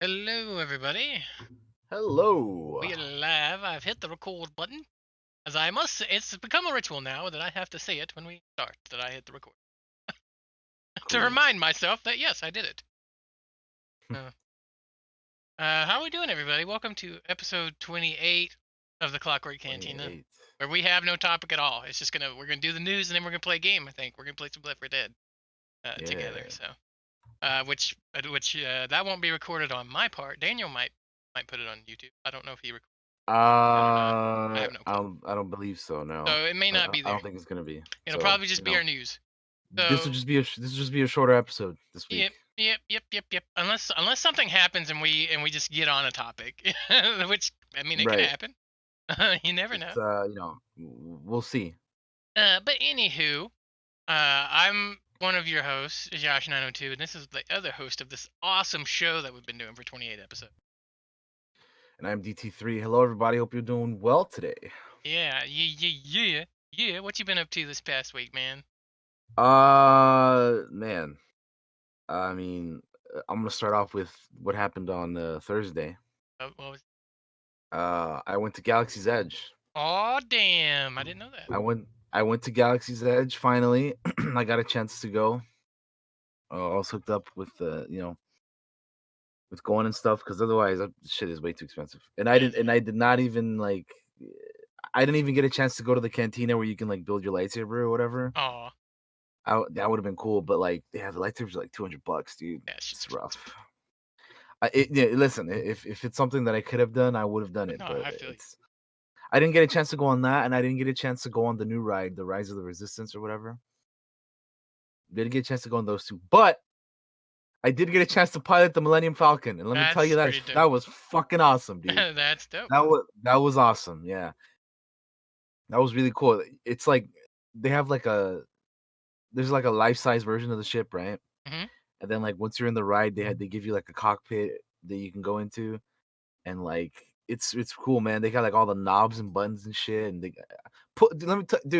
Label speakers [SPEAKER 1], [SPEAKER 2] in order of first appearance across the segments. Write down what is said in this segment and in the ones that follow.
[SPEAKER 1] Hello, everybody.
[SPEAKER 2] Hello.
[SPEAKER 1] We are live. I've hit the record button. As I must say, it's become a ritual now that I have to say it when we start that I hit the record. To
[SPEAKER 2] Cool.
[SPEAKER 1] remind myself that, yes, I did it. Uh, how are we doing, everybody? Welcome to episode 28 of the Clockwork Cantina,
[SPEAKER 2] 28.
[SPEAKER 1] where we have no topic at all. It's just we're gonna do the news and then we're gonna play a game, I think. We're gonna play some Left 4 Dead together.
[SPEAKER 2] Yeah.
[SPEAKER 1] So, which that won't be recorded on my part. Daniel might put it on YouTube. I don't know if he recorded that or not. I have no clue.
[SPEAKER 2] I don't believe so. No,
[SPEAKER 1] So it may not be
[SPEAKER 2] I
[SPEAKER 1] there.
[SPEAKER 2] don't think it's gonna be.
[SPEAKER 1] It'll
[SPEAKER 2] So
[SPEAKER 1] probably just be our news.
[SPEAKER 2] this will
[SPEAKER 1] So
[SPEAKER 2] just be this will just be a shorter episode this week.
[SPEAKER 1] yep. Unless something happens and we just get on a topic, which I mean it could
[SPEAKER 2] Right.
[SPEAKER 1] happen. You never know.
[SPEAKER 2] It's we'll see.
[SPEAKER 1] But anywho, I'm one of your hosts, Josh902, and this is the other host of this awesome show that we've been doing for 28 episodes.
[SPEAKER 2] And I'm DT3. Hello, everybody. Hope you're doing well today.
[SPEAKER 1] Yeah. What you been up to this past week, man?
[SPEAKER 2] Man. I'm gonna start off with what happened on Thursday.
[SPEAKER 1] What was?
[SPEAKER 2] I went to Galaxy's Edge.
[SPEAKER 1] Oh damn! I didn't know that.
[SPEAKER 2] I went to Galaxy's Edge finally. I got a chance to go. I was hooked up with with going and stuff because otherwise that shit is way too expensive. And
[SPEAKER 1] Yeah.
[SPEAKER 2] I did not even I didn't even get a chance to go to the cantina where you can like build your lightsaber or whatever.
[SPEAKER 1] Oh,
[SPEAKER 2] That would have been cool, but like yeah, the lightsabers are like $200, dude.
[SPEAKER 1] that shit's
[SPEAKER 2] It's
[SPEAKER 1] expensive.
[SPEAKER 2] rough. Yeah, listen, if it's something that I could have done, I would have done it.
[SPEAKER 1] No,
[SPEAKER 2] But
[SPEAKER 1] I feel you.
[SPEAKER 2] I didn't get a chance to go on that, and I didn't get a chance to go on the new ride, the Rise of the Resistance or whatever. Didn't get a chance to go on those two, but I did get a chance to pilot the Millennium Falcon, and let me tell you
[SPEAKER 1] That's pretty
[SPEAKER 2] that
[SPEAKER 1] dope.
[SPEAKER 2] was fucking awesome, dude.
[SPEAKER 1] That's dope.
[SPEAKER 2] That was awesome. Yeah, that was really cool. It's like they have like there's like a life size version of the ship, right?
[SPEAKER 1] Hmm.
[SPEAKER 2] And then like once you're in the ride, they give you like a cockpit that you can go into, and like it's cool, man. They got like all the knobs and buttons and shit, and dude,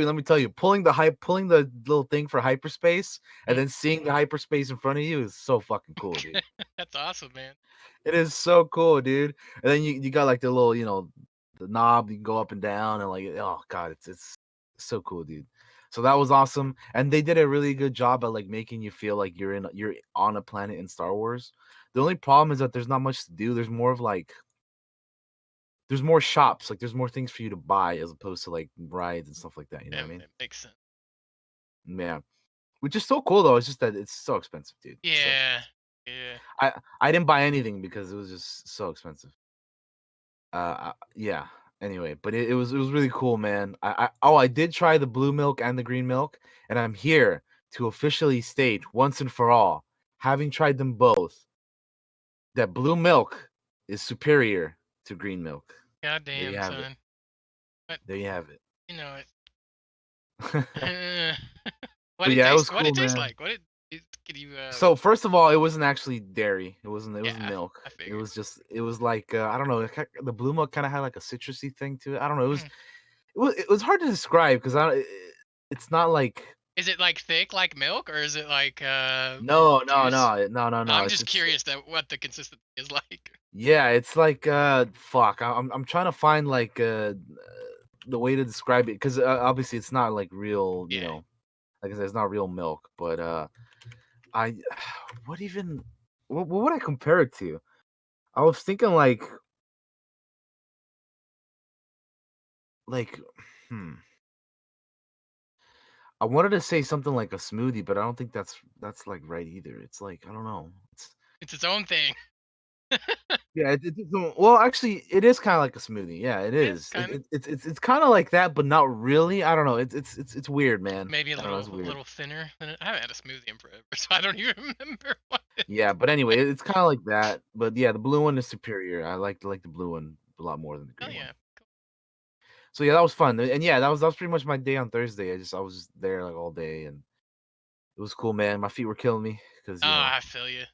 [SPEAKER 2] let me tell you, pulling the little thing for hyperspace, and then seeing the hyperspace in front of you is so fucking cool, dude.
[SPEAKER 1] That's awesome, man.
[SPEAKER 2] It is so cool, dude. And then you got like the little, the knob you can go up and down and like oh god, it's so cool, dude. So that was awesome. And they did a really good job at like making you feel like you're on a planet in Star Wars. The only problem is that there's not much to do. There's more of like there's more shops, like there's more things for you to buy as opposed to like rides and stuff like that, you know what I mean?
[SPEAKER 1] It makes sense.
[SPEAKER 2] Yeah. Which is so cool though. It's just that it's so expensive, dude. So
[SPEAKER 1] Yeah,
[SPEAKER 2] expensive.
[SPEAKER 1] yeah.
[SPEAKER 2] I didn't buy anything because it was just so expensive. Yeah. Anyway, but it was really cool, man. I did try the blue milk and the green milk, and I'm here to officially state once and for all, having tried them both, that blue milk is superior to green milk. There you
[SPEAKER 1] Goddamn,
[SPEAKER 2] have it.
[SPEAKER 1] son. But
[SPEAKER 2] There you have it.
[SPEAKER 1] you know it.
[SPEAKER 2] But yeah, it was
[SPEAKER 1] What it
[SPEAKER 2] cool,
[SPEAKER 1] taste
[SPEAKER 2] man.
[SPEAKER 1] like? Could you?
[SPEAKER 2] So first of all, it wasn't actually dairy. It wasn't
[SPEAKER 1] Yeah,
[SPEAKER 2] milk.
[SPEAKER 1] I
[SPEAKER 2] It
[SPEAKER 1] figured.
[SPEAKER 2] was just it was like I don't know. The blue milk kind of had like a citrusy thing to it. I don't know.
[SPEAKER 1] Hmm.
[SPEAKER 2] It was hard to describe because it's not like
[SPEAKER 1] Is it like thick like milk, or is it like juice?
[SPEAKER 2] no.
[SPEAKER 1] I'm just curious that what the consistency is like.
[SPEAKER 2] Yeah, it's like fuck. I'm trying to find like the way to describe it because obviously it's not like real.
[SPEAKER 1] Yeah.
[SPEAKER 2] Like I said, it's not real milk. But I what even what would I compare it to? I was thinking like hmm. I wanted to say something like a smoothie, but I don't think that's like right either. It's like I don't know.
[SPEAKER 1] It's its own thing.
[SPEAKER 2] Yeah, well, actually, it is kind of like a smoothie. Yeah, it
[SPEAKER 1] Yeah,
[SPEAKER 2] is.
[SPEAKER 1] kind of.
[SPEAKER 2] It's kind of like that, but not really. I don't know. It's weird, man.
[SPEAKER 1] Maybe
[SPEAKER 2] I don't know. It's
[SPEAKER 1] a
[SPEAKER 2] weird.
[SPEAKER 1] little thinner than I haven't had a smoothie in forever, so I don't even remember what it
[SPEAKER 2] Yeah, but anyway, it's kind of like that. But yeah, the blue one is superior. I like the blue one a lot more than the
[SPEAKER 1] Oh
[SPEAKER 2] green one.
[SPEAKER 1] yeah. Cool.
[SPEAKER 2] So yeah, that was fun. And yeah, that was pretty much my day on Thursday. I was just there like all day, and it was cool, man. My feet were killing me because
[SPEAKER 1] Ah, I feel you.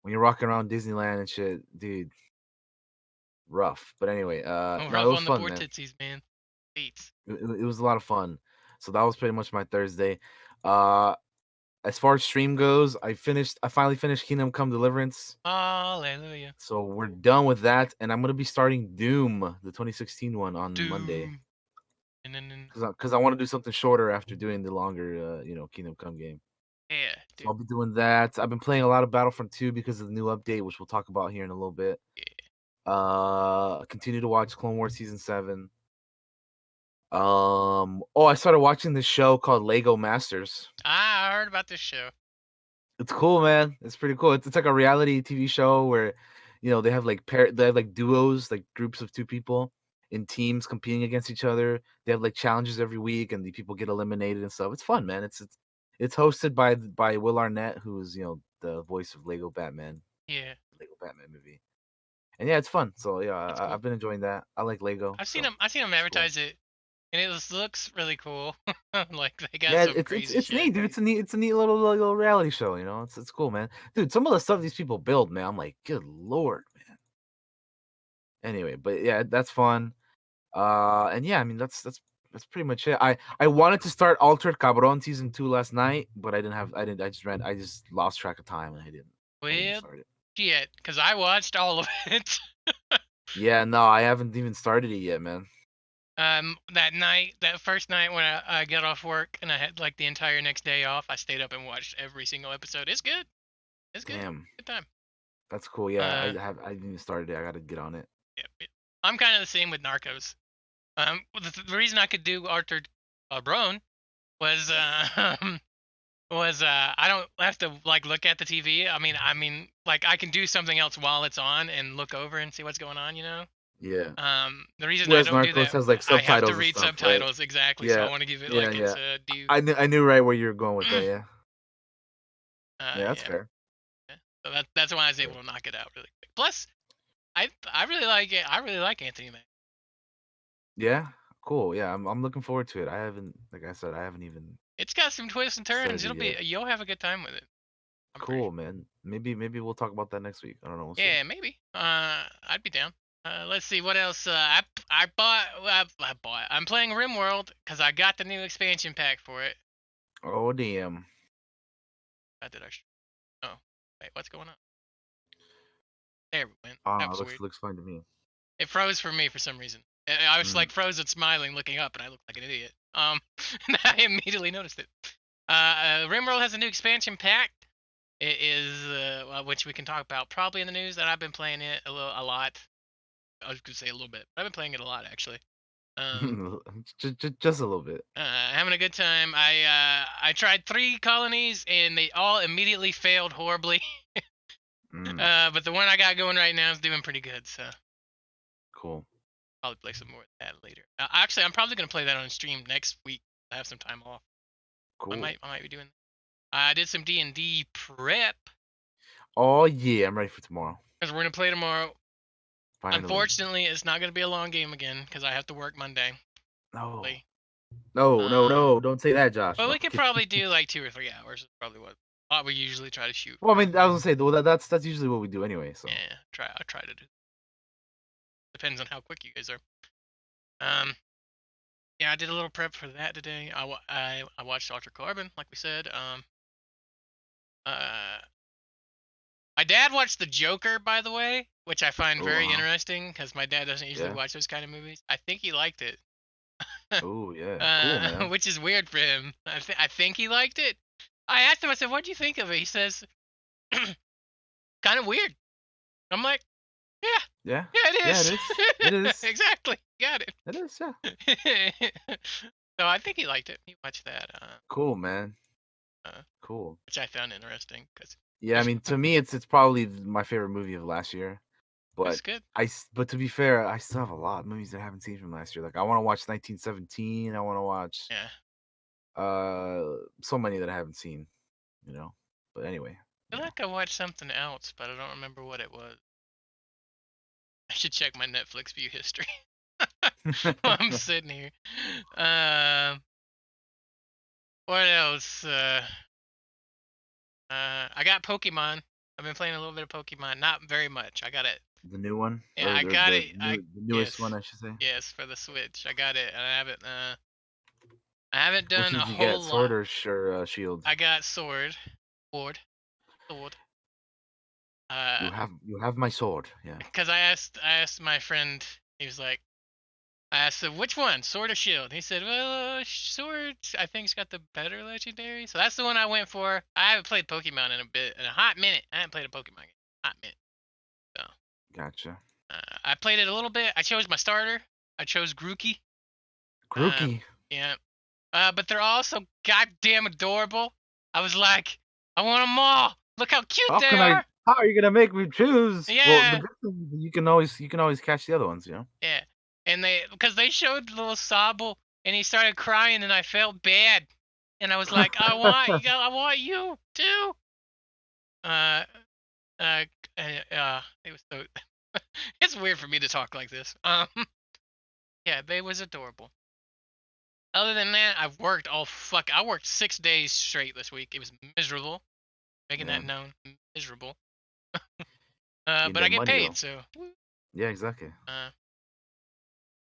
[SPEAKER 2] when you're walking around Disneyland and shit, dude, rough. But anyway,
[SPEAKER 1] I'm
[SPEAKER 2] no, it
[SPEAKER 1] rough
[SPEAKER 2] was
[SPEAKER 1] on the
[SPEAKER 2] fun, man.
[SPEAKER 1] vortices, man. Beats.
[SPEAKER 2] It was a lot of fun. So that was pretty much my Thursday. Uh, as far as stream goes, I finally finished Kingdom Come Deliverance.
[SPEAKER 1] Hallelujah.
[SPEAKER 2] So we're done with that, and I'm gonna be starting Doom, the 2016 one, on Monday,
[SPEAKER 1] Doom. And then,
[SPEAKER 2] because I want to do something shorter after doing the longer, Kingdom Come game.
[SPEAKER 1] yeah,
[SPEAKER 2] So
[SPEAKER 1] dude.
[SPEAKER 2] I'll be doing that. I've been playing a lot of Battlefront 2 because of the new update, which we'll talk about here in a little bit.
[SPEAKER 1] Yeah.
[SPEAKER 2] Continue to watch Clone Wars season 7. Oh, I started watching this show called Lego Masters.
[SPEAKER 1] I heard about this show.
[SPEAKER 2] It's cool, man. It's pretty cool. It's like a reality TV show where, they have like they have like duos, like groups of two people in teams competing against each other. They have like challenges every week, and the people get eliminated and stuff. It's fun, man. It's hosted by Will Arnett, who's the voice of Lego Batman,
[SPEAKER 1] Yeah,
[SPEAKER 2] Lego Batman movie. And yeah, it's fun. So yeah,
[SPEAKER 1] that's cool.
[SPEAKER 2] I've been enjoying that. I like Lego,
[SPEAKER 1] I've seen
[SPEAKER 2] so
[SPEAKER 1] them. I've seen them
[SPEAKER 2] it's cool.
[SPEAKER 1] advertise it, and looks really cool. Like they got
[SPEAKER 2] Yeah,
[SPEAKER 1] some
[SPEAKER 2] it's
[SPEAKER 1] crazy
[SPEAKER 2] it's
[SPEAKER 1] shit.
[SPEAKER 2] neat, dude. It's a neat little reality show. It's cool, man. Dude, some of the stuff these people build, man, I'm like, good lord, man. Anyway, but yeah, that's fun. And yeah, I mean that's pretty much it. I wanted to start Altered Cabron season 2 last night, but I just lost track of time and I didn't
[SPEAKER 1] Well,
[SPEAKER 2] start it.
[SPEAKER 1] shit, because I watched all of it.
[SPEAKER 2] Yeah, no, I haven't even started it yet, man.
[SPEAKER 1] That night, that first night when I got off work and I had like the entire next day off, I stayed up and watched every single episode. It's good. It's good.
[SPEAKER 2] Damn,
[SPEAKER 1] Good time.
[SPEAKER 2] that's cool. Yeah,
[SPEAKER 1] Uh,
[SPEAKER 2] I haven't even started it. I gotta get on it.
[SPEAKER 1] yeah, yeah. I'm kind of the same with Narcos. The reason I could do Arthur Brown was I don't have to like look at the TV. I mean like I can do something else while it's on and look over and see what's going on.
[SPEAKER 2] Yeah.
[SPEAKER 1] The reason I
[SPEAKER 2] Whereas
[SPEAKER 1] don't do
[SPEAKER 2] Narcos
[SPEAKER 1] that,
[SPEAKER 2] has like
[SPEAKER 1] I have to
[SPEAKER 2] subtitles and
[SPEAKER 1] read
[SPEAKER 2] stuff, right?
[SPEAKER 1] subtitles exactly. So I
[SPEAKER 2] Yeah.
[SPEAKER 1] want to give it
[SPEAKER 2] Yeah,
[SPEAKER 1] like its
[SPEAKER 2] yeah.
[SPEAKER 1] due.
[SPEAKER 2] I knew right where you were going with that, yeah. Yeah, that's
[SPEAKER 1] Yeah.
[SPEAKER 2] fair.
[SPEAKER 1] Yeah. So that's why I was able
[SPEAKER 2] Fair.
[SPEAKER 1] to knock it out really quick. Plus, I really like it. I really like Anthony Mack.
[SPEAKER 2] Yeah, cool. Yeah, I'm looking forward to it. Like I said, I haven't even
[SPEAKER 1] It's got some twists and turns.
[SPEAKER 2] started it yet.
[SPEAKER 1] You'll have a good time with it. I'm pretty
[SPEAKER 2] Cool, man. Maybe we'll talk about that next week. I don't know. We'll see.
[SPEAKER 1] Yeah, maybe. I'd be down. Let's see what else. I bought. I bought. I'm playing RimWorld because I got the new expansion pack for it.
[SPEAKER 2] Oh damn.
[SPEAKER 1] Did I? Oh, wait. What's going on? There we went.
[SPEAKER 2] I don't
[SPEAKER 1] That
[SPEAKER 2] know.
[SPEAKER 1] was
[SPEAKER 2] Looks
[SPEAKER 1] weird.
[SPEAKER 2] looks fine to me.
[SPEAKER 1] It froze for me for some reason. I was
[SPEAKER 2] Mm.
[SPEAKER 1] like frozen, smiling, looking up, and I looked like an idiot. And I immediately noticed it. RimWorld has a new expansion pack. It is, which we can talk about probably in the news that I've been playing it a lot. I was gonna say a little bit, but I've been playing it a lot actually. Um,
[SPEAKER 2] Just a little bit.
[SPEAKER 1] Having a good time. I tried 3 colonies and they all immediately failed horribly.
[SPEAKER 2] Mm.
[SPEAKER 1] But the one I got going right now is doing pretty good, so
[SPEAKER 2] Cool.
[SPEAKER 1] probably play some more of that later. Actually, I'm probably gonna play that on stream next week. I have some time off.
[SPEAKER 2] Cool.
[SPEAKER 1] I might be doing. I did some D&D prep
[SPEAKER 2] Oh yeah, I'm ready for tomorrow.
[SPEAKER 1] because we're gonna play tomorrow.
[SPEAKER 2] Finally.
[SPEAKER 1] Unfortunately, it's not gonna be a long game again because I have to work Monday.
[SPEAKER 2] No.
[SPEAKER 1] Play.
[SPEAKER 2] No, no,
[SPEAKER 1] Um,
[SPEAKER 2] no. Don't say that, Josh.
[SPEAKER 1] but
[SPEAKER 2] No.
[SPEAKER 1] we could probably do like 2 or 3 hours. Is probably what we usually try to shoot
[SPEAKER 2] Well, I
[SPEAKER 1] for.
[SPEAKER 2] mean, I was gonna say, well, that's usually what we do anyway. So
[SPEAKER 1] Yeah, I try to do. Depends on how quick you guys are. Um, yeah, I did a little prep for that today. I watched Ultra Carbon, like we said. Uh, my dad watched The Joker, by the way, which I find
[SPEAKER 2] oh,
[SPEAKER 1] very interesting because my dad doesn't usually
[SPEAKER 2] yeah.
[SPEAKER 1] watch those kind of movies. I think he liked it.
[SPEAKER 2] Oh yeah. Cool, man.
[SPEAKER 1] Which is weird for him. I think he liked it. I asked him. I said, "What do you think of it?" He says, "Kind of weird." I'm like, "Yeah,
[SPEAKER 2] Yeah.
[SPEAKER 1] yeah, it
[SPEAKER 2] Yeah, it
[SPEAKER 1] is.
[SPEAKER 2] is. It is.
[SPEAKER 1] Exactly. Got it."
[SPEAKER 2] It is. Yeah.
[SPEAKER 1] So I think he liked it. He watched that,
[SPEAKER 2] Cool, man.
[SPEAKER 1] uh,
[SPEAKER 2] Cool.
[SPEAKER 1] which I found interesting because
[SPEAKER 2] Yeah, I mean, to me, it's probably my favorite movie of last year. But
[SPEAKER 1] it's good.
[SPEAKER 2] but to be fair, I still have a lot of movies that I haven't seen from last year. Like I want to watch 1917. I want to watch
[SPEAKER 1] Yeah,
[SPEAKER 2] so many that I haven't seen. But anyway,
[SPEAKER 1] I feel like I watched something else, but I don't remember what it was. I should check my Netflix view history while I'm sitting here. Um, what else? I got Pokemon. I've been playing a little bit of Pokemon, not very much. I got it.
[SPEAKER 2] The new one,
[SPEAKER 1] Yeah,
[SPEAKER 2] or
[SPEAKER 1] I
[SPEAKER 2] the
[SPEAKER 1] got
[SPEAKER 2] the
[SPEAKER 1] it.
[SPEAKER 2] new the newest one,
[SPEAKER 1] Yes,
[SPEAKER 2] I should say.
[SPEAKER 1] yes, for the Switch. I got it, and I haven't. I haven't
[SPEAKER 2] Which
[SPEAKER 1] done a
[SPEAKER 2] did you get?
[SPEAKER 1] whole
[SPEAKER 2] Sword
[SPEAKER 1] lot.
[SPEAKER 2] or shield?
[SPEAKER 1] I got sword, sword. Uh,
[SPEAKER 2] You have my sword. Yeah.
[SPEAKER 1] because I asked my friend. He was like, I asked him which one, sword or shield. He said, well, sword. I think's got the better legendary. So that's the one I went for. I haven't played Pokemon in a hot minute. I haven't played a Pokemon game in a hot minute. So
[SPEAKER 2] Gotcha.
[SPEAKER 1] I played it a little bit. I chose my starter. I chose Grookey. Um,
[SPEAKER 2] Grookey.
[SPEAKER 1] yeah. But they're all so goddamn adorable. I was like, I want them all. Look how cute
[SPEAKER 2] How
[SPEAKER 1] they
[SPEAKER 2] can I?
[SPEAKER 1] are.
[SPEAKER 2] How are you gonna make me choose? Well, the
[SPEAKER 1] Yeah,
[SPEAKER 2] good thing is you can always catch the other ones. You know.
[SPEAKER 1] yeah. And because they showed little Sobble and he started crying and I felt bad. And I was like, I want you too. Uh, uh, it was so. It's weird for me to talk like this. Yeah, they was adorable. Other than that, I worked 6 days straight this week. It was miserable. Making
[SPEAKER 2] Yeah.
[SPEAKER 1] that known. Miserable.
[SPEAKER 2] Getting
[SPEAKER 1] But I
[SPEAKER 2] that
[SPEAKER 1] get
[SPEAKER 2] money
[SPEAKER 1] paid,
[SPEAKER 2] though.
[SPEAKER 1] so.
[SPEAKER 2] Yeah, exactly.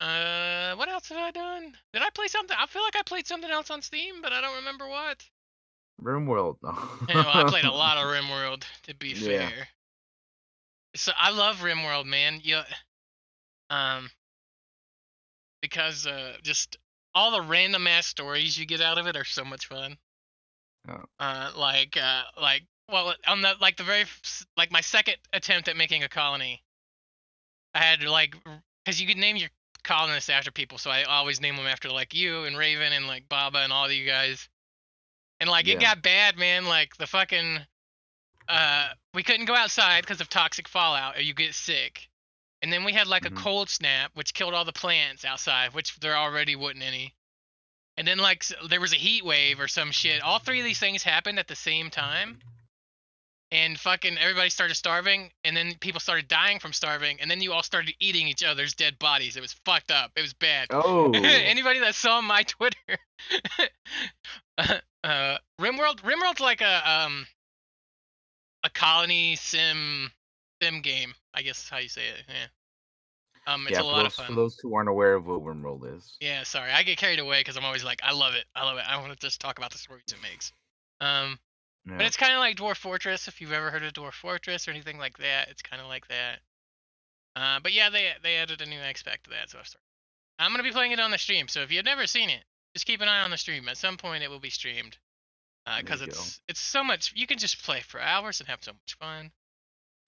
[SPEAKER 1] Uh, what else have I done? Did I play something? I feel like I played something else on Steam, but I don't remember what.
[SPEAKER 2] RimWorld.
[SPEAKER 1] Yeah, well, I
[SPEAKER 2] No.
[SPEAKER 1] played a lot of RimWorld, to be
[SPEAKER 2] Yeah.
[SPEAKER 1] fair. So I love RimWorld, man. Um, because just all the random ass stories you get out of it are so much fun.
[SPEAKER 2] Oh,
[SPEAKER 1] Well, on the like my second attempt at making a colony, I had because you could name your colonists after people, so I always name them after like you and Raven and like Baba and all of you guys. And like it
[SPEAKER 2] yeah.
[SPEAKER 1] got bad, man. Like the fucking we couldn't go outside because of toxic fallout, or you get sick. And then we had like a
[SPEAKER 2] Hmm.
[SPEAKER 1] cold snap, which killed all the plants outside, which there already wasn't any. And then like there was a heat wave or some shit. All three of these things happened at the same time, and fucking everybody started starving, and then people started dying from starving, and then you all started eating each other's dead bodies. It was fucked up. It was bad.
[SPEAKER 2] Oh,
[SPEAKER 1] Anybody that saw my Twitter, RimWorld's like a colony sim game, I guess is how you say it. Yeah. It's
[SPEAKER 2] yeah.
[SPEAKER 1] a lot of
[SPEAKER 2] For
[SPEAKER 1] fun.
[SPEAKER 2] those who aren't aware of what RimWorld is.
[SPEAKER 1] Yeah, sorry, I get carried away because I'm always like, I love it, I love it. I want to just talk about the stories it makes. Um, but
[SPEAKER 2] Yeah.
[SPEAKER 1] it's kind of like Dwarf Fortress. If you've ever heard of Dwarf Fortress or anything like that, it's kind of like that. But yeah, they added a new aspect to that, so I'm gonna be playing it on the stream. So if you've never seen it, just keep an eye on the stream. At some point, it will be streamed.
[SPEAKER 2] There you
[SPEAKER 1] Because
[SPEAKER 2] go.
[SPEAKER 1] it's so much. You can just play for hours and have so much fun.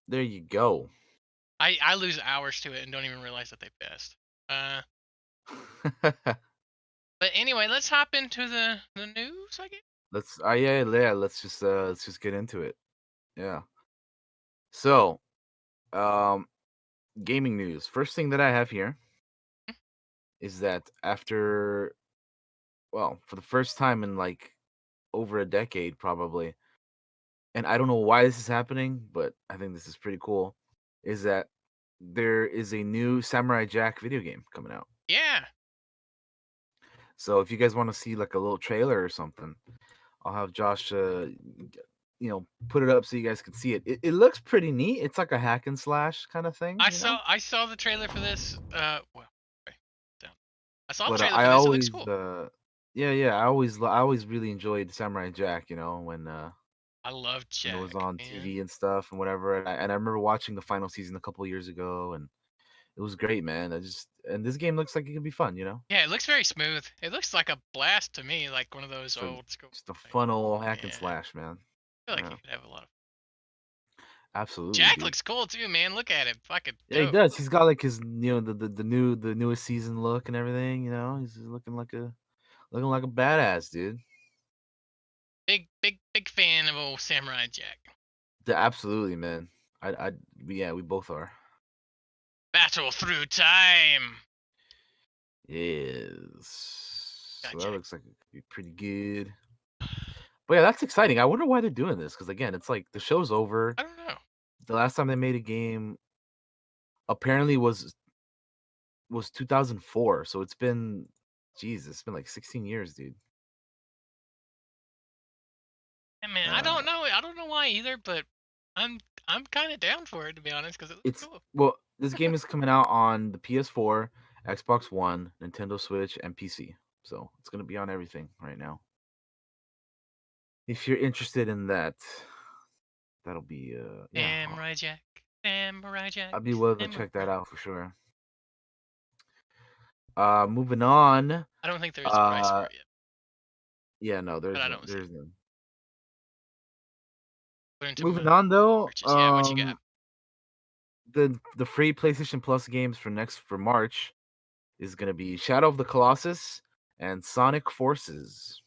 [SPEAKER 2] There you go.
[SPEAKER 1] I lose hours to it and don't even realize that they passed. Uh, but anyway, let's hop into the news, I guess.
[SPEAKER 2] yeah. Let's just get into it. Yeah. So, um, gaming news. First thing that I have here is that after, well, for the first time in like over a decade, probably, and I don't know why this is happening, but I think this is pretty cool, is that there is a new Samurai Jack video game coming out.
[SPEAKER 1] Yeah,
[SPEAKER 2] So if you guys want to see like a little trailer or something, I'll have Josh, put it up so you guys can see it. It looks pretty neat. It's like a hack and slash kind of thing,
[SPEAKER 1] I
[SPEAKER 2] you know.
[SPEAKER 1] saw the trailer for this. Well, okay, down. I saw the
[SPEAKER 2] But
[SPEAKER 1] trailer
[SPEAKER 2] I
[SPEAKER 1] for this. It looks
[SPEAKER 2] always,
[SPEAKER 1] cool.
[SPEAKER 2] yeah, I always really enjoyed Samurai Jack. You know,
[SPEAKER 1] I love
[SPEAKER 2] when it was
[SPEAKER 1] Jack,
[SPEAKER 2] on
[SPEAKER 1] man.
[SPEAKER 2] TV and stuff and whatever. And I remember watching the final season a couple years ago, and it was great, man. And this game looks like it could be fun. You know,
[SPEAKER 1] Yeah, it looks very smooth. It looks like a blast to me, like one of those
[SPEAKER 2] just a
[SPEAKER 1] old school.
[SPEAKER 2] just a
[SPEAKER 1] Like,
[SPEAKER 2] fun old hack and
[SPEAKER 1] yeah, I
[SPEAKER 2] slash, man.
[SPEAKER 1] feel like
[SPEAKER 2] Yeah,
[SPEAKER 1] you could have a lot of.
[SPEAKER 2] absolutely,
[SPEAKER 1] Jack
[SPEAKER 2] dude.
[SPEAKER 1] looks cool too, man. Look at him, fucking
[SPEAKER 2] Yeah, he
[SPEAKER 1] dope.
[SPEAKER 2] does. He's got like his, the newest season look and everything. You know, he's just looking like a badass, dude.
[SPEAKER 1] Big fan of old Samurai Jack.
[SPEAKER 2] Absolutely, man. Yeah, we both are.
[SPEAKER 1] Battle through time.
[SPEAKER 2] Yes.
[SPEAKER 1] Got
[SPEAKER 2] So that
[SPEAKER 1] Jack.
[SPEAKER 2] looks like it could be pretty good. But yeah, that's exciting. I wonder why they're doing this because again, it's like the show's over.
[SPEAKER 1] I don't know.
[SPEAKER 2] The last time they made a game apparently was 2004. So it's been, Jesus, it's been like 16 years, dude.
[SPEAKER 1] I mean,
[SPEAKER 2] Uh,
[SPEAKER 1] I don't know why either, but I'm I'm kind of down for it to be honest, because it looks
[SPEAKER 2] it's
[SPEAKER 1] cool.
[SPEAKER 2] well, this game is coming out on the PS4, Xbox One, Nintendo Switch, and PC. So it's gonna be on everything right now. If you're interested in that, that'll be yeah.
[SPEAKER 1] Samurai Jack, Samurai Jack,
[SPEAKER 2] I'd be willing to check that
[SPEAKER 1] Samurai.
[SPEAKER 2] out for sure. Moving on.
[SPEAKER 1] I don't think there is a price for
[SPEAKER 2] Uh,
[SPEAKER 1] it yet,
[SPEAKER 2] yeah, no,
[SPEAKER 1] but
[SPEAKER 2] there's
[SPEAKER 1] I
[SPEAKER 2] no,
[SPEAKER 1] don't see it.
[SPEAKER 2] there's none.
[SPEAKER 1] Put into
[SPEAKER 2] Moving
[SPEAKER 1] my
[SPEAKER 2] on though,
[SPEAKER 1] purchase. Yeah, what you got?
[SPEAKER 2] the free PlayStation Plus games for March is gonna be Shadow of the Colossus and Sonic Forces.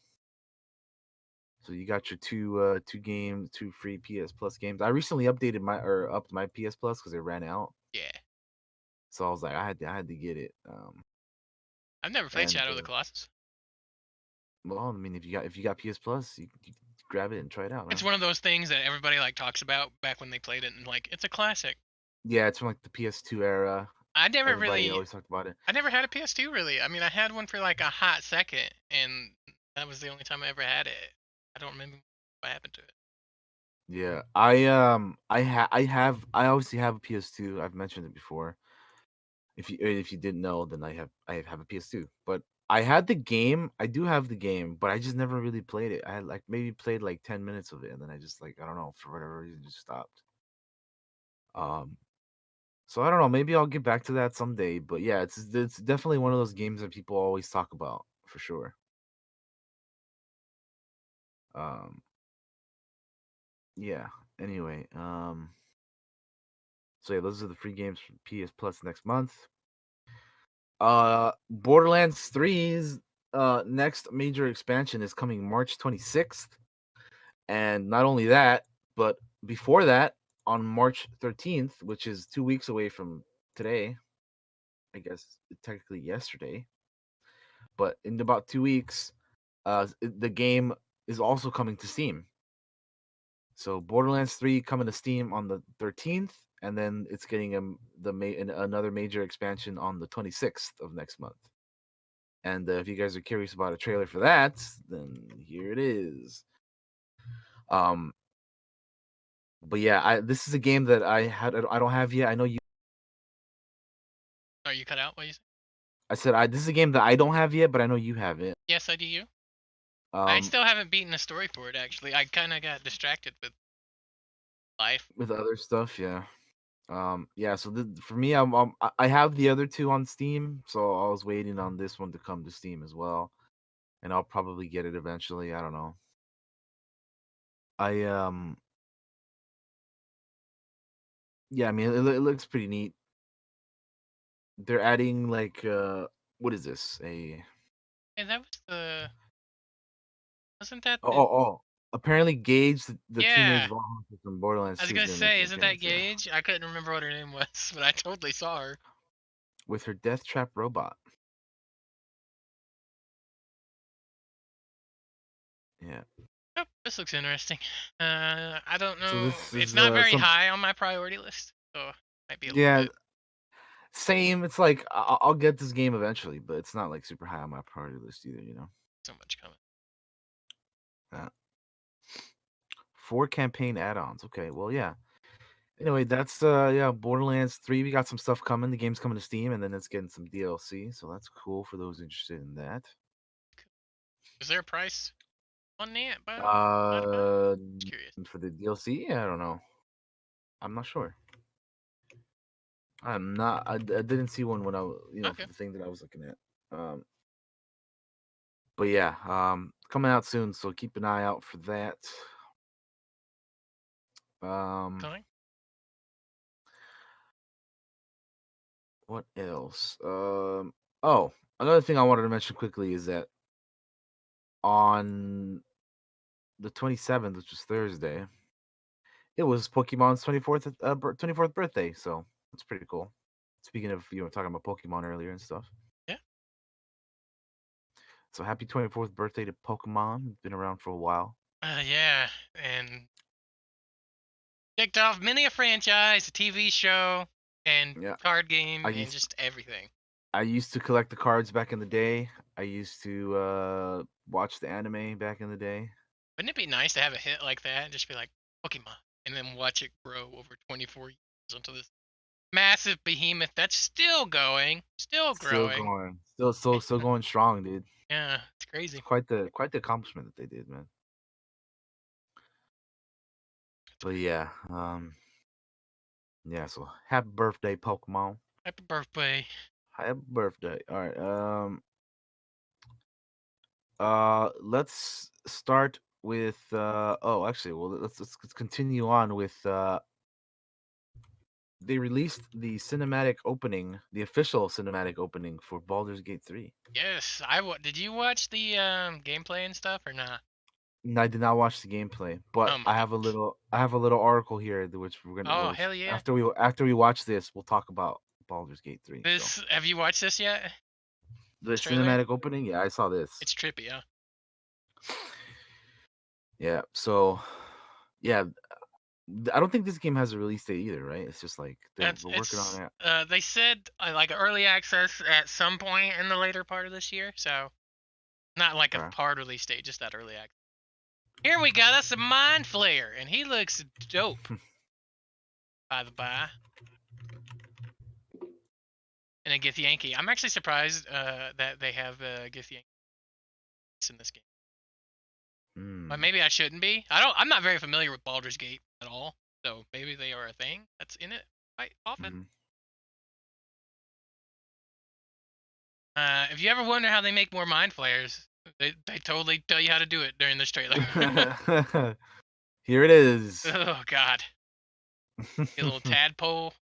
[SPEAKER 2] So you got your two free PS Plus games. I recently updated my or upped my PS Plus because it ran out.
[SPEAKER 1] Yeah,
[SPEAKER 2] So I was like, I had to get it.
[SPEAKER 1] I've never played
[SPEAKER 2] And
[SPEAKER 1] Shadow of the Colossus.
[SPEAKER 2] well, I mean, if you got PS Plus, you grab it and try it out,
[SPEAKER 1] It's
[SPEAKER 2] man.
[SPEAKER 1] one of those things that everybody like talks about back when they played it, and like it's a classic.
[SPEAKER 2] Yeah, it's from like the PS2 era.
[SPEAKER 1] I never
[SPEAKER 2] Everybody
[SPEAKER 1] really,
[SPEAKER 2] always talked about it.
[SPEAKER 1] I never had a PS2 really. I mean, I had one for like a hot second, and that was the only time I ever had it. I don't remember what happened to it.
[SPEAKER 2] Yeah, I obviously have a PS2. I've mentioned it before. If you didn't know, then I have a PS2. But I had the game. I do have the game, but I just never really played it. I had like maybe played like 10 minutes of it, and then I just like I don't know for whatever reason just stopped. Um, so I don't know. Maybe I'll get back to that someday. But yeah, it's definitely one of those games that people always talk about for sure. Um, yeah. Anyway, so yeah, those are the free games for PS Plus next month. Borderlands 3's next major expansion is coming March 26th. And not only that, but before that, on March 13th, which is 2 weeks away from today, I guess technically yesterday, but in about 2 weeks, the game is also coming to Steam. So Borderlands 3 coming to Steam on the 13th, and then it's getting another major expansion on the 26th of next month. And if you guys are curious about a trailer for that, then here it is. Um, but yeah, this is a game that I don't have yet. I know you.
[SPEAKER 1] Are you cut out? What you say?
[SPEAKER 2] I said this is a game that I don't have yet, but I know you have it.
[SPEAKER 1] Yes, I do. You. I
[SPEAKER 2] Um,
[SPEAKER 1] still haven't beaten the story for it. Actually, I kind of got distracted with life.
[SPEAKER 2] with other stuff, yeah. Yeah. So for me, I have the other two on Steam, so I was waiting on this one to come to Steam as well, and I'll probably get it eventually. I don't know. I Yeah. I mean, it looks pretty neat. They're adding like what is this? A
[SPEAKER 1] And that was the. Wasn't that
[SPEAKER 2] Oh,
[SPEAKER 1] the?
[SPEAKER 2] oh, oh. Apparently, Gage, the teenage
[SPEAKER 1] Yeah.
[SPEAKER 2] vault hunter from
[SPEAKER 1] I
[SPEAKER 2] Borderlands
[SPEAKER 1] was
[SPEAKER 2] 2, is
[SPEAKER 1] gonna
[SPEAKER 2] gonna make
[SPEAKER 1] say,
[SPEAKER 2] an
[SPEAKER 1] isn't that
[SPEAKER 2] appearance. Yeah,
[SPEAKER 1] Gage? I couldn't remember what her name was, but I totally saw her.
[SPEAKER 2] with her death trap robot. Yeah.
[SPEAKER 1] Oh, this looks interesting. I don't
[SPEAKER 2] So
[SPEAKER 1] know.
[SPEAKER 2] this
[SPEAKER 1] It's
[SPEAKER 2] is
[SPEAKER 1] not very
[SPEAKER 2] some.
[SPEAKER 1] high on my priority list, so might be a little
[SPEAKER 2] Yeah,
[SPEAKER 1] bit
[SPEAKER 2] same. It's like I'll get this game eventually, but it's not like super high on my priority list either.
[SPEAKER 1] so much coming.
[SPEAKER 2] Uh, 4 campaign add-ons. Okay, well, yeah. Anyway, that's yeah, Borderlands 3. We got some stuff coming. The game's coming to Steam, and then it's getting some DLC. So that's cool for those interested in that.
[SPEAKER 1] Is there a price on that? By the by,
[SPEAKER 2] Uh,
[SPEAKER 1] just curious.
[SPEAKER 2] for the DLC, I don't know. I'm not sure. I'm not. I didn't see one when for
[SPEAKER 1] Okay.
[SPEAKER 2] the thing that I was looking at. But yeah, coming out soon, so keep an eye out for that. Um,
[SPEAKER 1] Coming.
[SPEAKER 2] what else? Oh, another thing I wanted to mention quickly is that on the 27th, which was Thursday, it was Pokemon's 24th birthday. So that's pretty cool. Speaking of talking about Pokemon earlier and stuff.
[SPEAKER 1] Yeah.
[SPEAKER 2] So happy 24th birthday to Pokemon. Been around for a while.
[SPEAKER 1] Yeah, and kicked off many a franchise, a TV show, and
[SPEAKER 2] Yeah,
[SPEAKER 1] card
[SPEAKER 2] I
[SPEAKER 1] game, and
[SPEAKER 2] used
[SPEAKER 1] just everything.
[SPEAKER 2] I used to collect the cards back in the day. I used to watch the anime back in the day.
[SPEAKER 1] Wouldn't it be nice to have a hit like that and just be like Pokemon, and then watch it grow over 24 years into this massive behemoth that's still going, still
[SPEAKER 2] Still
[SPEAKER 1] growing.
[SPEAKER 2] going, still going strong, dude.
[SPEAKER 1] Yeah, it's
[SPEAKER 2] It's
[SPEAKER 1] crazy.
[SPEAKER 2] quite the accomplishment that they did, man.
[SPEAKER 1] It's
[SPEAKER 2] But
[SPEAKER 1] crazy.
[SPEAKER 2] yeah, yeah. So happy birthday, Pokemon!
[SPEAKER 1] Happy birthday.
[SPEAKER 2] Happy birthday! All right, let's start with oh, actually, well, let's continue on with they released the cinematic opening, the official cinematic opening for Baldur's Gate 3.
[SPEAKER 1] Yes, did you watch the gameplay and stuff or not?
[SPEAKER 2] And I did not watch the gameplay, but
[SPEAKER 1] Oh my god.
[SPEAKER 2] I have a little article here which we're gonna
[SPEAKER 1] Oh,
[SPEAKER 2] which
[SPEAKER 1] hell yeah.
[SPEAKER 2] after we watch this, we'll talk about Baldur's Gate 3. So
[SPEAKER 1] This have you watched this yet?
[SPEAKER 2] the
[SPEAKER 1] This trailer?
[SPEAKER 2] cinematic opening, yeah, I saw this.
[SPEAKER 1] It's trippy, huh?
[SPEAKER 2] Yeah, so yeah, I don't think this game has a release date either, right? It's just like
[SPEAKER 1] It's
[SPEAKER 2] we're working on
[SPEAKER 1] it's
[SPEAKER 2] it.
[SPEAKER 1] they said like early access at some point in the later part of this year, so not like a
[SPEAKER 2] Okay.
[SPEAKER 1] hard release date, just that early access. Here we go. That's a Mind Flayer, and he looks dope. By the by, and a Githyanki. I'm actually surprised that they have Githyanki in this game. But
[SPEAKER 2] Hmm.
[SPEAKER 1] maybe I shouldn't be. I don't. I'm not very familiar with Baldur's Gate at all, so maybe they are a thing that's in it quite often.
[SPEAKER 2] Mhm.
[SPEAKER 1] If you ever wonder how they make more Mind Flayers, they totally tell you how to do it during this trailer.
[SPEAKER 2] Here it is.
[SPEAKER 1] Oh God, a little tadpole.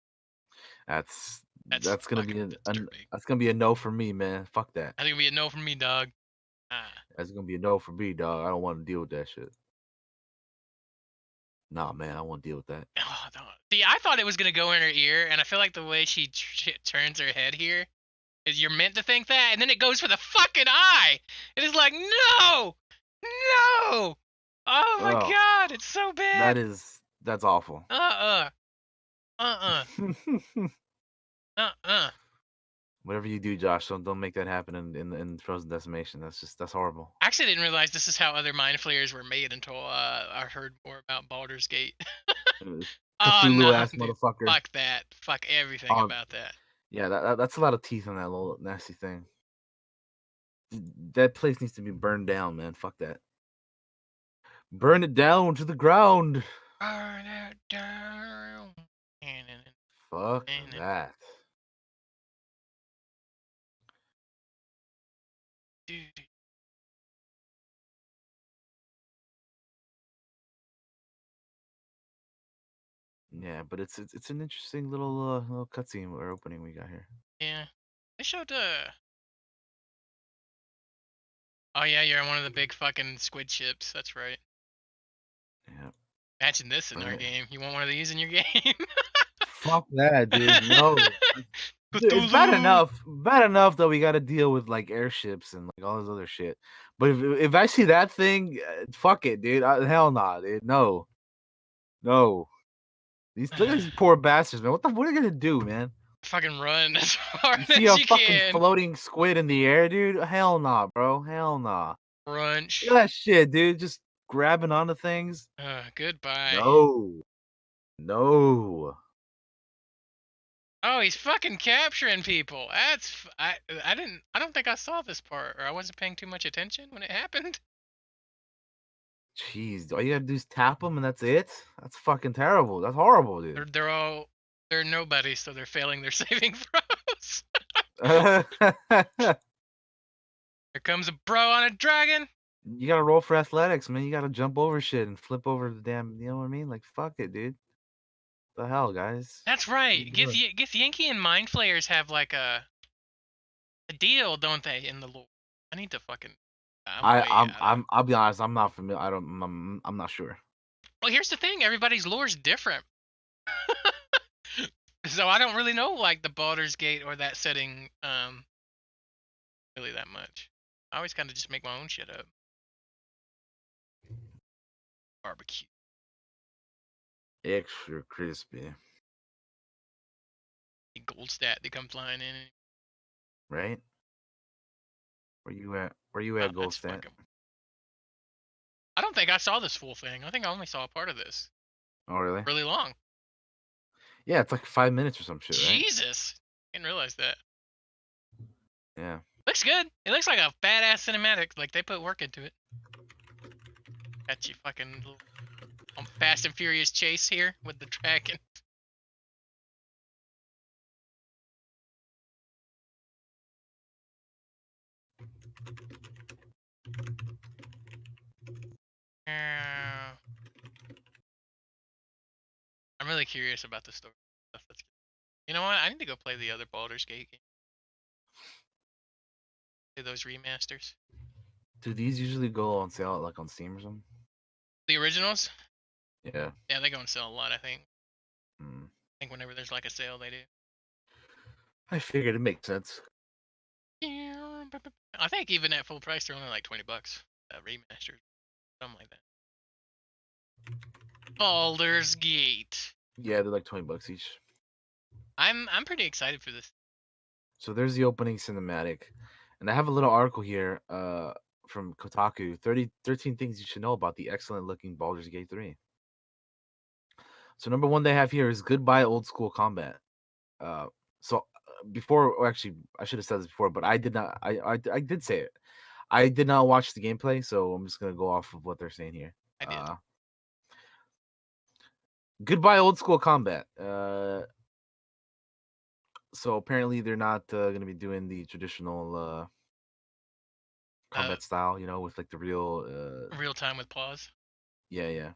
[SPEAKER 2] That's
[SPEAKER 1] That's
[SPEAKER 2] that's gonna
[SPEAKER 1] fucking
[SPEAKER 2] be
[SPEAKER 1] disturbing.
[SPEAKER 2] that's gonna be a no for me, man. Fuck that.
[SPEAKER 1] I think it'll be a no from me, dog. Ah.
[SPEAKER 2] That's gonna be a no for me, dog. I don't want to deal with that shit. Nah, man, I won't deal with that.
[SPEAKER 1] Oh, no. See, I thought it was gonna go in her ear, and I feel like the way she turns her head here is you're meant to think that, and then it goes for the fucking eye. It is like no, no. Oh my
[SPEAKER 2] Oh,
[SPEAKER 1] god, it's so bad.
[SPEAKER 2] that's awful.
[SPEAKER 1] Uh uh uh.
[SPEAKER 2] Whatever you do, Josh, don't make that happen in Frozen Decimation. That's horrible.
[SPEAKER 1] I actually didn't realize this is how other mind flayers were made until I heard more about Baldur's Gate.
[SPEAKER 2] Uh,
[SPEAKER 1] Oh
[SPEAKER 2] Cthulhu
[SPEAKER 1] no,
[SPEAKER 2] ass
[SPEAKER 1] dude.
[SPEAKER 2] motherfucker.
[SPEAKER 1] Fuck that. Fuck everything
[SPEAKER 2] Um,
[SPEAKER 1] about that.
[SPEAKER 2] yeah, that's a lot of teeth on that little nasty thing. That place needs to be burned down, man. Fuck that. Burn it down to the ground.
[SPEAKER 1] Burn it down.
[SPEAKER 2] Fuck that. Yeah, but it's an interesting little cutscene or opening we got here.
[SPEAKER 1] Yeah. They showed oh yeah, you're on one of the big fucking squid ships. That's right.
[SPEAKER 2] Yeah.
[SPEAKER 1] Imagine this in our
[SPEAKER 2] Right.
[SPEAKER 1] game. You want one of these in your game?
[SPEAKER 2] Fuck that, dude. No. Dude, it's bad
[SPEAKER 1] Cthulhu.
[SPEAKER 2] enough. Bad enough that we got to deal with like airships and like all this other shit. But if I see that thing, fuck it, dude. Hell nah, dude. No, no. These look at these poor bastards, man. What are they gonna do, man?
[SPEAKER 1] Fucking run as hard
[SPEAKER 2] You see
[SPEAKER 1] as
[SPEAKER 2] a
[SPEAKER 1] you
[SPEAKER 2] fucking
[SPEAKER 1] can.
[SPEAKER 2] floating squid in the air, dude? Hell nah, bro. Hell nah. Look at
[SPEAKER 1] Crunch.
[SPEAKER 2] that shit, dude. Just grabbing onto things.
[SPEAKER 1] Goodbye.
[SPEAKER 2] No, no.
[SPEAKER 1] Oh, he's fucking capturing people. I don't think I saw this part, or I wasn't paying too much attention when it happened.
[SPEAKER 2] Jeez, all you gotta do is tap them and that's it. That's fucking terrible. That's horrible, dude.
[SPEAKER 1] They're nobody, so they're failing their saving throws. Here comes a bro on a dragon.
[SPEAKER 2] You gotta roll for athletics, man. You gotta jump over shit and flip over the damn. You know what I mean? Like fuck it, dude. The hell, guys.
[SPEAKER 1] That's
[SPEAKER 2] What are
[SPEAKER 1] right.
[SPEAKER 2] you doing?
[SPEAKER 1] Githyanki and Mind Flayers have like a deal, don't they? In the lore. I need to fucking. I'm way out of.
[SPEAKER 2] I'll be honest. I'm not familiar. I'm not sure.
[SPEAKER 1] Well, here's the thing. Everybody's lore is different, so I don't really know like the Baldur's Gate or that setting really that much. I always kind of just make my own shit up. Barbecue.
[SPEAKER 2] Extra crispy,
[SPEAKER 1] Gold stat that come flying in.
[SPEAKER 2] right? Where you at? Where you
[SPEAKER 1] Oh,
[SPEAKER 2] at, Gold
[SPEAKER 1] that's
[SPEAKER 2] Stat?
[SPEAKER 1] fucking. I don't think I saw this full thing. I think I only saw a part of this.
[SPEAKER 2] Oh, really?
[SPEAKER 1] Really long.
[SPEAKER 2] Yeah, it's like 5 minutes or some shit, right?
[SPEAKER 1] Jesus. Didn't realize that.
[SPEAKER 2] Yeah.
[SPEAKER 1] Looks good. It looks like a badass cinematic. Like they put work into it. Got you fucking little Fast and Furious chase here with the dragon. Uh, I'm really curious about the story stuff. That's You know what? I need to go play the other Baldur's Gate game. Do those remasters.
[SPEAKER 2] Do these usually go on sale like on Steam or something?
[SPEAKER 1] The originals?
[SPEAKER 2] Yeah.
[SPEAKER 1] Yeah, they go on sale a lot. I think.
[SPEAKER 2] Mm.
[SPEAKER 1] I think whenever there's like a sale, they do.
[SPEAKER 2] I figured it makes sense.
[SPEAKER 1] I think even at full price, they're only like $20. Remasters, something like that. Baldur's Gate.
[SPEAKER 2] Yeah, they're like $20 each.
[SPEAKER 1] I'm pretty excited for this.
[SPEAKER 2] So there's the opening cinematic. And I have a little article here from Kotaku, 13 things you should know about the excellent looking Baldur's Gate 3. So number 1 they have here is goodbye old school combat. Uh before or actually I should have said this before, but I did not I did say it. I did not watch the gameplay, so I'm just going to go off of what they're saying here.
[SPEAKER 1] I did.
[SPEAKER 2] Goodbye old school combat. So apparently they're not going to be doing the traditional
[SPEAKER 1] Uh,
[SPEAKER 2] combat style, with like the real
[SPEAKER 1] Real time with pause.
[SPEAKER 2] yeah, yeah.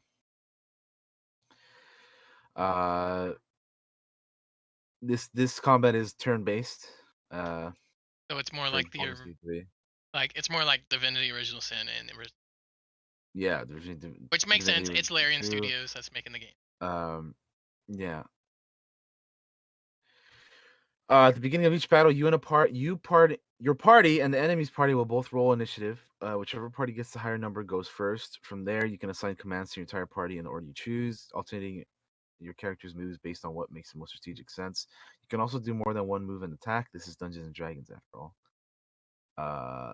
[SPEAKER 2] Uh this combat is turn based. Uh
[SPEAKER 1] So it's more
[SPEAKER 2] for
[SPEAKER 1] like
[SPEAKER 2] Baldur's Gate 3.
[SPEAKER 1] it's more like Divinity Original Sin and
[SPEAKER 2] Yeah,
[SPEAKER 1] which makes
[SPEAKER 2] Divinity
[SPEAKER 1] sense.
[SPEAKER 2] Original
[SPEAKER 1] It's Larian
[SPEAKER 2] 2.
[SPEAKER 1] Studios that's making the game.
[SPEAKER 2] Um yeah. At the beginning of each battle, your party and the enemy's party will both roll initiative. Whichever party gets the higher number goes first. From there, you can assign commands to your entire party in the order you choose, alternating your character's moves based on what makes the most strategic sense. You can also do more than one move and attack. This is Dungeons and Dragons after all. Uh,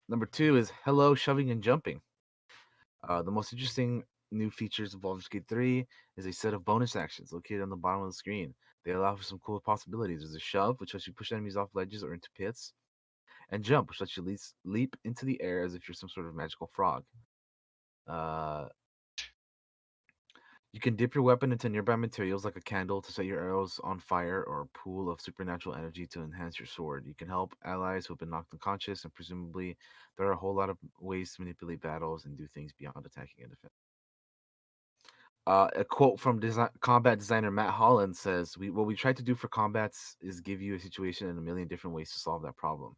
[SPEAKER 2] Number 2 is hello shoving and jumping. The most interesting new features of Baldur's Gate 3 is a set of bonus actions located on the bottom of the screen. They allow for some cool possibilities. There's a shove, which lets you push enemies off ledges or into pits, and jump, which lets you leap into the air as if you're some sort of magical frog. Uh, you can dip your weapon into nearby materials like a candle to set your arrows on fire or a pool of supernatural energy to enhance your sword. You can help allies who have been knocked unconscious, and presumably there are a whole lot of ways to manipulate battles and do things beyond attacking and defending. A quote from combat designer Matt Holland says, "What we try to do for combats is give you a situation and a million different ways to solve that problem.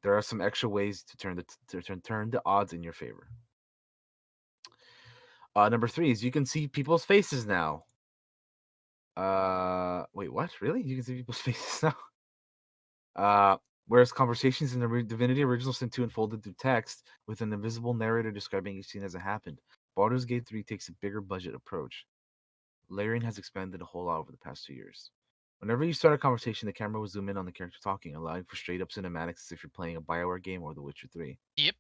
[SPEAKER 2] There are some extra ways to turn the odds in your favor." Number 3 is you can see people's faces now. Wait, what? Really? You can see people's faces now? Uh, Whereas conversations in the Divinity Original Sin 2 unfolded through text with an invisible narrator describing each scene as it happened, Baldur's Gate 3 takes a bigger budget approach. Layering has expanded a whole lot over the past 2 years. Whenever you start a conversation, the camera will zoom in on the character talking, allowing for straight up cinematics as if you're playing a Bioware game or The Witcher 3.
[SPEAKER 1] Yep.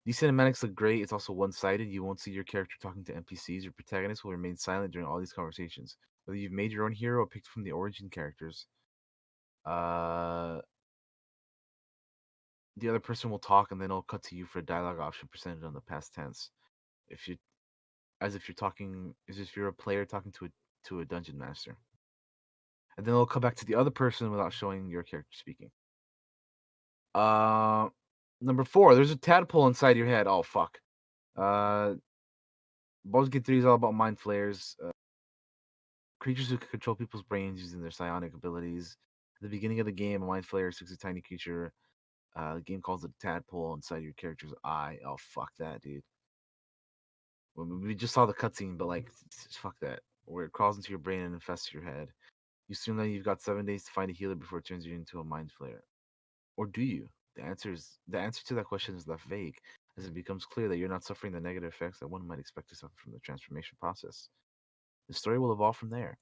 [SPEAKER 2] These cinematics look great. It's also one sided. You won't see your character talking to NPCs. Your protagonist will remain silent during all these conversations. Whether you've made your own hero or picked from the origin characters, uh, the other person will talk and then it'll cut to you for a dialogue option presented on the past tense. If you, as if you're a player talking to a dungeon master. And then it'll come back to the other person without showing your character speaking. Uh, Number 4, there's a tadpole inside your head. Oh fuck. Uh, Baldur's Gate 3 is all about mind flayers. Creatures who can control people's brains using their psionic abilities. At the beginning of the game, a mind flayer seeks a tiny creature. The game calls it a tadpole inside your character's eye. Oh fuck that, dude. We just saw the cutscene, but like, fuck that. Where it crawls into your brain and infests your head. You assume that you've got 7 days to find a healer before it turns you into a mind flayer. Or do you? The answer to that question is left vague, as it becomes clear that you're not suffering the negative effects that one might expect to suffer from the transformation process. The story will evolve from there.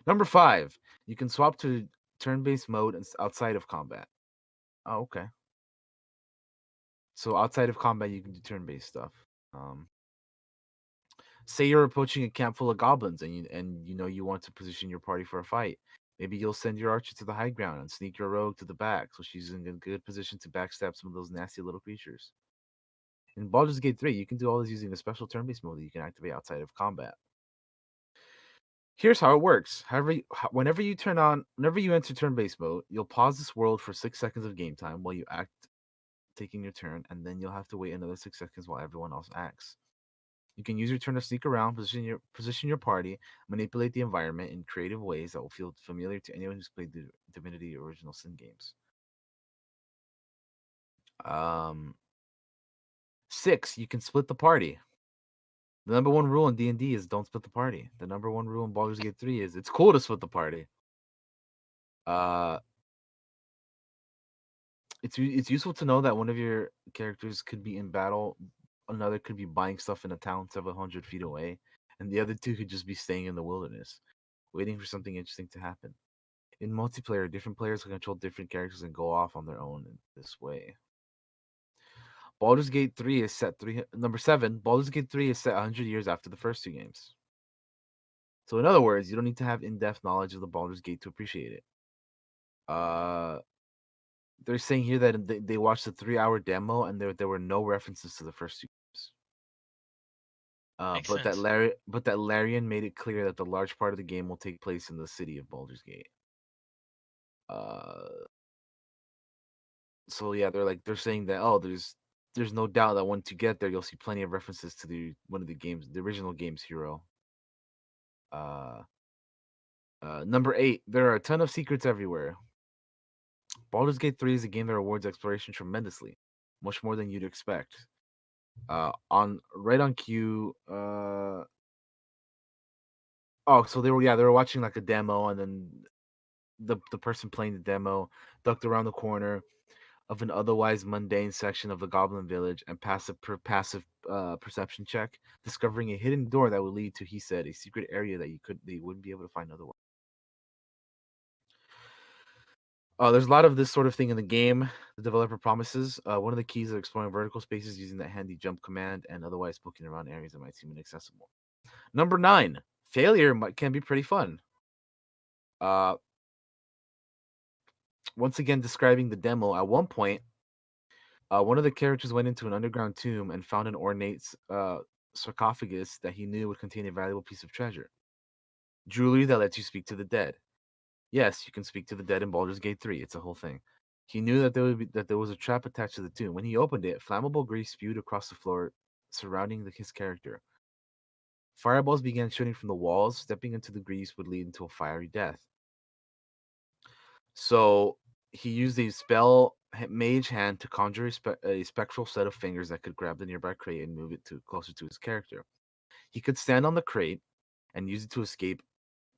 [SPEAKER 2] Number 5, you can swap to turn-based mode outside of combat. Oh, okay. So outside of combat, you can do turn-based stuff. Say you're approaching a camp full of goblins, and you know you want to position your party for a fight. Maybe you'll send your archer to the high ground and sneak your rogue to the back, so she's in a good position to backstab some of those nasty little creatures. In Baldur's Gate 3, you can do all this using a special turn-based mode that you can activate outside of combat. Here's how it works. Whenever you enter turn-based mode, you'll pause this world for 6 seconds of game time while you act, taking your turn, and then you'll have to wait another 6 seconds while everyone else acts. You can use your turn to sneak around, position your party, manipulate the environment in creative ways that will feel familiar to anyone who's played the Divinity Original Sin games. Um, 6, you can split the party. The number one rule in D&D is don't split the party. The number one rule in Baldur's Gate 3 is it's cool to split the party. Uh, it's useful to know that one of your characters could be in battle, another could be buying stuff in a town several hundred feet away, and the other two could just be staying in the wilderness, waiting for something interesting to happen. In multiplayer, different players can control different characters and go off on their own in this way. Baldur's Gate 3 is set three number 7. Baldur's Gate 3 is set 100 years after the first two games. So in other words, you don't need to have in-depth knowledge of the Baldur's Gate to appreciate it. Uh, they're saying here that they watched the 3-hour demo and there were no references to the first two games.
[SPEAKER 1] Makes sense.
[SPEAKER 2] But that Larian made it clear that the large part of the game will take place in the city of Baldur's Gate. Uh, so yeah, they're saying that there's no doubt that once you get there, you'll see plenty of references to the original game's hero. Uh, Number 8, there are a ton of secrets everywhere. Baldur's Gate 3 is a game that rewards exploration tremendously, much more than you'd expect. On right on cue. Oh, so they were watching like a demo, and then the person playing the demo ducked around the corner of an otherwise mundane section of the Goblin Village and passed a passive perception check, discovering a hidden door that would lead to, he said, a secret area that you wouldn't be able to find otherwise. There's a lot of this sort of thing in the game. The developer promises one of the keys is exploring vertical spaces using that handy jump command and otherwise poking around areas that might seem inaccessible. Number 9, failure can be pretty fun. Uh, Once again, describing the demo, at one point, one of the characters went into an underground tomb and found an ornate sarcophagus that he knew would contain a valuable piece of treasure. Jewelry that lets you speak to the dead. Yes, you can speak to the dead in Baldur's Gate 3. It's a whole thing. He knew that there was a trap attached to the tomb. When he opened it, flammable grease spewed across the floor surrounding his character. Fireballs began shooting from the walls. Stepping into the grease would lead into a fiery death. So he used a spell mage hand to conjure a spectral set of fingers that could grab the nearby crate and move it closer to his character. He could stand on the crate and use it to escape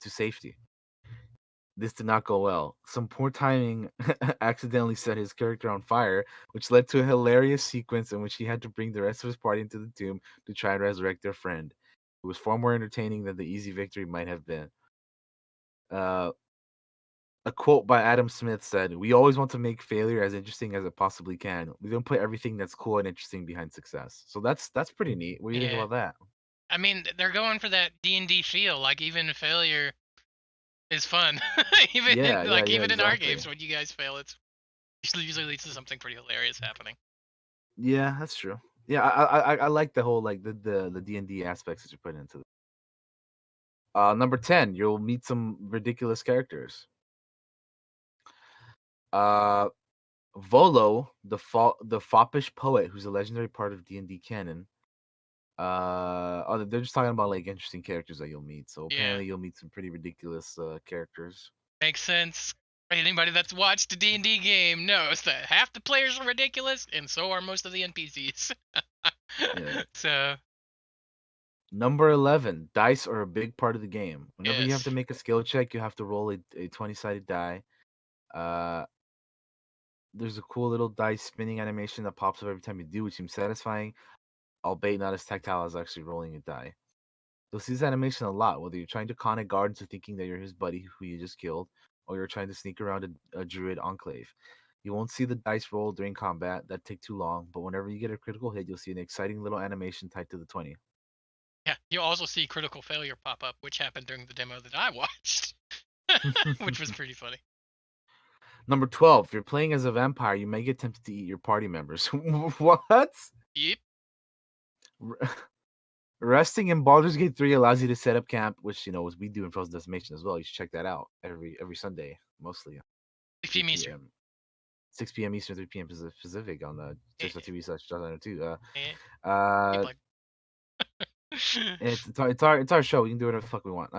[SPEAKER 2] to safety. This did not go well. Some poor timing accidentally set his character on fire, which led to a hilarious sequence in which he had to bring the rest of his party into the tomb to try and resurrect their friend. It was far more entertaining than the easy victory might have been. Uh, a quote by Adam Smith said, "We always want to make failure as interesting as it possibly can. We don't put everything that's cool and interesting behind success." So that's pretty neat. What do you think
[SPEAKER 1] Yeah.
[SPEAKER 2] about that?
[SPEAKER 1] I mean, they're going for that D&D feel. Like even failure is fun.
[SPEAKER 2] Yeah, yeah, yeah,
[SPEAKER 1] Even in our
[SPEAKER 2] exactly.
[SPEAKER 1] games, when you guys fail, it's usually leads to something pretty hilarious happening.
[SPEAKER 2] Yeah, that's true. Yeah, I like the whole like the D&D aspects that you're putting into it. Number 10, you'll meet some ridiculous characters. Uh, Volo, the foppish poet, who's a legendary part of D&D canon. They're just talking about like interesting characters that you'll meet. So
[SPEAKER 1] Yeah,
[SPEAKER 2] apparently you'll meet some pretty ridiculous characters.
[SPEAKER 1] makes sense. Anybody that's watched a D&D game knows that half the players are ridiculous, and so are most of the NPCs.
[SPEAKER 2] Yeah.
[SPEAKER 1] So
[SPEAKER 2] Number 11, dice are a big part of the game. Whenever you have to
[SPEAKER 1] yes,
[SPEAKER 2] make a skill check, you have to roll a 20-sided die. Uh, there's a cool little dice spinning animation that pops up every time you do, which seems satisfying, albeit not as tactile as actually rolling a die. You'll see this animation a lot, whether you're trying to con a guard into thinking that you're his buddy who you just killed, or you're trying to sneak around a druid enclave. You won't see the dice roll during combat, that'd take too long, but whenever you get a critical hit, you'll see an exciting little animation tied to the 20.
[SPEAKER 1] yeah. You'll also see critical failure pop up, which happened during the demo that I watched. which was pretty funny.
[SPEAKER 2] Number 12, if you're playing as a vampire, you may get tempted to eat your party members. What?
[SPEAKER 1] Yep.
[SPEAKER 2] R- Resting in Baldur's Gate 3 allows you to set up camp, which as we do in Frozen Decimation as well. You should check that out every Sunday, mostly 3
[SPEAKER 1] 16 Eastern.
[SPEAKER 2] p.m. 6 p.m. Eastern, 3 p.m. Pacific on the
[SPEAKER 1] Yeah,
[SPEAKER 2] twitch.tv/2.
[SPEAKER 1] yeah.
[SPEAKER 2] Uh,
[SPEAKER 1] Plug.
[SPEAKER 2] it's our show. We can do whatever the fuck we want.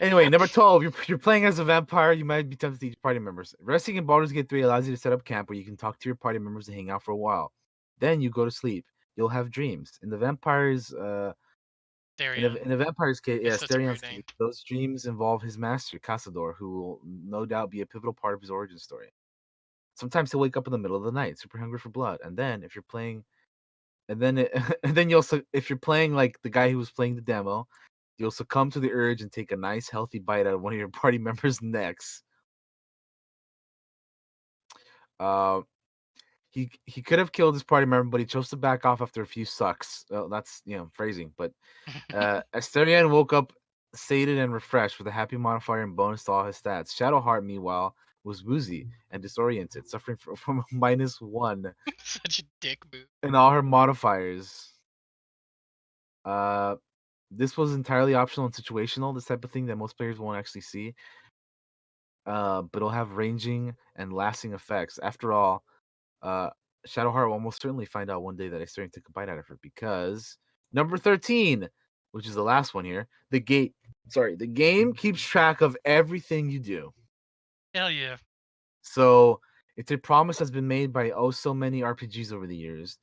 [SPEAKER 2] Anyway, number 12, you're playing as a vampire. You might be tempted to eat party members. Resting in Baldur's Gate 3 allows you to set up camp where you can talk to your party members and hang out for a while. Then you go to sleep. You'll have dreams.
[SPEAKER 1] Therion.
[SPEAKER 2] In the vampire's case, yeah,
[SPEAKER 1] It's such a
[SPEAKER 2] Astarion's
[SPEAKER 1] weird
[SPEAKER 2] case,
[SPEAKER 1] name.
[SPEAKER 2] those dreams involve his master, Casador, who will no doubt be a pivotal part of his origin story. Sometimes he'll wake up in the middle of the night, super hungry for blood, and then if you're playing, and then it, and then if you're playing like the guy who was playing the demo, you'll succumb to the urge and take a nice healthy bite out of one of your party members' necks. Uh, he could have killed his party member, but he chose to back off after a few sucks. That's phrasing, but Asterion woke up sated and refreshed with a happy modifier and bonus to all his stats. Shadowheart, meanwhile, was woozy and disoriented, suffering from a -1
[SPEAKER 1] Such a dick move.
[SPEAKER 2] in all her modifiers. Uh, this was entirely optional and situational, this type of thing that most players won't actually see. But it'll have ranging and lasting effects. After all, uh, Shadowheart will almost certainly find out one day that Asterion took a bite out of her because number 13, which is the last one here, the game keeps track of everything you do.
[SPEAKER 1] Hell yeah.
[SPEAKER 2] So it's a promise that's been made by oh so many RPGs over the years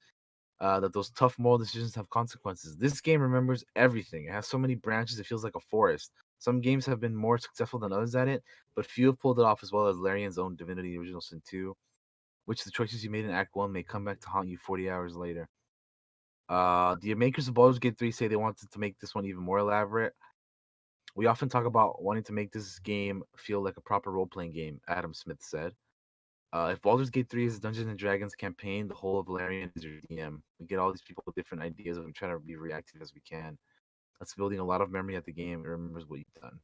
[SPEAKER 2] that those tough moral decisions have consequences. This game remembers everything. It has so many branches, it feels like a forest. Some games have been more successful than others at it, but few have pulled it off as well as Larian's own Divinity Original Sin 2, which the choices you made in Act 1 may come back to haunt you 40 hours later. The makers of Baldur's Gate 3 say they wanted to make this one even more elaborate. We often talk about wanting to make this game feel like a proper role-playing game, Adam Smith said. If Baldur's Gate 3 is a Dungeons and Dragons campaign, the whole of Larian is your DM. We get all these people with different ideas and we try to be reactive as we can. That's building a lot of memory at the game. It remembers what you've done.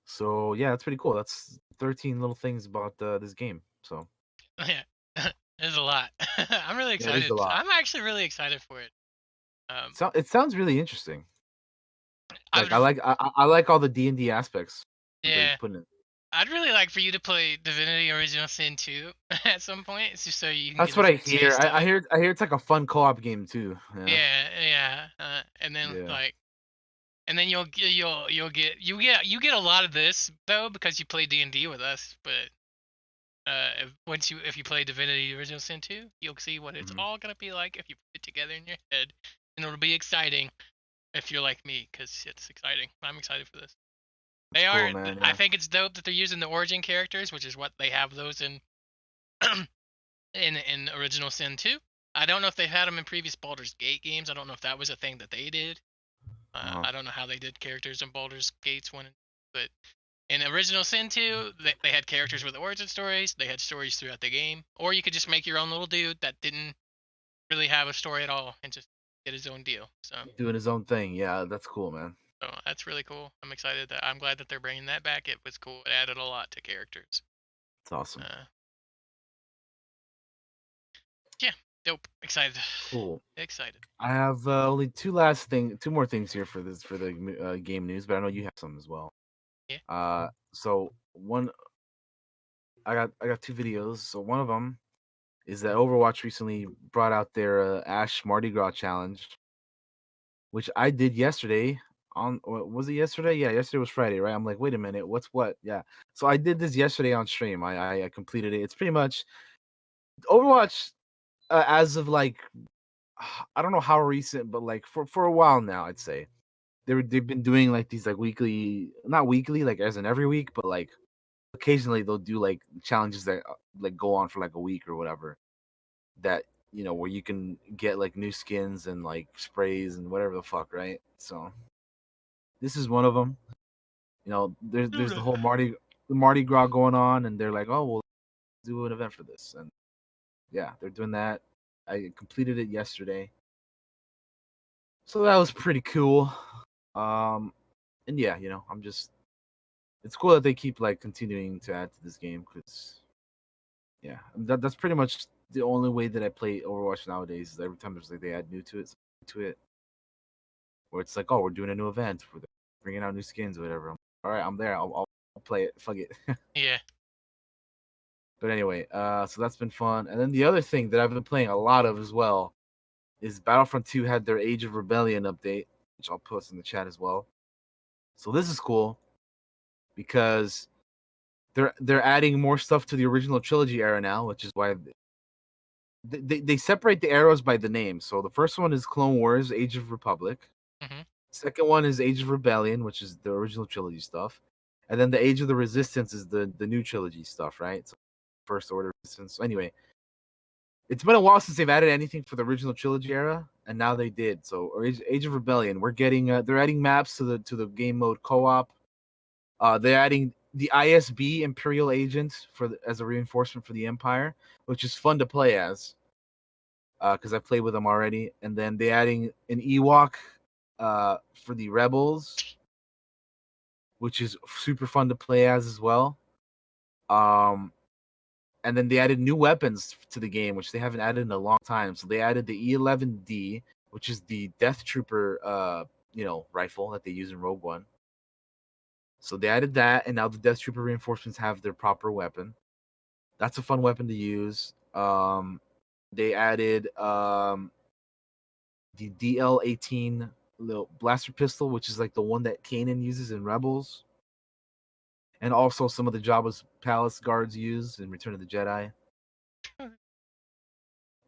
[SPEAKER 2] So yeah, that's pretty cool. That's 13 little things about this game. So
[SPEAKER 1] Yeah. There's a lot. I'm really
[SPEAKER 2] yeah, it is a
[SPEAKER 1] excited.
[SPEAKER 2] lot.
[SPEAKER 1] I'm actually really excited for it. Um,
[SPEAKER 2] So it sounds really interesting. Like I
[SPEAKER 1] I've
[SPEAKER 2] like I like all the D&D aspects that they
[SPEAKER 1] yeah.
[SPEAKER 2] put in.
[SPEAKER 1] I'd really like for you to play Divinity Original Sin 2 at some point, it's just so you can
[SPEAKER 2] That's
[SPEAKER 1] get
[SPEAKER 2] what
[SPEAKER 1] a
[SPEAKER 2] I hear.
[SPEAKER 1] taste of it.
[SPEAKER 2] I hear it's like a fun co-op game too. Yeah.
[SPEAKER 1] Yeah, yeah. And then
[SPEAKER 2] Yeah.
[SPEAKER 1] like, and then you'll get a lot of this though because you play D&D with us. But if you play Divinity Original Sin 2, you'll see what it's
[SPEAKER 2] Mhm.
[SPEAKER 1] all gonna be like if you put it together in your head, and it'll be exciting if you're like me because it's exciting. I'm excited for this.
[SPEAKER 2] It's
[SPEAKER 1] They
[SPEAKER 2] cool,
[SPEAKER 1] are.
[SPEAKER 2] man.
[SPEAKER 1] I
[SPEAKER 2] Yeah.
[SPEAKER 1] think it's dope that they're using the origin characters, which is what they have those in in Original Sin 2. I don't know if they've had them in previous Baldur's Gate games. I don't know if that was a thing that they did.
[SPEAKER 2] Uh-huh.
[SPEAKER 1] I don't know how they did characters in Baldur's Gates 1 and 2, but in Original Sin 2, they had characters with origin stories. They had stories throughout the game, or you could just make your own little dude that didn't really have a story at all and just get his own deal.
[SPEAKER 2] Doing his own thing. Yeah, that's cool, man.
[SPEAKER 1] So that's really cool. I'm glad that they're bringing that back. It was cool. It added a lot to characters.
[SPEAKER 2] It's awesome.
[SPEAKER 1] Uh, yeah, dope. Excited.
[SPEAKER 2] Cool.
[SPEAKER 1] Excited.
[SPEAKER 2] I have only two more things here for the game news, but I know you have some as well.
[SPEAKER 1] Yeah.
[SPEAKER 2] So one, I got two videos. So one of them is that Overwatch recently brought out their Ash Mardi Gras challenge, which I did yesterday. Was it yesterday? Yeah, yesterday was Friday, right? I'm like, wait a minute, what's what? Yeah. So I did this yesterday on stream. I completed it. It's pretty much Overwatch as of like I don't know how recent, but like for a while now, I'd say they've been doing like these like weekly, not weekly, like as in every week, but like occasionally they'll do like challenges that like go on for like a week or whatever. That where you can get like new skins and like sprays and whatever the fuck, right? So this is one of them. There's the Mardi Gras going on, and they're like, oh, we'll do an event for this, and yeah, they're doing that. I completed it yesterday. So that was pretty cool. And yeah, I'm just it's cool that they keep like continuing to add to this game because yeah, that's pretty much the only way that I play Overwatch nowadays. Is every time there's like they add new to it, where it's like, oh, we're doing a new event, we're bringing out new skins or whatever. All right, I'm there. I'll play it. Fuck it.
[SPEAKER 1] Yeah.
[SPEAKER 2] But anyway, so that's been fun. And then the other thing that I've been playing a lot of as well is Battlefront 2 had their Age of Rebellion update, which I'll post in the chat as well. So this is cool because they're adding more stuff to the original trilogy era now, which is why they separate the eras by the name. So the first one is Clone Wars, Age of Republic.
[SPEAKER 1] Hmm.
[SPEAKER 2] Second one is Age of Rebellion, which is the original trilogy stuff. And then the Age of the Resistance is the new trilogy stuff, right? So First Order Resistance. So anyway, it's been a while since they've added anything for the original trilogy era, and now they did. So Age of Rebellion, we're getting they're adding maps to the game mode co-op. They're adding the ISB Imperial Agent as a reinforcement for the Empire, which is fun to play as because I played with them already. And then they adding an Ewok for the Rebels, which is super fun to play as well. Um, and then they added new weapons to the game, which they haven't added in a long time. So they added the E11D, which is the Death Trooper, rifle that they use in Rogue One. So they added that, and now the Death Trooper reinforcements have their proper weapon. That's a fun weapon to use. They added the DL-18 little blaster pistol, which is like the one that Kanan uses in Rebels, and also some of the Jabba's palace guards use in Return of the Jedi.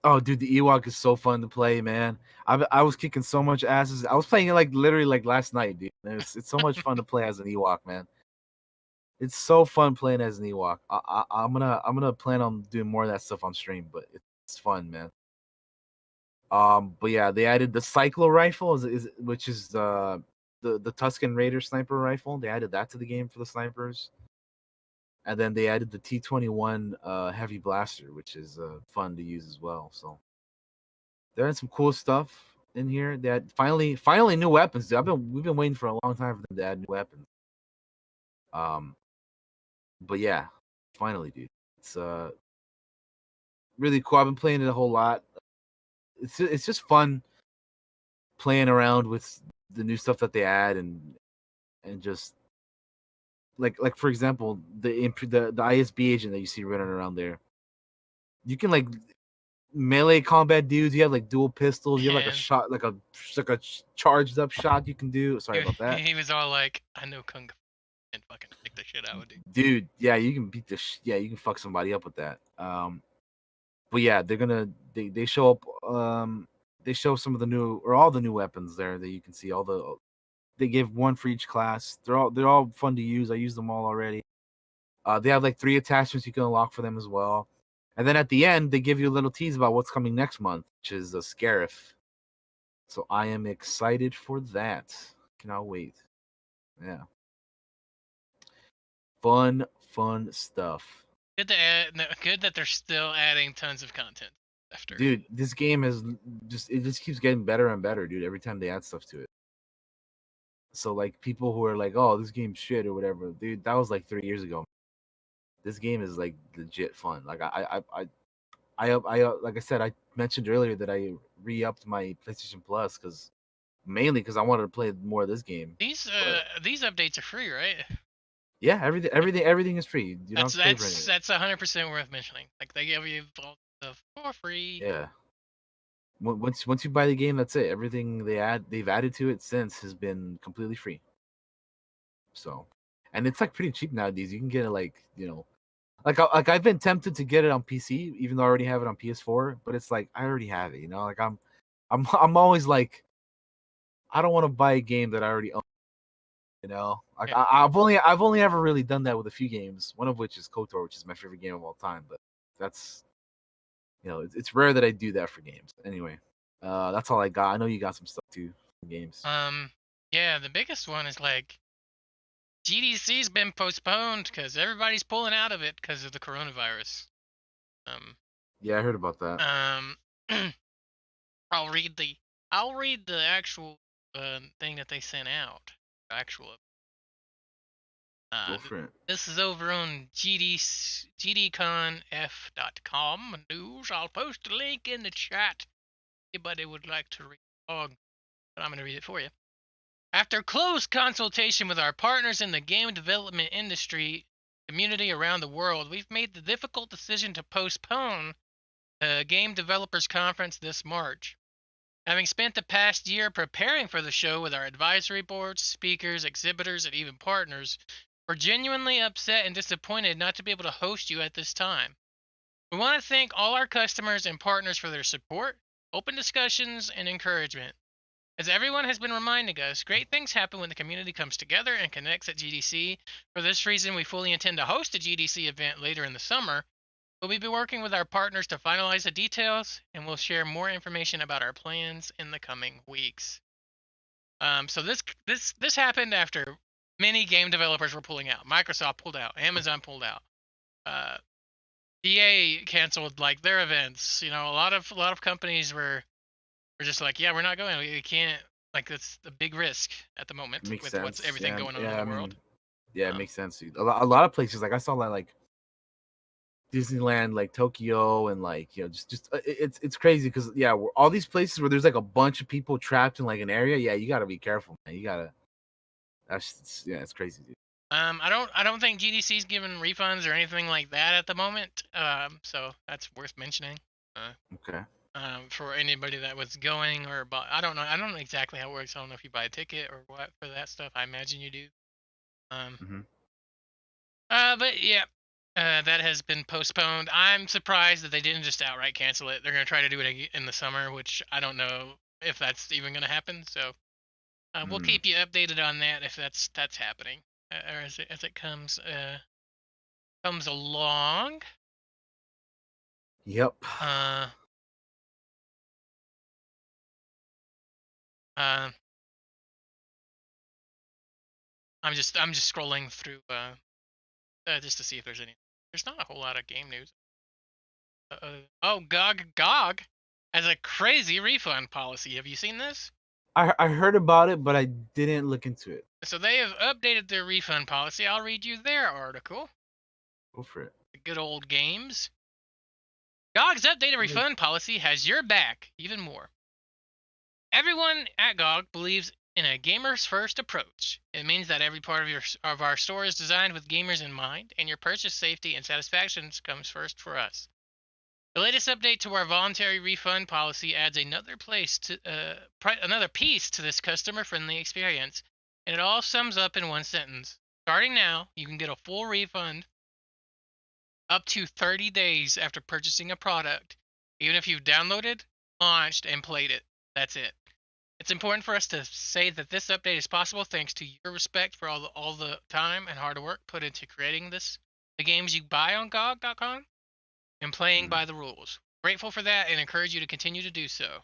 [SPEAKER 2] Oh, dude, the Ewok is so fun to play, man. I was kicking so much asses. I was playing it like literally like last night, dude. It's so much fun to play as an Ewok, man. It's so fun playing as an Ewok. I'm gonna plan on doing more of that stuff on stream, but it's fun, man. But yeah, they added the Cyclo rifle, which is the Tusken Raider sniper rifle. They added that to the game for the snipers, and then they added the T21 heavy blaster, which is fun to use as well. So there is some cool stuff in here. They had finally new weapons. Dude. We've been waiting for a long time for them to add new weapons. Um, but yeah, finally, dude, it's really cool. I've been playing it a whole lot. It's just fun playing around with the new stuff that they add and just like for example the ISB agent that you see running around there. You can like melee combat dudes. You have like dual pistols. You have like a
[SPEAKER 1] Yeah.
[SPEAKER 2] shot like a charged up shot you can do. Sorry
[SPEAKER 1] He,
[SPEAKER 2] about that.
[SPEAKER 1] he was all like, I know Kung Fu and fucking kick the shit out of it.
[SPEAKER 2] Dude, yeah, you can beat yeah, you can fuck somebody up with that. But yeah, they show up they show some of the new or all the new weapons there that you can see. All they give one for each class. They're all fun to use. I use them all already. They have like 3 attachments you can unlock for them as well. And then at the end, they give you a little tease about what's coming next month, which is a Scarif. So I am excited for that. Cannot wait. Yeah. Fun stuff.
[SPEAKER 1] Good to add, no, good that they're still adding tons of content after.
[SPEAKER 2] Dude, this game is it just keeps getting better and better, dude, every time they add stuff to it. So like people who are like, "Oh, this game's shit" or whatever, dude, that was like 3 years ago. This game is like legit fun. Like like I said, I mentioned earlier that I re-upped my PlayStation Plus mainly because I wanted to play more of this game. But
[SPEAKER 1] These updates are free, right?
[SPEAKER 2] yeah, everything is free. You don't have
[SPEAKER 1] That's
[SPEAKER 2] to pay for any of
[SPEAKER 1] that's
[SPEAKER 2] it.
[SPEAKER 1] that's 100% worth mentioning. Like they give you all stuff for free.
[SPEAKER 2] Yeah. Once you buy the game, that's it. Everything they've added to it since has been completely free. So, and it's like pretty cheap nowadays. You can get it like I've been tempted to get it on PC, even though I already have it on PS4. But it's like I already have it. Like I'm always like I don't want to buy a game that I already own. Like
[SPEAKER 1] Yeah.
[SPEAKER 2] I've only ever really done that with a few games. One of which is KOTOR, which is my favorite game of all time. But that's it's rare that I do that for games. Anyway, that's all I got. I know you got some stuff too for games.
[SPEAKER 1] Yeah, the biggest one is like GDC's been postponed because everybody's pulling out of it because of the coronavirus. Um,
[SPEAKER 2] Yeah, I heard about that.
[SPEAKER 1] um, I'll read the actual thing that they sent out. Actual.
[SPEAKER 2] Go
[SPEAKER 1] Th-
[SPEAKER 2] for it.
[SPEAKER 1] this is over on gdconf.com news. I'll post a link in the chat. Anybody would like to read the blog, but I'm going to read it for you. After close consultation with our partners in the game development industry community around the world, we've made the difficult decision to postpone the Game Developers Conference this March. Having spent the past year preparing for the show with our advisory boards, speakers, exhibitors, and even partners, we're genuinely upset and disappointed not to be able to host you at this time. We want to thank all our customers and partners for their support, open discussions, and encouragement. As everyone has been reminding us, great things happen when the community comes together and connects at GDC. For this reason, we fully intend to host a GDC event later in the summer. We'll be working with our partners to finalize the details, and we'll share more information about our plans in the coming weeks. So this happened after many game developers were pulling out. Microsoft pulled out. Amazon pulled out. Uh, EA canceled like their events. You know, a lot of companies were just like, yeah, we're not going. We can't. Like it's a big risk at the
[SPEAKER 2] It
[SPEAKER 1] moment
[SPEAKER 2] makes
[SPEAKER 1] with what's
[SPEAKER 2] sense.
[SPEAKER 1] everything
[SPEAKER 2] Yeah,
[SPEAKER 1] going on in
[SPEAKER 2] yeah.
[SPEAKER 1] the
[SPEAKER 2] I
[SPEAKER 1] world.
[SPEAKER 2] mean, yeah, it
[SPEAKER 1] Um,
[SPEAKER 2] makes sense, dude. A lot of places, like I saw that, like Disneyland, like Tokyo, and like just it's crazy because yeah, all these places where there's like a bunch of people trapped in like an area. Yeah, you gotta be careful, man. You gotta. Yeah, it's crazy, dude.
[SPEAKER 1] I don't think GDC's giving refunds or anything like that at the moment. So that's worth mentioning. Uh,
[SPEAKER 2] Okay.
[SPEAKER 1] for anybody that was going or bought. I don't know exactly how it works. I don't know if you buy a ticket or what for that stuff. I imagine you do. Um,
[SPEAKER 2] Hmm.
[SPEAKER 1] but yeah, that has been postponed. I'm surprised that they didn't just outright cancel it. They're gonna try to do it in the summer, which I don't know if that's even gonna happen. So we'll
[SPEAKER 2] Mm.
[SPEAKER 1] keep you updated on that if that's happening or as it comes along.
[SPEAKER 2] Yep.
[SPEAKER 1] Uh, uh, I'm just scrolling through just to see if there's any. There's not a whole lot of game news. Oh, GOG has a crazy refund policy. Have you seen this?
[SPEAKER 2] I heard about it, but I didn't look into it.
[SPEAKER 1] So they have updated their refund policy. I'll read you their article.
[SPEAKER 2] Go for it.
[SPEAKER 1] The good old games. GOG's updated
[SPEAKER 2] Like,
[SPEAKER 1] refund policy has your back even more. Everyone at GOG believes in a gamers first approach. It means that every part of our store is designed with gamers in mind, and your purchase safety and satisfaction comes first for us. The latest update to our voluntary refund policy adds another piece to this customer-friendly experience, and it all sums up in one sentence. Starting now, you can get a full refund up to 30 days after purchasing a product, even if you've downloaded, launched, and played it. That's it. It's important for us to say that this update is possible thanks to your respect for all the time and hard work put into creating the games you buy on GOG.com and playing
[SPEAKER 2] mm,
[SPEAKER 1] by the rules. Grateful for that and encourage you to continue to do so.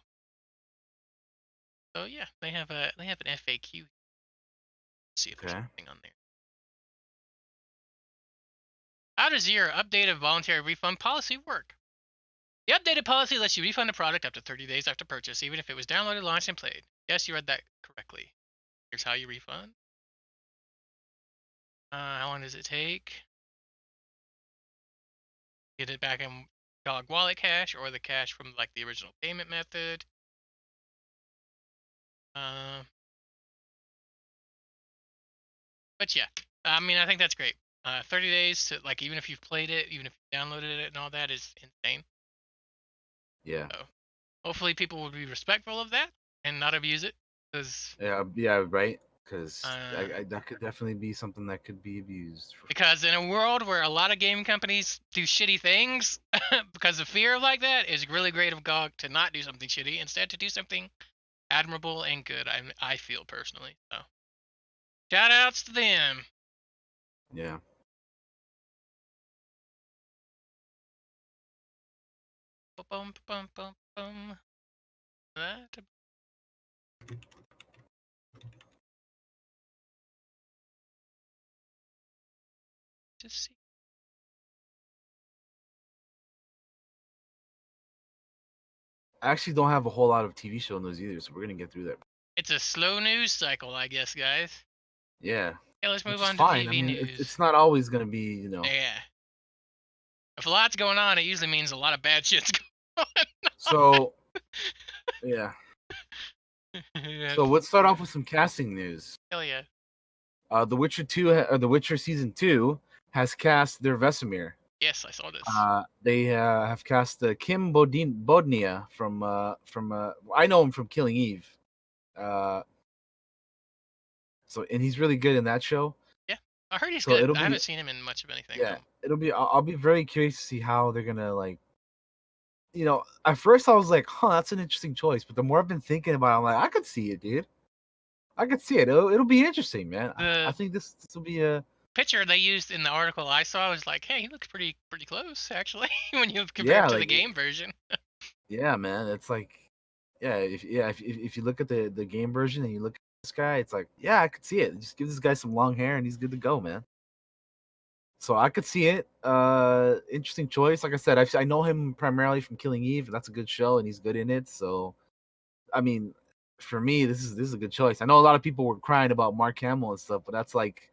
[SPEAKER 1] So yeah, they have an FAQ. Let's see if there's
[SPEAKER 2] okay.
[SPEAKER 1] anything on there. How does your updated voluntary refund policy work? The updated policy lets you refund a product up to 30 days after purchase, even if it was downloaded, launched, and played. Yes, you read that correctly. Here's how you refund. How long does it take? Get it back in GOG Wallet cash or the cash from like the original payment method. Uh, but yeah, I mean, I think that's great. 30 days to like even if you've played it, even if you downloaded it and all that is insane.
[SPEAKER 2] Yeah.
[SPEAKER 1] So hopefully people will be respectful of that and not abuse it
[SPEAKER 2] Yeah, right. Because
[SPEAKER 1] uh,
[SPEAKER 2] that could definitely be something that could be abused.
[SPEAKER 1] because in a world where a lot of game companies do shitty things because of fear like that, it's really great of GOG to not do something shitty, instead to do something admirable and good. I feel personally. So shout outs to them.
[SPEAKER 2] Yeah.
[SPEAKER 1] Bum, bum, bum, bum. That just see.
[SPEAKER 2] I actually don't have a whole lot of TV show news either, so we're gonna get through that.
[SPEAKER 1] It's a slow news cycle, I guess, guys.
[SPEAKER 2] Yeah.
[SPEAKER 1] Yeah, let's
[SPEAKER 2] which
[SPEAKER 1] move
[SPEAKER 2] is
[SPEAKER 1] on to
[SPEAKER 2] fine. I
[SPEAKER 1] TV
[SPEAKER 2] mean,
[SPEAKER 1] news.
[SPEAKER 2] it's not always gonna be, you know.
[SPEAKER 1] Yeah. If a lot's going on, it usually means a lot of bad shit's going
[SPEAKER 2] So yeah.
[SPEAKER 1] on.
[SPEAKER 2] So let's start off with some casting news.
[SPEAKER 1] Hell yeah.
[SPEAKER 2] The Witcher 2 or The Witcher season 2 has cast their Vesemir.
[SPEAKER 1] Yes, I saw this.
[SPEAKER 2] They have cast Kim Bodnia from I know him from Killing Eve. Uh, and he's really good in that show.
[SPEAKER 1] Yeah. I heard he's
[SPEAKER 2] So
[SPEAKER 1] good.
[SPEAKER 2] it'll
[SPEAKER 1] I
[SPEAKER 2] be
[SPEAKER 1] haven't seen him in much of anything
[SPEAKER 2] yeah,
[SPEAKER 1] though.
[SPEAKER 2] it'll be I'll be very curious to see how they're gonna like. At first I was like, huh, that's an interesting choice. But the more I've been thinking about it, I'm like, I could see it, dude. I could see it. It'll be interesting, man. I
[SPEAKER 1] The
[SPEAKER 2] think this will be a
[SPEAKER 1] picture they used in the article I saw was like, hey, he looks pretty close actually when you compare him
[SPEAKER 2] yeah,
[SPEAKER 1] to the
[SPEAKER 2] like
[SPEAKER 1] game version.
[SPEAKER 2] yeah, man. It's like if you look at the game version and you look at this guy, it's like yeah, I could see it. Just give this guy some long hair and he's good to go, man. So I could see it. Interesting choice. Like I said, I know him primarily from Killing Eve. That's a good show, and he's good in it. So I mean, for me, this is a good choice. I know a lot of people were crying about Mark Hamill and stuff, but that's like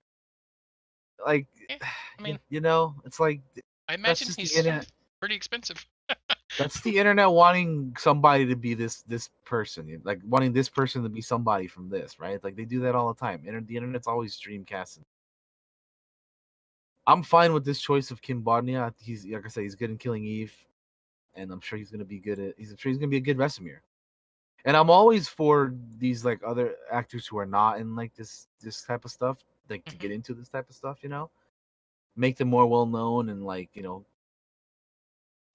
[SPEAKER 1] Yeah. I mean,
[SPEAKER 2] it's like
[SPEAKER 1] I
[SPEAKER 2] that's
[SPEAKER 1] imagine
[SPEAKER 2] just the
[SPEAKER 1] he's
[SPEAKER 2] internet.
[SPEAKER 1] pretty expensive.
[SPEAKER 2] That's the internet wanting somebody to be this person, like wanting this person to be somebody from this, right? Like they do that all the time. The internet's always dreamcasting. I'm fine with this choice of Kim Bodnia. He's like I said, he's good in Killing Eve, and I'm sure he's gonna be good at. I'm sure he's gonna be a good Vesemir. And I'm always for these like other actors who are not in like this type of stuff, like to
[SPEAKER 1] Hmm.
[SPEAKER 2] get into this type of stuff. Make them more well known and like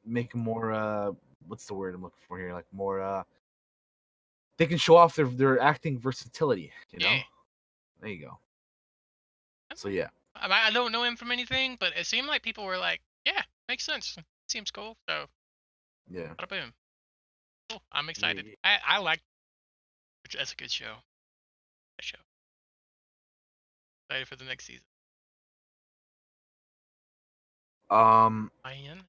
[SPEAKER 2] make them more what's the word I'm looking for here? Like more they can show off their acting versatility.
[SPEAKER 1] Yeah.
[SPEAKER 2] There you go.
[SPEAKER 1] I
[SPEAKER 2] So
[SPEAKER 1] mean,
[SPEAKER 2] yeah,
[SPEAKER 1] I don't know him from anything, but it seemed like people were like, yeah, makes sense. Seems cool. So,
[SPEAKER 2] yeah,
[SPEAKER 1] bada boom. Cool. I'm
[SPEAKER 2] yeah,
[SPEAKER 1] excited.
[SPEAKER 2] yeah.
[SPEAKER 1] I like. That's a good show. That show. Excited for the next season.
[SPEAKER 2] Um,
[SPEAKER 1] Ian.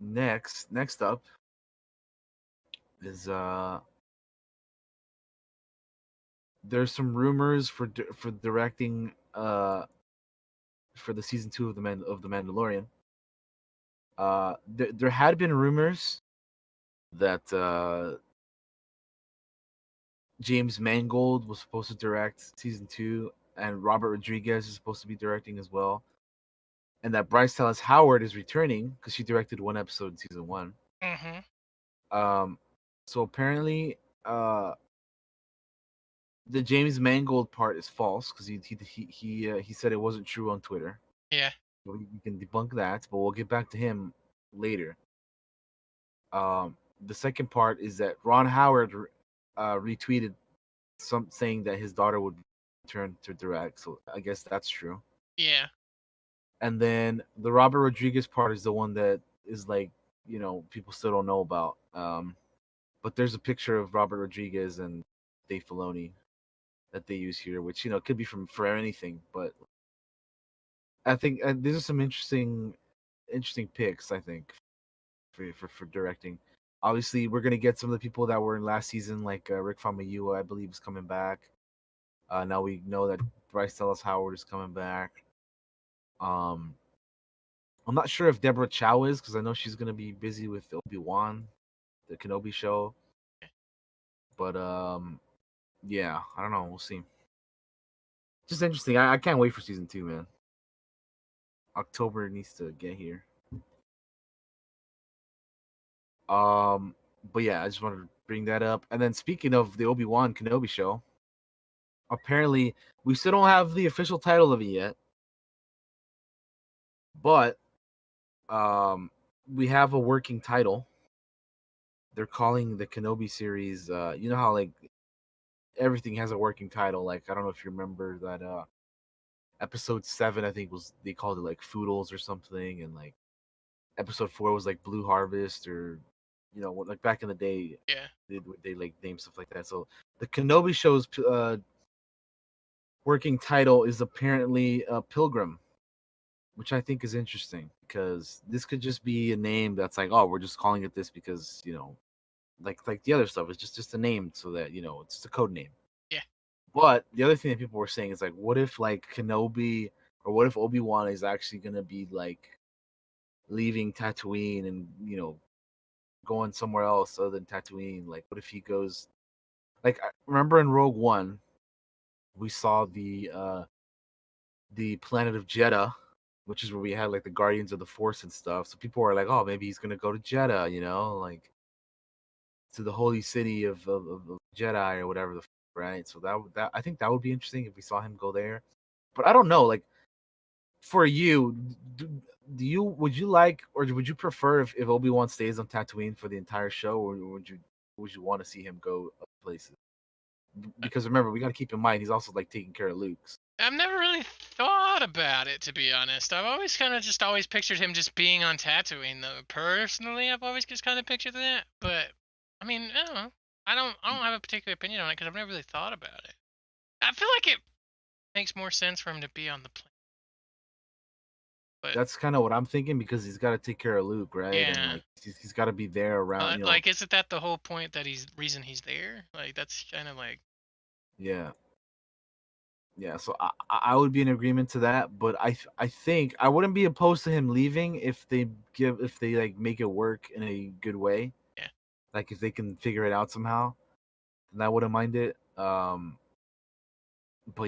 [SPEAKER 2] next up is there's some rumors for directing for the season 2 of the Mandalorian. There had been rumors that James Mangold was supposed to direct season 2, and Robert Rodriguez is supposed to be directing as well, and that Bryce Dallas Howard is returning because she directed one episode in season 1.
[SPEAKER 1] Mm-hmm.
[SPEAKER 2] Um, so apparently, the James Mangold part is false because he said it wasn't true on Twitter.
[SPEAKER 1] Yeah.
[SPEAKER 2] We can debunk that, but we'll get back to him later. The second part is that Ron Howard retweeted some saying that his daughter would return to direct, so I guess that's true.
[SPEAKER 1] Yeah.
[SPEAKER 2] And then the Robert Rodriguez part is the one that is like people still don't know about. But there's a picture of Robert Rodriguez and Dave Filoni that they use here, which could be for anything, but I think these are some interesting picks. I think for directing. Obviously, we're gonna get some of the people that were in last season, like Rick Famuyiwa, I believe, is coming back. Now we know that Bryce Dallas Howard is coming back. Um, I'm not sure if Deborah Chow is because I know she's gonna be busy with Obi-Wan, the Kenobi show. But yeah, I don't know. We'll see. Just interesting. I can't wait for season 2, man. October needs to get here. Um, but yeah, I just wanted to bring that up. And then speaking of the Obi-Wan Kenobi show, apparently we still don't have the official title of it yet, but we have a working title. They're calling the Kenobi series. You know how like everything has a working title. Like I don't know if you remember that episode 7, I think was they called it like Foodles or something, and like episode 4 was like Blue Harvest or like back in the day
[SPEAKER 1] Yeah.
[SPEAKER 2] they like name stuff like that. So the Kenobi show's working title is apparently Pilgrim, which I think is interesting because this could just be a name that's like, oh, we're just calling it this because like the other stuff, it's just a name so that it's just a code name.
[SPEAKER 1] Yeah.
[SPEAKER 2] But the other thing that people were saying is like, what if like Kenobi or what if Obi-Wan is actually gonna be like leaving Tatooine and going somewhere else other than Tatooine? Like, what if he goes? Like, I remember in Rogue One, we saw the planet of Jeddah, which is where we had like the Guardians of the Force and stuff. So people were like, oh, maybe he's gonna go to Jeddah, like to the holy city of Jedi or whatever right. So that I think that would be interesting if we saw him go there. But I don't know, like for you, do you would you like or would you prefer if Obi-Wan stays on Tatooine for the entire show, or would you want to see him go other places? Because remember, we got to keep in mind he's also like taking care of Luke's.
[SPEAKER 1] I've never really thought about it, to be honest. I've always kind of just always pictured him just being on Tatooine, though. Personally, I've always just kind of pictured that. But I mean, I don't know. I don't have a particular opinion on it because I've never really thought about it. I feel like it makes more sense for him to be on the plane. But
[SPEAKER 2] That's kind of what I'm thinking because he's got to take care of Luke, right? And
[SPEAKER 1] yeah,
[SPEAKER 2] like he's got to be there around,
[SPEAKER 1] like, isn't that the whole point that reason he's there? Like, that's kind of like,
[SPEAKER 2] yeah. Yeah, so I would be in agreement to that, but I think I wouldn't be opposed to him leaving if they like make it work in a good way.
[SPEAKER 1] yeah,
[SPEAKER 2] Like if they can figure it out somehow, then I wouldn't mind it. But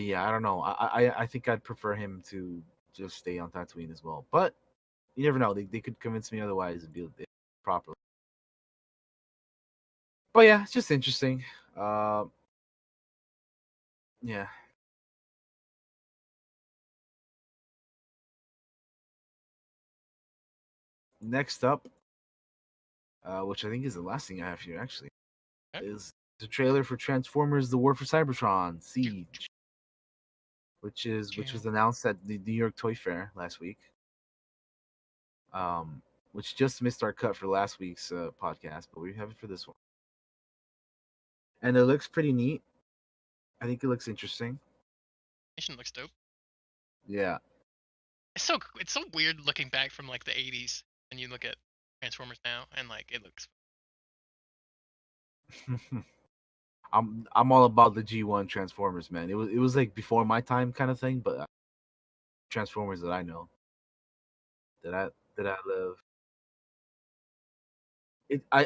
[SPEAKER 2] yeah, I don't know. I think I'd prefer him to just stay on Tatooine as well. But you never know. They could convince me otherwise and do it properly. But yeah, it's just interesting. Uh, yeah. Next up, which I think is the last thing I have here actually,
[SPEAKER 1] okay.
[SPEAKER 2] is the trailer for Transformers: The War for Cybertron Siege, which was announced at the New York Toy Fair last week. Which just missed our cut for last week's podcast, but we have it for this one, and it looks pretty neat. I think it looks interesting.
[SPEAKER 1] Mission looks dope.
[SPEAKER 2] Yeah.
[SPEAKER 1] It's so weird looking back from like the 80s and you look at Transformers now and like it looks.
[SPEAKER 2] I'm all about the G1 Transformers, man. It was like before my time kind of thing, but Transformers that I know that I love.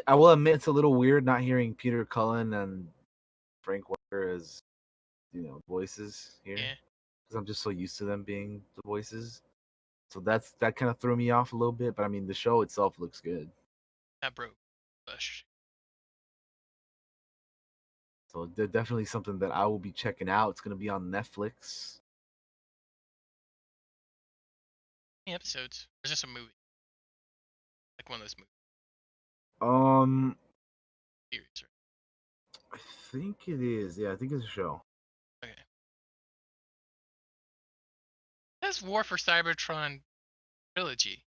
[SPEAKER 2] I will admit it's a little weird not hearing Peter Cullen and Frank Welker as voices here
[SPEAKER 1] Yeah,
[SPEAKER 2] because I'm just so used to them being the voices. So that kind of threw me off a little bit. But I mean, the show itself looks good.
[SPEAKER 1] that broke. Bush.
[SPEAKER 2] So they're definitely something that I will be checking out. It's gonna be on Netflix.
[SPEAKER 1] Any episodes? Or is this a movie? Like one of those movie
[SPEAKER 2] Um,
[SPEAKER 1] series? Or,
[SPEAKER 2] I think it is. Yeah, I think it's a show.
[SPEAKER 1] okay. That's War for Cybertron trilogy.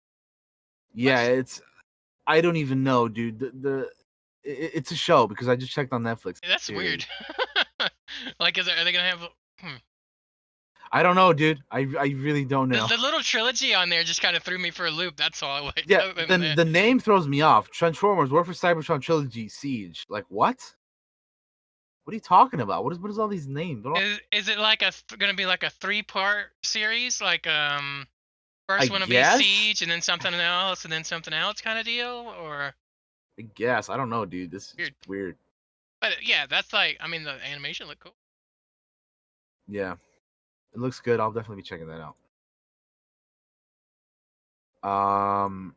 [SPEAKER 2] Yeah,
[SPEAKER 1] What's
[SPEAKER 2] it's. I don't even know, dude. It's a show because I just checked on Netflix.
[SPEAKER 1] that's
[SPEAKER 2] Series.
[SPEAKER 1] weird. Like, are they gonna have? Hmm.
[SPEAKER 2] I don't know, dude. I really don't
[SPEAKER 1] The,
[SPEAKER 2] know.
[SPEAKER 1] the little trilogy on there just kind of threw me for a loop. That's all. Like,
[SPEAKER 2] Yeah,
[SPEAKER 1] other than
[SPEAKER 2] then
[SPEAKER 1] that,
[SPEAKER 2] the name throws me off. Transformers: War for Cybertron Trilogy Siege. Like what? What are you talking about? What is all these names?
[SPEAKER 1] is it like gonna be like a 3-part series? Like
[SPEAKER 2] I
[SPEAKER 1] first one will be
[SPEAKER 2] guess.
[SPEAKER 1] Siege, and then something else, and then something else kind of deal, or
[SPEAKER 2] I guess. I don't know, dude. This is
[SPEAKER 1] weird.
[SPEAKER 2] weird.
[SPEAKER 1] But yeah, that's like, I mean, the animation looked cool.
[SPEAKER 2] Yeah, it looks good. I'll definitely be checking that out. Um,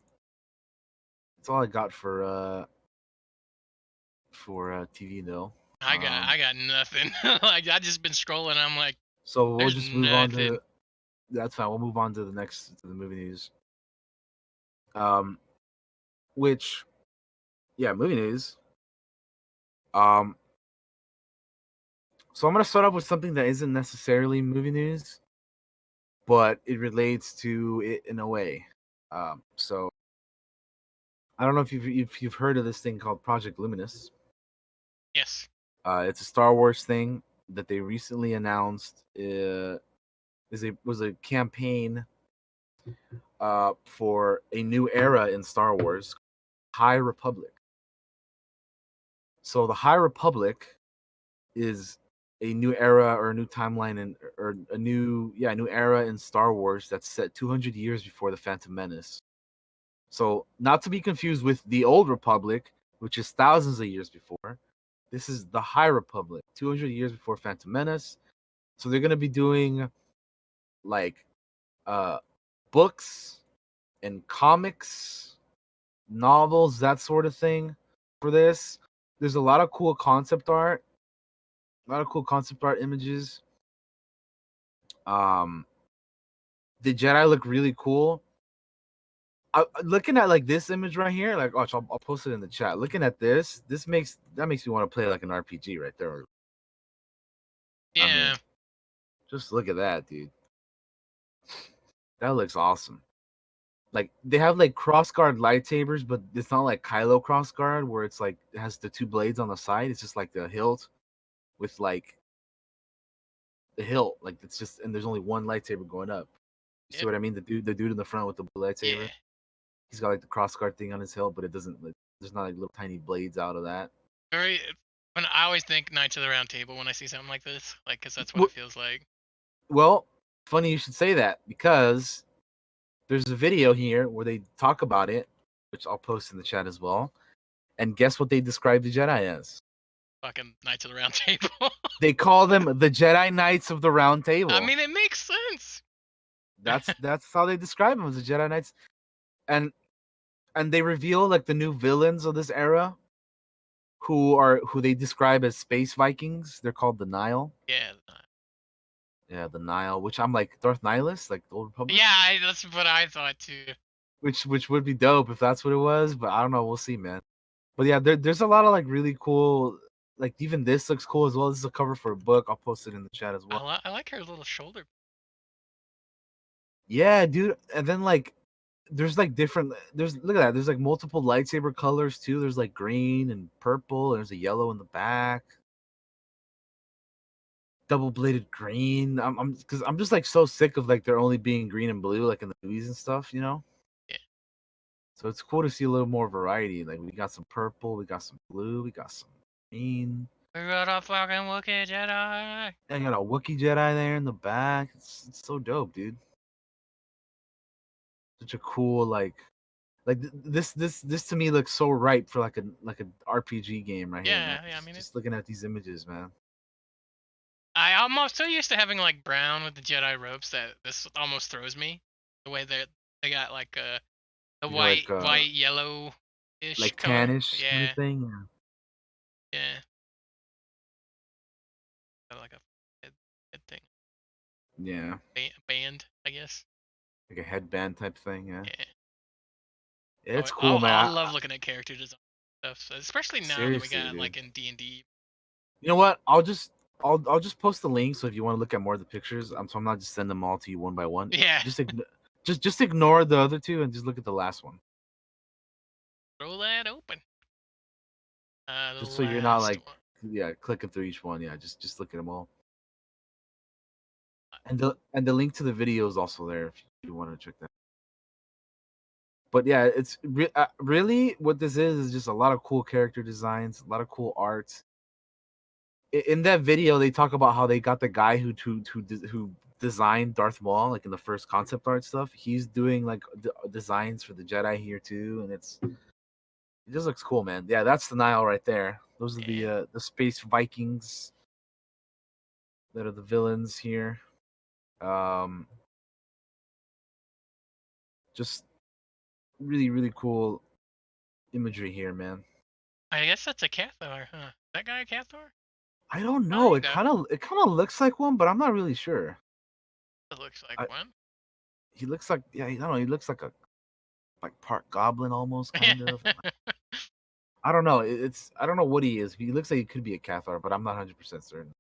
[SPEAKER 2] that's all I got for TV though.
[SPEAKER 1] I got nothing. Like I just been scrolling. I'm like,
[SPEAKER 2] So we'll
[SPEAKER 1] there's
[SPEAKER 2] just move on to.
[SPEAKER 1] nothing.
[SPEAKER 2] That's fine. We'll move on to the movie news. Um, which yeah, movie news. Um, so I'm gonna start off with something that isn't necessarily movie news, but it relates to it in a way. So I don't know if you've heard of this thing called Project Luminous.
[SPEAKER 1] Yes.
[SPEAKER 2] It's a Star Wars thing that they recently announced. Was a campaign for a new era in Star Wars, High Republic. So the High Republic is a new era or a new timeline and or a new era in Star Wars that's set 200 years before the Phantom Menace. So not to be confused with the Old Republic, which is thousands of years before. This is the High Republic, 200 years before Phantom Menace. So they're gonna be doing like uh books and comics, novels, that sort of thing for this. There's a lot of cool concept art, a lot of cool concept art images. Um, the Jedi look really cool. Looking at like this image right here, like watch, I'll post it in the chat. Looking at this makes me want to play like an RPG right there. I
[SPEAKER 1] Yeah.
[SPEAKER 2] mean, just look at that, dude. That looks awesome. Like they have like crossguard lightsabers, but it's not like Kylo crossguard where it's like it has the two blades on the side. It's just like the hilt with like the hilt. Like it's just and there's only one lightsaber going up. You see
[SPEAKER 1] Yep.
[SPEAKER 2] what I mean? The dude in the front with the blue
[SPEAKER 1] Yeah.
[SPEAKER 2] lightsaber. He's got like the crossguard thing on his hilt, but it doesn't like there's not like little tiny blades out of that.
[SPEAKER 1] Very. When I always think Knights of the Round Table when I see something like this, like, cause that's what it
[SPEAKER 2] W-
[SPEAKER 1] feels like.
[SPEAKER 2] Well, funny you should say that because there's a video here where they talk about it, which I'll post in the chat as well. And guess what they describe the Jedi as?
[SPEAKER 1] Fucking Knights of the Round Table.
[SPEAKER 2] They call them the Jedi Knights of the Round
[SPEAKER 1] I
[SPEAKER 2] Table.
[SPEAKER 1] mean, it makes sense.
[SPEAKER 2] That's how they describe them as the Jedi Knights. And they reveal like the new villains of this era who they describe as space Vikings. They're called the Nile.
[SPEAKER 1] Yeah.
[SPEAKER 2] Yeah, the Nile, which I'm like Darth Nihilus, like the Old Republic.
[SPEAKER 1] Yeah, that's what I thought too.
[SPEAKER 2] Which would be dope if that's what it was, but I don't know, we'll see, man. But yeah, there's a lot of like really cool like even this looks cool as well. This is a cover for a book. I'll post it in the chat as well.
[SPEAKER 1] I like her little shoulder.
[SPEAKER 2] Yeah, dude. And then like there's like different there's look at that. There's like multiple lightsaber colors too. There's like green and purple, and there's a yellow in the back. Double bladed green. I'm because I'm just like so sick of like there only being green and blue like in the movies and stuff, you know?
[SPEAKER 1] Yeah.
[SPEAKER 2] So it's cool to see a little more variety. Like we got some purple, we got some blue, we got some green.
[SPEAKER 1] We got a fucking Wookiee Jedi.
[SPEAKER 2] And you got a Wookiee Jedi there in the back. It's so dope, dude. Such a cool this to me looks so ripe for like an RPG game right here, man.
[SPEAKER 1] Yeah, yeah. I mean,
[SPEAKER 2] Just looking at these images, man.
[SPEAKER 1] I'm so used to having like brown with the Jedi robes that this almost throws me. The way that they got like the
[SPEAKER 2] You got
[SPEAKER 1] white yellow ish
[SPEAKER 2] like
[SPEAKER 1] color.
[SPEAKER 2] tannish kind of
[SPEAKER 1] Yeah,
[SPEAKER 2] thing. Yeah.
[SPEAKER 1] yeah. Got like a head thing,
[SPEAKER 2] Yeah.
[SPEAKER 1] band, I guess.
[SPEAKER 2] Like a headband type thing, yeah.
[SPEAKER 1] Yeah.
[SPEAKER 2] It's cool,
[SPEAKER 1] I
[SPEAKER 2] man.
[SPEAKER 1] love looking at character design stuff, so especially now that we
[SPEAKER 2] Seriously,
[SPEAKER 1] got
[SPEAKER 2] dude.
[SPEAKER 1] like in D&D.
[SPEAKER 2] You know what? I'll just post the link so if you want to look at more of the pictures, so I'm not just send them all to you one by one.
[SPEAKER 1] Yeah.
[SPEAKER 2] Just ignore the other two and just look at the last one.
[SPEAKER 1] Throw that open. The
[SPEAKER 2] Just so you're not
[SPEAKER 1] last
[SPEAKER 2] like
[SPEAKER 1] one.
[SPEAKER 2] yeah, clicking through each one. Yeah, just look at them all. And the link to the video is also there if you want to check that. But yeah, it's really what this is just a lot of cool character designs, a lot of cool art. In that video, they talk about how they got the guy who designed Darth Maul, like in the first concept art stuff. He's doing like designs for the Jedi here too, and it just looks cool, man. Yeah, that's the Nile right there. Those are
[SPEAKER 1] Yeah.
[SPEAKER 2] the space Vikings that are the villains here. Um, just really cool imagery here, man.
[SPEAKER 1] I guess that's a Cathar, huh? That guy a Cathar?
[SPEAKER 2] I don't know.
[SPEAKER 1] Kinda.
[SPEAKER 2] It kind of looks like one, but I'm not really sure.
[SPEAKER 1] It looks like
[SPEAKER 2] I,
[SPEAKER 1] one.
[SPEAKER 2] he looks like I don't know. He looks like a like part goblin almost,
[SPEAKER 1] Yeah.
[SPEAKER 2] kind of. I don't know. It's I don't know what he is. He looks like he could be a Cathar, but I'm not 100% certain.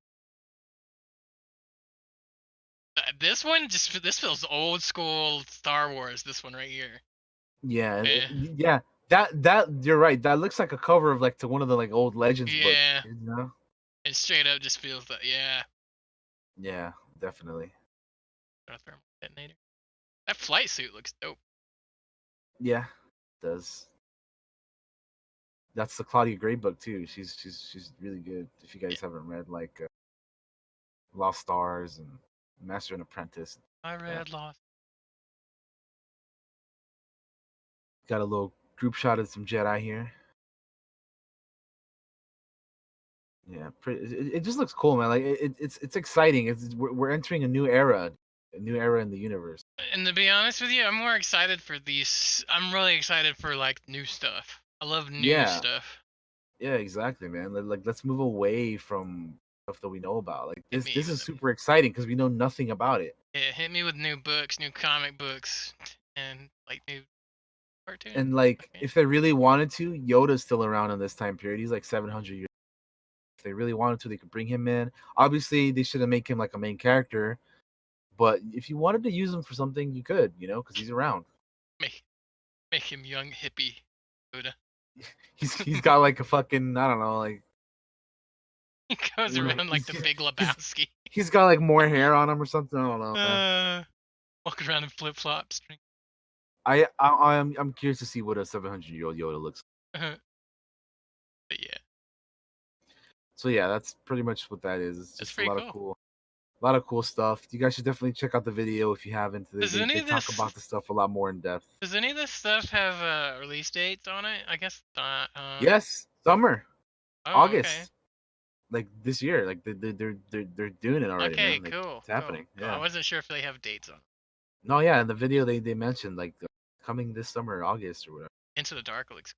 [SPEAKER 1] This one this feels old school Star Wars. This one right here.
[SPEAKER 2] Yeah,
[SPEAKER 1] Yeah.
[SPEAKER 2] yeah. That you're right. That looks like a cover of like to one of the like old Legends books.
[SPEAKER 1] Yeah.
[SPEAKER 2] You know?
[SPEAKER 1] It straight up just feels that. Yeah.
[SPEAKER 2] Yeah, definitely.
[SPEAKER 1] Got a thermal detonator. That flight suit looks dope.
[SPEAKER 2] Yeah, it does. That's the Claudia Gray book too. She's really good. If you
[SPEAKER 1] Yeah,
[SPEAKER 2] guys haven't read like Lost Stars and Master and Apprentice,
[SPEAKER 1] I
[SPEAKER 2] that
[SPEAKER 1] read Lost.
[SPEAKER 2] got a little group shot of some Jedi here. Yeah, it just looks cool, man. Like it's exciting. We're entering a new era in the universe.
[SPEAKER 1] And to be honest with you, I'm more excited for these. I'm really excited for like new stuff. I love new
[SPEAKER 2] Yeah,
[SPEAKER 1] stuff.
[SPEAKER 2] yeah, exactly, man. Like let's move away from stuff that we know about. Like
[SPEAKER 1] Hit
[SPEAKER 2] this
[SPEAKER 1] me
[SPEAKER 2] is
[SPEAKER 1] with
[SPEAKER 2] super exciting because we know nothing about it.
[SPEAKER 1] hit me with new books, new comic books, and like new cartoons.
[SPEAKER 2] And like
[SPEAKER 1] Okay.
[SPEAKER 2] if they really wanted to, Yoda's still around in this time period. He's like 700 years. If they really wanted to, they could bring him in. Obviously, they should have made him like a main character. But if you wanted to use him for something, you could, because he's around.
[SPEAKER 1] Make make him young hippie Buddha.
[SPEAKER 2] He's got like a fucking, I don't know, like
[SPEAKER 1] He goes around like
[SPEAKER 2] he's
[SPEAKER 1] the Big
[SPEAKER 2] he's
[SPEAKER 1] Lebowski.
[SPEAKER 2] he's got like more hair on him or something. I don't know, man.
[SPEAKER 1] uh, Walk around in flip flops.
[SPEAKER 2] I'm curious to see what a 700-year-old Yoda looks
[SPEAKER 1] But yeah,
[SPEAKER 2] So yeah, that's pretty much what that is. It's
[SPEAKER 1] that's
[SPEAKER 2] just a
[SPEAKER 1] pretty
[SPEAKER 2] lot of
[SPEAKER 1] cool.
[SPEAKER 2] cool, stuff. You guys should definitely check out the video if you haven't. They
[SPEAKER 1] Does
[SPEAKER 2] they,
[SPEAKER 1] any
[SPEAKER 2] they
[SPEAKER 1] of
[SPEAKER 2] talk
[SPEAKER 1] this
[SPEAKER 2] about the stuff a lot more in depth.
[SPEAKER 1] does any of this stuff have release dates on it? I guess not.
[SPEAKER 2] Yes, summer,
[SPEAKER 1] Oh, okay.
[SPEAKER 2] August, like this year. Like they're doing it already,
[SPEAKER 1] Okay,
[SPEAKER 2] man. Like
[SPEAKER 1] cool,
[SPEAKER 2] it's
[SPEAKER 1] cool,
[SPEAKER 2] happening.
[SPEAKER 1] cool. I
[SPEAKER 2] Yeah.
[SPEAKER 1] wasn't sure if they have dates on it.
[SPEAKER 2] No, yeah. In the video they mentioned like coming this summer, August or whatever.
[SPEAKER 1] Into the Dark looks.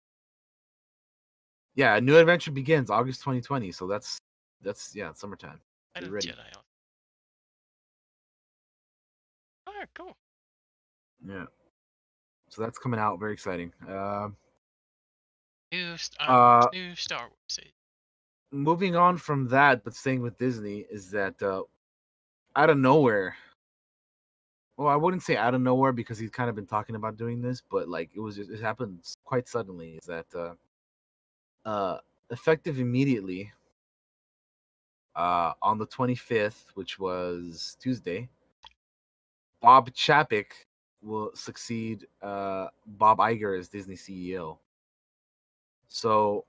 [SPEAKER 2] Yeah, a new adventure begins August 2020. So that's yeah, summertime.
[SPEAKER 1] I
[SPEAKER 2] Be
[SPEAKER 1] of
[SPEAKER 2] ready.
[SPEAKER 1] Jedi. Alright, cool.
[SPEAKER 2] Yeah. So that's coming out. Very exciting.
[SPEAKER 1] New Star Wars.
[SPEAKER 2] Uh,
[SPEAKER 1] New Star Wars.
[SPEAKER 2] moving on from that, but staying with Disney, is that out of nowhere. Well, I wouldn't say out of nowhere because he's kind of been talking about doing this, but like it happened quite suddenly. Is that uh, effective immediately on the 25th, which was Tuesday, Bob Chapek will succeed Bob Iger as Disney CEO. So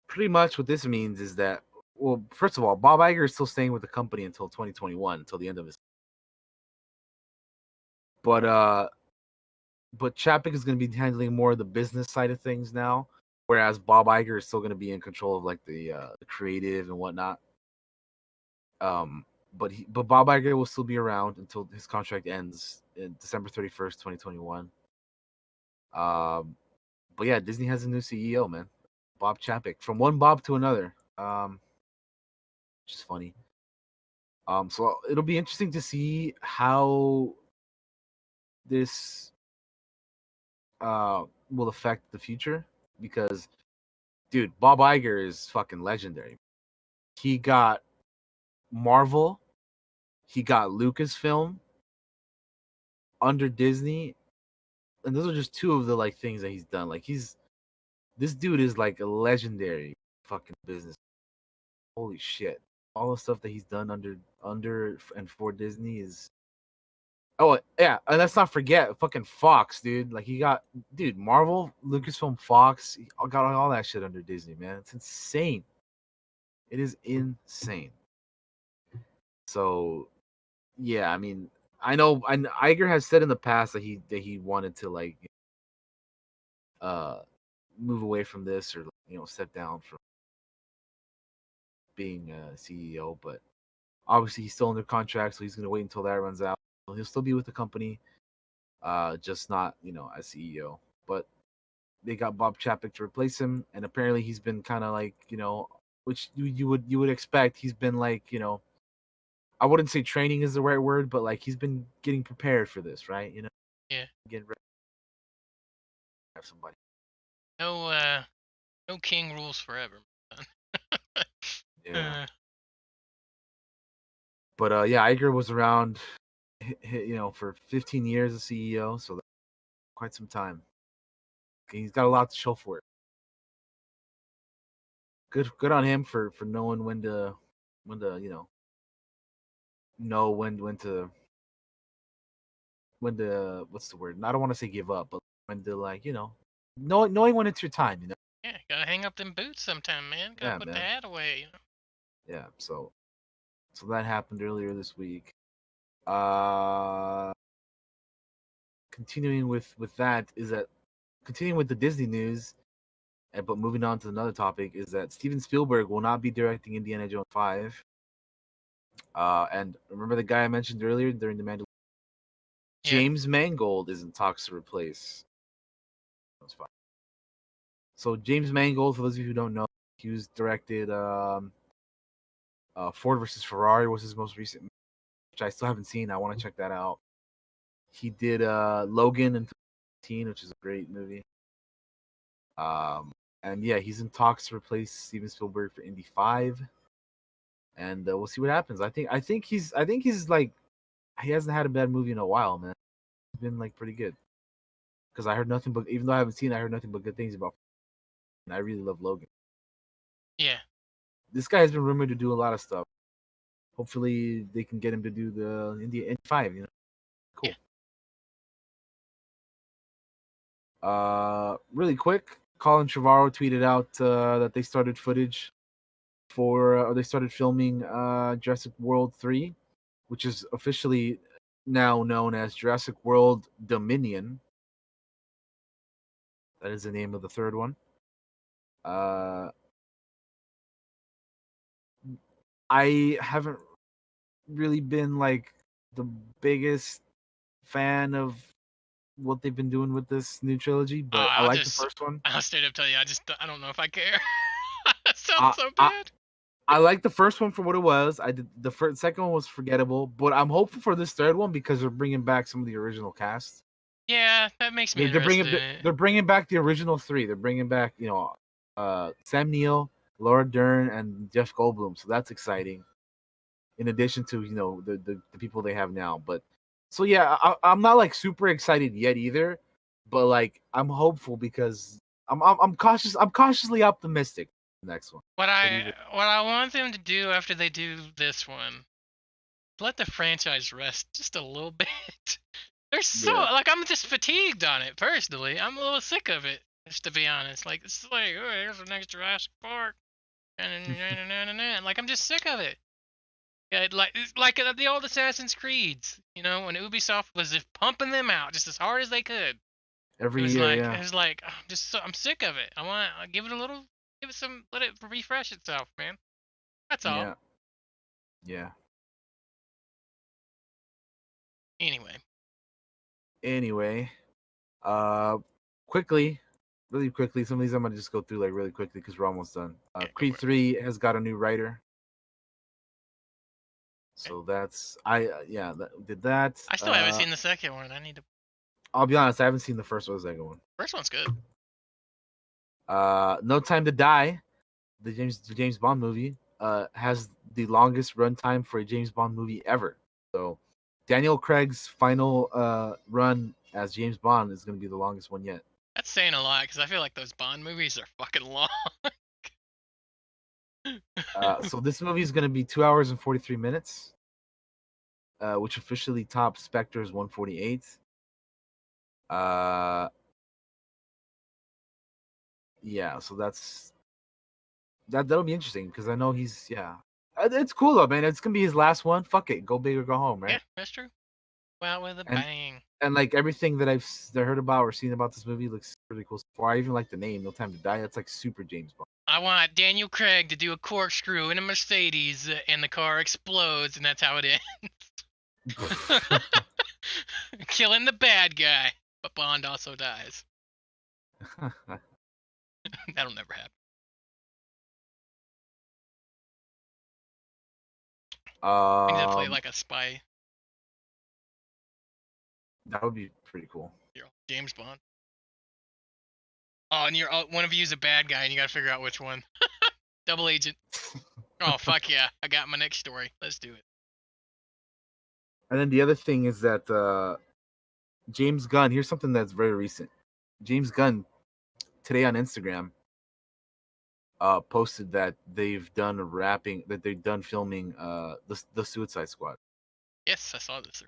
[SPEAKER 2] pretty much what this means is that, well, first of all, Bob Iger is still staying with the company until 2021, until the end of his. But Chapek is going to be handling more of the business side of things now, whereas Bob Iger is still going to be in control of like the creative and whatnot. But Bob Iger will still be around until his contract ends in December 31st, 2021. Um, but yeah, Disney has a new CEO, man, Bob Chapek, from one Bob to another. Which is funny. So it'll be interesting to see how this will affect the future because, dude, Bob Iger is fucking legendary. He got Marvel, he got Lucasfilm under Disney, and those are just two of the like things that he's done. Like this dude is like a legendary fucking business. Holy shit! All the stuff that he's done under and for Disney is. Oh yeah, and let's not forget fucking Fox, dude. Like he got, dude, Marvel, Lucasfilm, Fox, he got all that shit under Disney, man. It's insane. It is insane. So yeah, I mean, I know, and Iger has said in the past that he wanted to like uh move away from this or step down from being a CEO, but obviously he's still under contract, so he's gonna wait until that runs out. He'll still be with the company, just not as CEO. But they got Bob Chapek to replace him, and apparently he's been kind of like which you would expect. He's been like I wouldn't say training is the right word, but like he's been getting prepared for this, right?
[SPEAKER 1] Yeah.
[SPEAKER 2] Getting ready to have somebody.
[SPEAKER 1] No no king rules forever.
[SPEAKER 2] Yeah,
[SPEAKER 1] uh,
[SPEAKER 2] but yeah, Iger was around, for 15 years as CEO, so that's quite some time. He's got a lot to show for it. Good on him for knowing when to know when to what's the word? I don't want to say give up, but when the like knowing when it's your time.
[SPEAKER 1] Yeah, gotta hang up them boots sometime, man. Gotta
[SPEAKER 2] Yeah,
[SPEAKER 1] put the
[SPEAKER 2] man.
[SPEAKER 1] hat away.
[SPEAKER 2] Yeah. So that happened earlier this week. Uh, continuing with that is that continuing with the Disney news, but moving on to another topic is that Steven Spielberg will not be directing Indiana Jones 5. And remember the guy I mentioned earlier during the Mandalorian?
[SPEAKER 1] Yeah.
[SPEAKER 2] James Mangold is in talks to replace Jones 5. So James Mangold, for those of you who don't know, he was directed Ford versus Ferrari was his most recent, which I still haven't seen. I want to check that out. He did Logan in 2015, which is a great movie. And yeah, he's in talks to replace Steven Spielberg for Indy 5, and we'll see what happens. I think he's like he hasn't had a bad movie in a while, man. It's been like pretty good because I heard nothing but even though I haven't seen, it, I heard nothing but good things about. And I really love Logan.
[SPEAKER 1] Yeah.
[SPEAKER 2] This guy has been rumored to do a lot of stuff. Hopefully, they can get him to do the Indy 5.
[SPEAKER 1] Yeah.
[SPEAKER 2] Cool. Really quick, Colin Trevorrow tweeted out that they started footage or they started filming Jurassic World 3, which is officially now known as Jurassic World Dominion. That is the name of the third one. I haven't really been like the biggest fan of what they've been doing with this new trilogy, but I like the first one.
[SPEAKER 1] I'll straight up tell you, I don't know if I care. That sounds
[SPEAKER 2] I,
[SPEAKER 1] so
[SPEAKER 2] I
[SPEAKER 1] bad.
[SPEAKER 2] I like the first one for what it was. I did the second one was forgettable, but I'm hopeful for this third one because they're bringing back some of the original cast.
[SPEAKER 1] Yeah, that makes me
[SPEAKER 2] They're
[SPEAKER 1] interested
[SPEAKER 2] bringing
[SPEAKER 1] in it.
[SPEAKER 2] they're bringing back the original three. They're bringing back Sam Neill, Laura Dern, and Jeff Goldblum. So that's exciting. In addition to the people they have now, but so yeah, I'm not like super excited yet either, but like I'm hopeful because I'm cautious. I'm cautiously optimistic. The next one.
[SPEAKER 1] What
[SPEAKER 2] What do
[SPEAKER 1] I
[SPEAKER 2] you think?
[SPEAKER 1] what I want them to do after they do this one, let the franchise rest just a little bit. They're so
[SPEAKER 2] Yeah,
[SPEAKER 1] like I'm just fatigued on it personally. I'm a little sick of it, just to be honest. Like it's like, oh, here's the next Jurassic Park, and like I'm just sick of it. Yeah, it's like the old Assassin's Creeds, when Ubisoft was just pumping them out just as hard as they could. It
[SPEAKER 2] every
[SPEAKER 1] was
[SPEAKER 2] year,
[SPEAKER 1] like it
[SPEAKER 2] yeah,
[SPEAKER 1] was like I'm sick of it. I want to give it a little, give it some, let it refresh itself, man. That's all.
[SPEAKER 2] yeah, yeah.
[SPEAKER 1] Anyway,
[SPEAKER 2] Anyway, uh, quickly, really quickly, some of these I'm gonna just go through like really quickly because we're almost done.
[SPEAKER 1] yeah, go for
[SPEAKER 2] Creed
[SPEAKER 1] it.
[SPEAKER 2] 3 has got a new writer,
[SPEAKER 1] Okay.
[SPEAKER 2] so that's yeah, did that.
[SPEAKER 1] I still haven't seen the second one. I need to.
[SPEAKER 2] I'll be honest, I haven't seen the first or the second one.
[SPEAKER 1] First one's good.
[SPEAKER 2] No Time to Die, the James Bond movie, has the longest runtime for a James Bond movie ever. So Daniel Craig's final run as James Bond is going to be the longest one yet.
[SPEAKER 1] That's saying a lot because I feel like those Bond movies are fucking long.
[SPEAKER 2] So this movie is going to be 2 hours and 43 minutes, which officially tops Spectre's 148. Uh, yeah, so that'll be interesting because I know he's yeah. It's cool though, man. It's gonna be his last one. Fuck it, go big or go home,
[SPEAKER 1] Yeah,
[SPEAKER 2] right?
[SPEAKER 1] that's true. Wow, with a
[SPEAKER 2] And
[SPEAKER 1] bang.
[SPEAKER 2] and like everything that I've heard about or seen about this movie looks really cool. So far. I even like the name, No Time to Die. That's like super James Bond.
[SPEAKER 1] I want Daniel Craig to do a corkscrew in a Mercedes, and the car explodes, and that's how it ends. Killing the bad guy, but Bond also dies. That'll never happen. I need to play
[SPEAKER 2] um,
[SPEAKER 1] like a spy,
[SPEAKER 2] that would be pretty cool.
[SPEAKER 1] James Bond. Oh, and one of you is a bad guy, and you gotta figure out which one. Double agent. Oh fuck yeah! I got my next story. Let's do it.
[SPEAKER 2] And then the other thing is that James Gunn. Here's something that's very recent. James Gunn today on Instagram posted that they've done filming the Suicide Squad.
[SPEAKER 1] Yes, I saw this.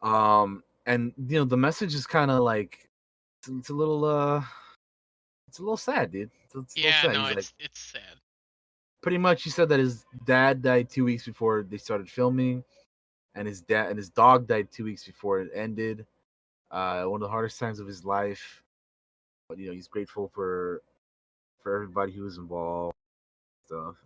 [SPEAKER 2] Um, and the message is kind of like it's a little it's a little sad, dude. It's a little
[SPEAKER 1] Yeah,
[SPEAKER 2] sad.
[SPEAKER 1] no,
[SPEAKER 2] He's like,
[SPEAKER 1] it's sad.
[SPEAKER 2] pretty much, he said that his dad died 2 weeks before they started filming, and his dog died 2 weeks before it ended. One of the hardest times of his life, but he's grateful for everybody who was involved. Stuff.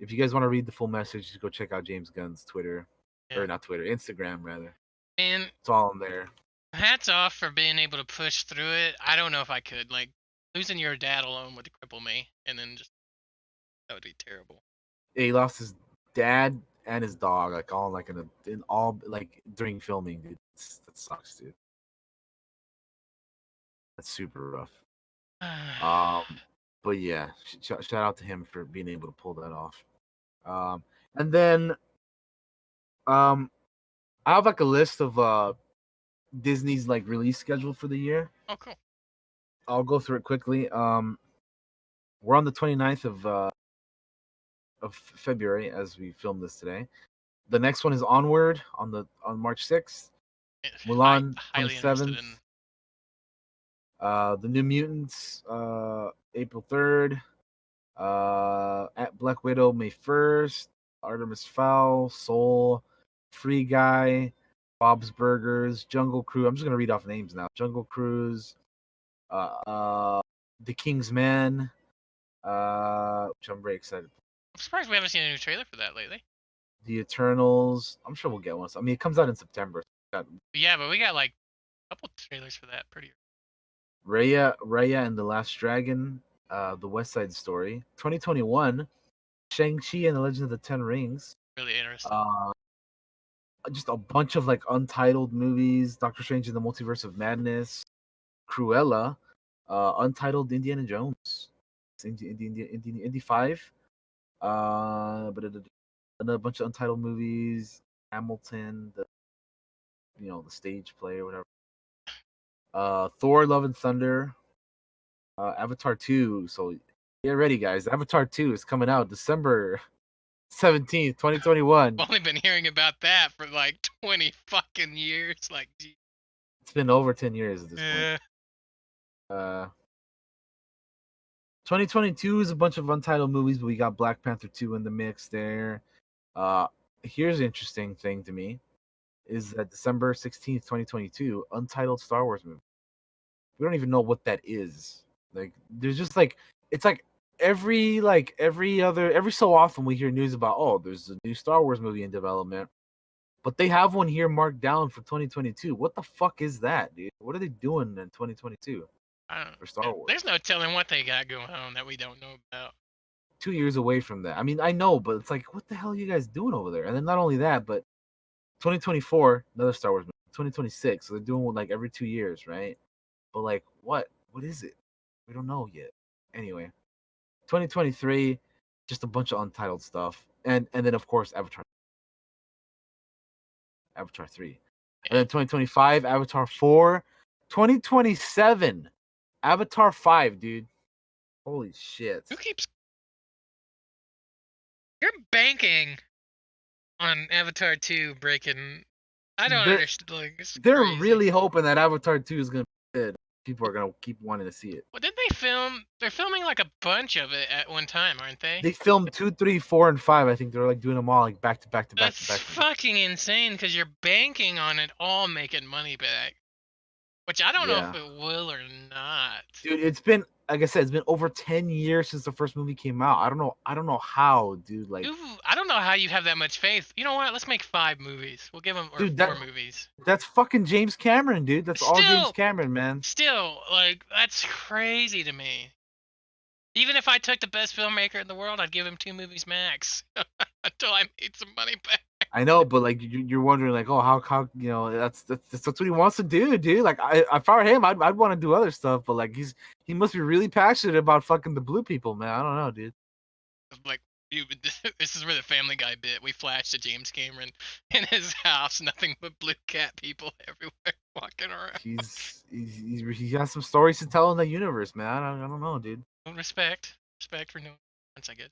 [SPEAKER 2] If you guys want to read the full message, just go check out James Gunn's Twitter,
[SPEAKER 1] Yeah.
[SPEAKER 2] or not Twitter, Instagram rather.
[SPEAKER 1] And
[SPEAKER 2] It's all in there.
[SPEAKER 1] hats off for being able to push through it. I don't know if I could. Like losing your dad alone would cripple me, and then just that would be terrible.
[SPEAKER 2] Yeah, he lost his dad and his dog, like all like in all like during filming, dude. That sucks, dude. That's super rough. But yeah, shout out to him for being able to pull that off. And then um, I have like a list of Disney's like release schedule for the year.
[SPEAKER 1] Oh, cool.
[SPEAKER 2] I'll go through it quickly. We're on the 29th of February as we film this today. The next one is Onward on March 6th. Mulan
[SPEAKER 1] Highly interested
[SPEAKER 2] 27th.
[SPEAKER 1] in.
[SPEAKER 2] The New Mutants April 3rd. At Black Widow May 1st. Artemis Fowl, Soul, Free Guy, Bob's Burgers, Jungle Cruise. I'm just gonna read off names now. Jungle Cruise, The King's Man, which I'm very excited.
[SPEAKER 1] I'm surprised we haven't seen a new trailer for that lately.
[SPEAKER 2] The Eternals. I'm sure we'll get one. I mean, it comes out in September.
[SPEAKER 1] Yeah, but we got like a couple trailers for that. Pretty.
[SPEAKER 2] Raya and the Last Dragon, The West Side Story. 2021, Shang-Chi and the Legend of the Ten Rings.
[SPEAKER 1] Really interesting.
[SPEAKER 2] Just a bunch of like untitled movies. Doctor Strange in the Multiverse of Madness, Cruella, untitled Indiana Jones, Indy 5, but a bunch of untitled movies. Hamilton, the stage play or whatever. Thor: Love and Thunder, Avatar 2. So get ready, guys. Avatar 2 is coming out December 17th, 2021.
[SPEAKER 1] I've only been hearing about that for like 20 fucking years. Like, gee.
[SPEAKER 2] It's been over 10 years at this
[SPEAKER 1] Yeah.
[SPEAKER 2] point. 2022 is a bunch of untitled movies, but we got Black Panther 2 in the mix there. Here's an interesting thing to me is that December 16th, 2022, untitled Star Wars movie. We don't even know what that is. Like, there's just like, it's like every so often we hear news about, oh, there's a new Star Wars movie in development, but they have one here marked down for 2022. What the fuck is that, dude? What are they doing in 2022 for Star Wars?
[SPEAKER 1] There's no telling what they got going on that we don't know about.
[SPEAKER 2] 2 years away from that. I mean, I know, but it's like, what the hell are you guys doing over there? And then not only that, but 2024, another Star Wars movie. 2026, so they're doing one like every 2 years, right? But like, what? What is it? We don't know yet. Anyway, 2023, just a bunch of untitled stuff, and then of course Avatar 3, and then 2025, Avatar 4, 2027, Avatar 5, dude. Holy shit!
[SPEAKER 1] Who keeps? You're banking on Avatar 2 breaking. I don't understand. Like,
[SPEAKER 2] they're
[SPEAKER 1] crazy.
[SPEAKER 2] really hoping that Avatar 2 is gonna be good. People are gonna keep wanting to see it.
[SPEAKER 1] Well, didn't they film? They're filming like a bunch of it at one time, aren't they?
[SPEAKER 2] They filmed 2, 3, 4, and 5. I think they're like doing them all like back to back to back to
[SPEAKER 1] That's
[SPEAKER 2] back.
[SPEAKER 1] fucking insane because you're banking on it all making money back, which I don't know if it will or not.
[SPEAKER 2] Dude, it's been, like I said, it's been over 10 years since the first movie came out. I don't know how, dude. Like,
[SPEAKER 1] I don't know how you have that much faith. You know what? Let's make 5 movies. We'll give them or
[SPEAKER 2] dude,
[SPEAKER 1] 4 movies.
[SPEAKER 2] That's fucking James Cameron, dude. That's all James Cameron, man.
[SPEAKER 1] Still, like, that's crazy to me. Even if I took the best filmmaker in the world, I'd give him 2 movies max until I made some money back.
[SPEAKER 2] I know, but like you're wondering, like, oh, how that's what he wants to do, dude. Like, if I were him, I'd want to do other stuff, but like he must be really passionate about fucking the blue people, man. I don't know, dude.
[SPEAKER 1] Like, this is where the Family Guy bit. We flashed to James Cameron in his house, nothing but blue cat people everywhere walking around.
[SPEAKER 2] He has some stories to tell in the universe, man. I don't know, dude.
[SPEAKER 1] Respect for no once I guess.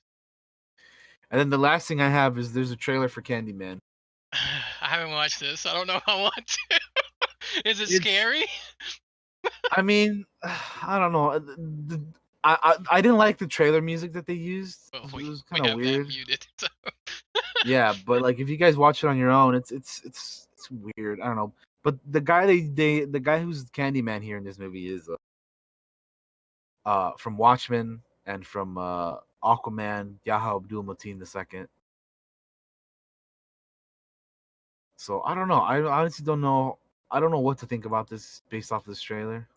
[SPEAKER 2] And then the last thing I have is there's a trailer for Candyman.
[SPEAKER 1] I haven't watched this. I don't know if I want to. Is it
[SPEAKER 2] It's
[SPEAKER 1] scary?
[SPEAKER 2] I mean, I don't know. I didn't like the trailer music that they used.
[SPEAKER 1] Well,
[SPEAKER 2] It
[SPEAKER 1] we
[SPEAKER 2] was
[SPEAKER 1] we
[SPEAKER 2] kind of
[SPEAKER 1] have that
[SPEAKER 2] weird.
[SPEAKER 1] muted. So.
[SPEAKER 2] Yeah, but like if you guys watch it on your own, it's weird. I don't know. But the guy the guy who's Candyman here in this movie is from Watchmen and from Aquaman, Yahya Abdul Mateen II. So I don't know. I honestly don't know. I don't know what to think about this based off this trailer.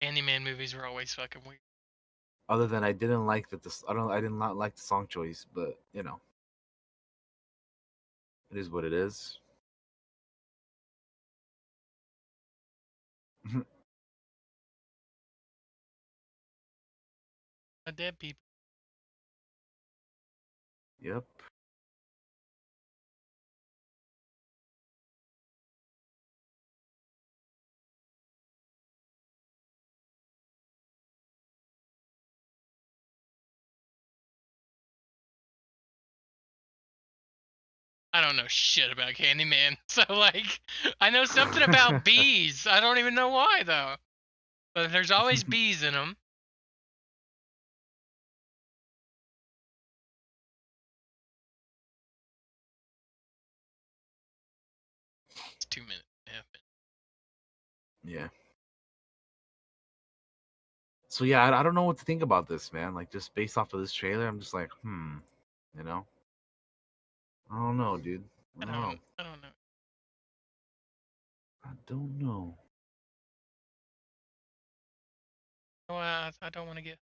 [SPEAKER 1] Candyman movies were always fucking weird.
[SPEAKER 2] Other than I didn't like that this I did not like the song choice, but you know, it is what it is.
[SPEAKER 1] Dead people.
[SPEAKER 2] Yep.
[SPEAKER 1] I don't know shit about Candyman. So like, I know something about bees. I don't even know why though. But there's always bees in them. It's 2 minutes. Yeah.
[SPEAKER 2] Yeah. So yeah, I don't know what to think about this, man. Like just based off of this trailer, I'm just like, you know, I don't know, dude. I
[SPEAKER 1] I
[SPEAKER 2] don't
[SPEAKER 1] don't.
[SPEAKER 2] know.
[SPEAKER 1] I don't know.
[SPEAKER 2] I don't know.
[SPEAKER 1] No, I don't want to get.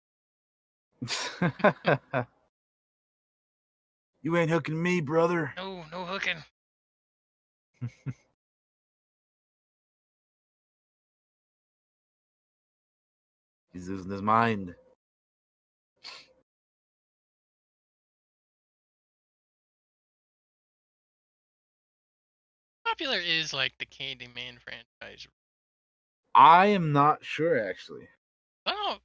[SPEAKER 2] You ain't hooking me, brother.
[SPEAKER 1] No, no hooking.
[SPEAKER 2] He's losing his mind.
[SPEAKER 1] Popular is like the Candyman franchise.
[SPEAKER 2] I am not sure actually.
[SPEAKER 1] I don't.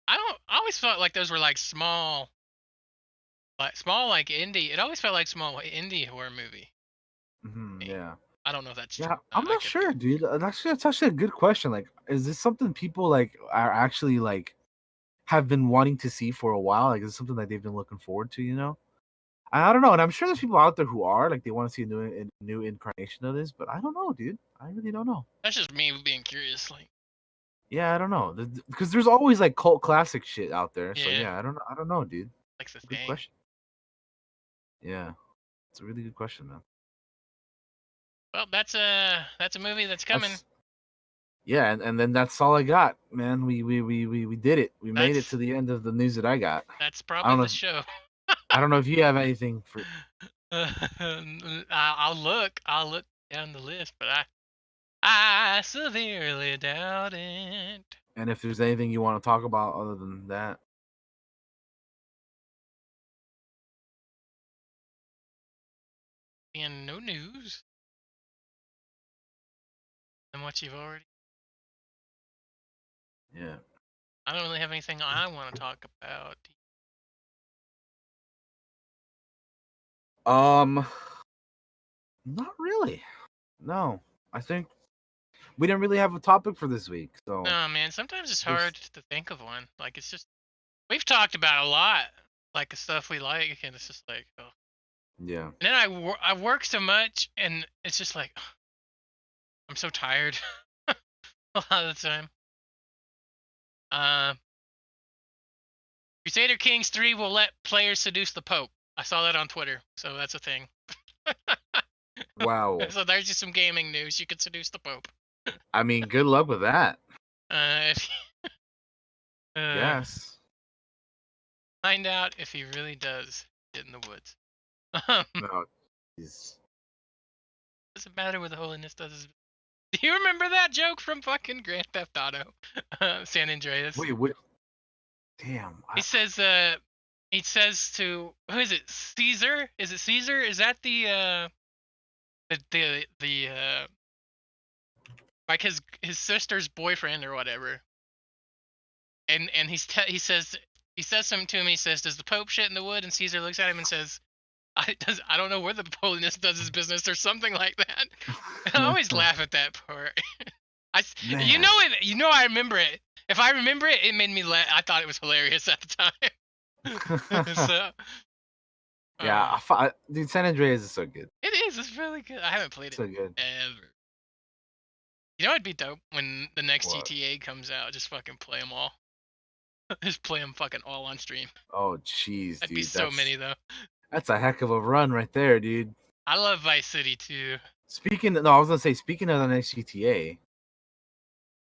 [SPEAKER 1] I don't. I always felt like those were like small like indie. It always felt like small like, indie horror movie.
[SPEAKER 2] Yeah.
[SPEAKER 1] I don't know if that's true.
[SPEAKER 2] Yeah, I'm
[SPEAKER 1] I
[SPEAKER 2] not
[SPEAKER 1] could be.
[SPEAKER 2] sure, dude. That's actually a good question. Like, is this something people like are actually like have been wanting to see for a while? Like, is it something that they've been looking forward to? You know, I don't know, and I'm sure there's people out there who are like they want to see a new incarnation of this, but I don't know, dude. I really don't know.
[SPEAKER 1] That's just me being curious. Like,
[SPEAKER 2] Yeah, I don't know because there's always like cult classic shit out there. So
[SPEAKER 1] yeah,
[SPEAKER 2] yeah, I don't know, dude.
[SPEAKER 1] like the
[SPEAKER 2] Good
[SPEAKER 1] thing.
[SPEAKER 2] question. Yeah, it's a really good question, man.
[SPEAKER 1] Well, that's a movie that's coming.
[SPEAKER 2] That's yeah, and then that's all I got, man. We did it. We made it
[SPEAKER 1] That's
[SPEAKER 2] to the end of the news that I got.
[SPEAKER 1] that's
[SPEAKER 2] I
[SPEAKER 1] probably
[SPEAKER 2] don't know.
[SPEAKER 1] the show.
[SPEAKER 2] I don't know if you have anything for,
[SPEAKER 1] I'll look. I'll look down the list, but I severely doubt it.
[SPEAKER 2] and if there's anything you want to talk about other than that.
[SPEAKER 1] And no news than what you've already.
[SPEAKER 2] Yeah.
[SPEAKER 1] I don't really have anything I want to talk about.
[SPEAKER 2] Um, not really. No, I think we didn't really have a topic for this week. So
[SPEAKER 1] No, man. Sometimes it's
[SPEAKER 2] there's
[SPEAKER 1] hard to think of one. Like it's just we've talked about a lot, like the stuff we like, and it's just like, oh.
[SPEAKER 2] yeah.
[SPEAKER 1] And then I work so much, and it's just like I'm so tired a lot of the time. Uh, Crusader Kings 3 will let players seduce the Pope. I saw that on Twitter, so that's a thing.
[SPEAKER 2] Wow.
[SPEAKER 1] So there's just some gaming news. You could seduce the Pope.
[SPEAKER 2] I mean, good luck with that.
[SPEAKER 1] If,
[SPEAKER 2] Yes.
[SPEAKER 1] find out if he really does get in the woods.
[SPEAKER 2] No. He's...
[SPEAKER 1] Doesn't matter what the holiness does. Do you remember that joke from fucking Grand Theft Auto, San Andreas?
[SPEAKER 2] Wait. What? Damn.
[SPEAKER 1] He says, he says to who is it? Caesar? Is it Caesar? Is that the like his sister's boyfriend or whatever? And he says something to him. He says, "Does the Pope shit in the wood?" And Caesar looks at him and says, I don't know where the holiness does his business or something like that." And I always laugh at that part. You
[SPEAKER 2] Man.
[SPEAKER 1] know it. You know I remember it. If I remember it, it made me laugh. I thought it was hilarious at the time. So,
[SPEAKER 2] Yeah,
[SPEAKER 1] uh,
[SPEAKER 2] dude, San Andreas is so good.
[SPEAKER 1] it is. It's really good. I haven't played it
[SPEAKER 2] So good.
[SPEAKER 1] ever. You know, it'd be dope when the next
[SPEAKER 2] What?
[SPEAKER 1] GTA comes out. Just fucking play them all. Just play them fucking all on stream.
[SPEAKER 2] Oh, jeez,
[SPEAKER 1] That'd be
[SPEAKER 2] dude.
[SPEAKER 1] so many though.
[SPEAKER 2] That's a heck of a run right there, dude.
[SPEAKER 1] I love Vice City too.
[SPEAKER 2] No, I was gonna say, speaking of the next GTA,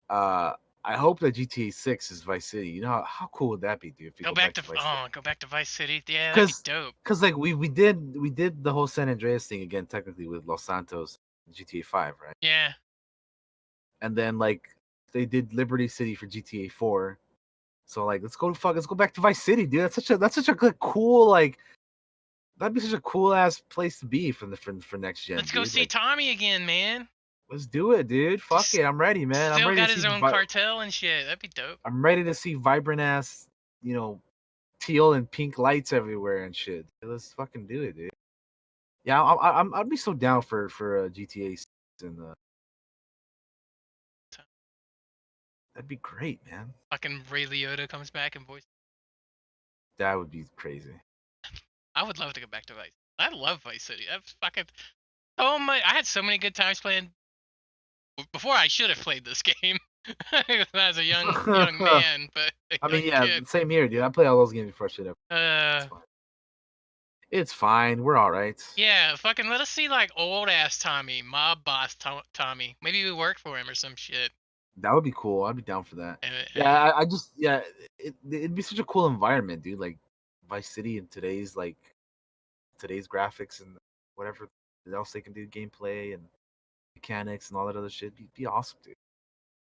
[SPEAKER 2] uh, I hope that GTA 6 is Vice City. You know how cool would that be, dude, if we
[SPEAKER 1] Go
[SPEAKER 2] go
[SPEAKER 1] back
[SPEAKER 2] back
[SPEAKER 1] to
[SPEAKER 2] to Vice City?
[SPEAKER 1] go back to Vice City. Yeah, that'd be
[SPEAKER 2] Cause,
[SPEAKER 1] dope.
[SPEAKER 2] cause like we did the whole San Andreas thing again, technically with Los Santos, GTA 5, right?
[SPEAKER 1] Yeah.
[SPEAKER 2] And then like they did Liberty City for GTA 4. So like let's go back to Vice City, dude. That's such a good, cool, like that'd be such a cool ass place to be for next gen,
[SPEAKER 1] Let's go
[SPEAKER 2] dude.
[SPEAKER 1] see
[SPEAKER 2] Like
[SPEAKER 1] Tommy again, man.
[SPEAKER 2] let's do it, dude. Fuck
[SPEAKER 1] Just
[SPEAKER 2] it, I'm ready, man.
[SPEAKER 1] still got his own cartel and shit. That'd be dope.
[SPEAKER 2] I'm ready to see vibrant ass, you know, teal and pink lights everywhere and shit. Let's fucking do it, dude. Yeah, I'd be so down for GTA and that'd be great, man.
[SPEAKER 1] Fucking Ray Liotta comes back and voice.
[SPEAKER 2] That would be crazy.
[SPEAKER 1] I would love to go back to Vice. I love Vice City. That's fucking oh my! I had so many good times playing before. I should have played this game as a young man, but a
[SPEAKER 2] I mean,
[SPEAKER 1] young
[SPEAKER 2] yeah,
[SPEAKER 1] kid.
[SPEAKER 2] same here, dude. I play all those games before shit. It's
[SPEAKER 1] Uh,
[SPEAKER 2] fine. It's fine. We're all right.
[SPEAKER 1] yeah, fucking let us see like old ass Tommy, mob boss Tommy. Maybe we work for him or some shit.
[SPEAKER 2] That would be cool. I'd be down for that. Yeah,
[SPEAKER 1] And
[SPEAKER 2] I just yeah, it'd be such a cool environment, dude. Like Vice City in today's graphics and whatever else they can do, gameplay and mechanics and all that other shit. Be awesome, dude.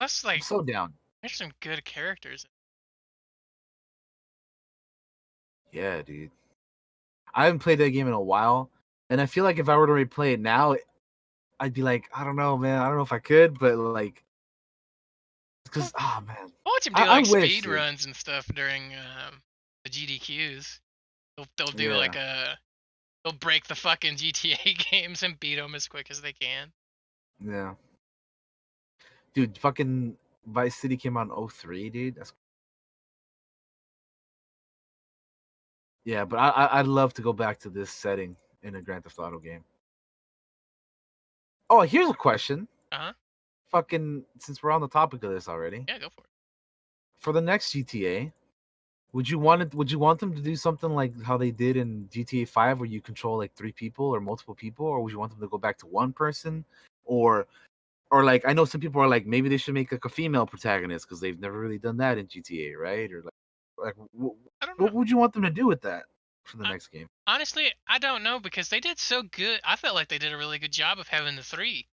[SPEAKER 1] plus,
[SPEAKER 2] I'm
[SPEAKER 1] like,
[SPEAKER 2] so down.
[SPEAKER 1] there's some good characters.
[SPEAKER 2] Yeah, dude. I haven't played that game in a while, and I feel like if I were to replay it now, I'd be like, I don't know, man. I don't know if I could, but like,
[SPEAKER 1] I'll
[SPEAKER 2] because oh man,
[SPEAKER 1] watch him do
[SPEAKER 2] I
[SPEAKER 1] like
[SPEAKER 2] wish,
[SPEAKER 1] speed
[SPEAKER 2] dude.
[SPEAKER 1] runs and stuff during the GDQs. They'll do
[SPEAKER 2] Yeah,
[SPEAKER 1] like they'll break the fucking GTA games and beat them as quick as they can.
[SPEAKER 2] yeah, dude. Fucking Vice City came out in '03, dude. Yeah, but I'd love to go back to this setting in a Grand Theft Auto game. Oh, here's a question.
[SPEAKER 1] Uh huh.
[SPEAKER 2] Fucking, since we're on the topic of this already,
[SPEAKER 1] Yeah, go for it.
[SPEAKER 2] for the next GTA, would you want them to do something like how they did in GTA 5 where you control like three people or multiple people, or would you want them to go back to one person? Or or like I know some people are like maybe they should make like a female protagonist because they've never really done that in GTA, right? Or
[SPEAKER 1] I don't
[SPEAKER 2] what
[SPEAKER 1] know.
[SPEAKER 2] would you want them to do with that for the
[SPEAKER 1] I,
[SPEAKER 2] next game?
[SPEAKER 1] honestly, I don't know because they did so good. I felt like they did a really good job of having the three.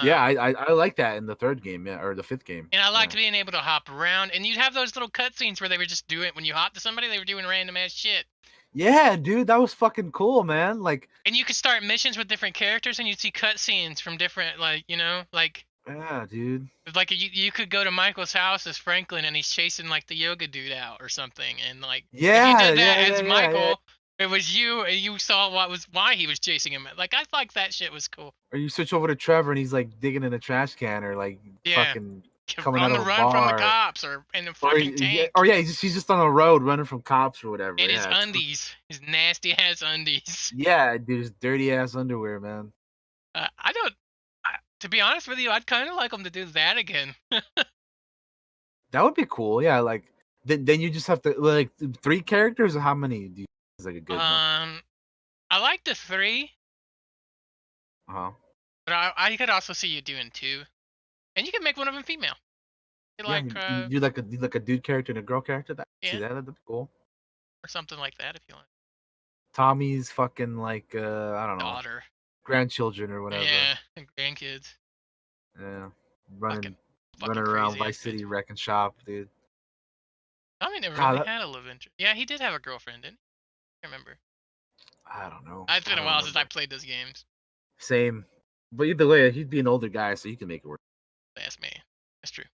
[SPEAKER 2] Yeah,
[SPEAKER 1] Um,
[SPEAKER 2] I like that in the third game, yeah, or the fifth game.
[SPEAKER 1] and I liked
[SPEAKER 2] Yeah.
[SPEAKER 1] being able to hop around, and you'd have those little cutscenes where they were just doing when you hop to somebody, they were doing random ass shit.
[SPEAKER 2] Yeah, dude, that was fucking cool, man. Like,
[SPEAKER 1] And you could start missions with different characters, and you'd see cutscenes from different, like
[SPEAKER 2] yeah, dude.
[SPEAKER 1] like you could go to Michael's house as Franklin, and he's chasing like the yoga dude out or something, and like if you
[SPEAKER 2] Yeah,
[SPEAKER 1] did
[SPEAKER 2] yeah,
[SPEAKER 1] that
[SPEAKER 2] yeah,
[SPEAKER 1] as
[SPEAKER 2] yeah, yeah.
[SPEAKER 1] Michael, it was you, and you saw why he was chasing him. Like I thought that shit was cool.
[SPEAKER 2] Or you switch over to Trevor and he's like digging in a trash can or like
[SPEAKER 1] Yeah,
[SPEAKER 2] fucking coming
[SPEAKER 1] on
[SPEAKER 2] out
[SPEAKER 1] the
[SPEAKER 2] of a
[SPEAKER 1] run from the
[SPEAKER 2] bar.
[SPEAKER 1] cops or in the
[SPEAKER 2] Or
[SPEAKER 1] fucking tank.
[SPEAKER 2] yeah, he's just on the road running from cops or whatever.
[SPEAKER 1] And his
[SPEAKER 2] Yeah,
[SPEAKER 1] undies, his nasty ass undies.
[SPEAKER 2] yeah, dude, his dirty ass underwear, man.
[SPEAKER 1] I don't. To be honest with you, I'd kind of like him to do that again.
[SPEAKER 2] That would be cool. Yeah, like then you just have to like three characters or how many do you is like a good number?
[SPEAKER 1] I like the three,
[SPEAKER 2] Uh-huh.
[SPEAKER 1] but I could also see you doing two, and you can make one of them female.
[SPEAKER 2] Yeah,
[SPEAKER 1] Like
[SPEAKER 2] you do like a dude character and a girl character. See
[SPEAKER 1] yeah,
[SPEAKER 2] that? That'd be cool.
[SPEAKER 1] or something like that if you want.
[SPEAKER 2] Tommy's fucking like I don't know,
[SPEAKER 1] Daughter,
[SPEAKER 2] grandchildren or whatever.
[SPEAKER 1] yeah, and grandkids.
[SPEAKER 2] Yeah,
[SPEAKER 1] Fucking,
[SPEAKER 2] running
[SPEAKER 1] fucking
[SPEAKER 2] running around
[SPEAKER 1] crazy ass
[SPEAKER 2] Vice
[SPEAKER 1] bitch.
[SPEAKER 2] City wrecking shop, dude.
[SPEAKER 1] Tommy never
[SPEAKER 2] God,
[SPEAKER 1] really had a love interest. Yeah, he did have a girlfriend, didn't he? I remember.
[SPEAKER 2] I don't know.
[SPEAKER 1] It's
[SPEAKER 2] I
[SPEAKER 1] been a
[SPEAKER 2] don't
[SPEAKER 1] while since I
[SPEAKER 2] remember.
[SPEAKER 1] played those games.
[SPEAKER 2] Same, but either way, he'd be an older guy, so he can make it work.
[SPEAKER 1] That's me. That's true.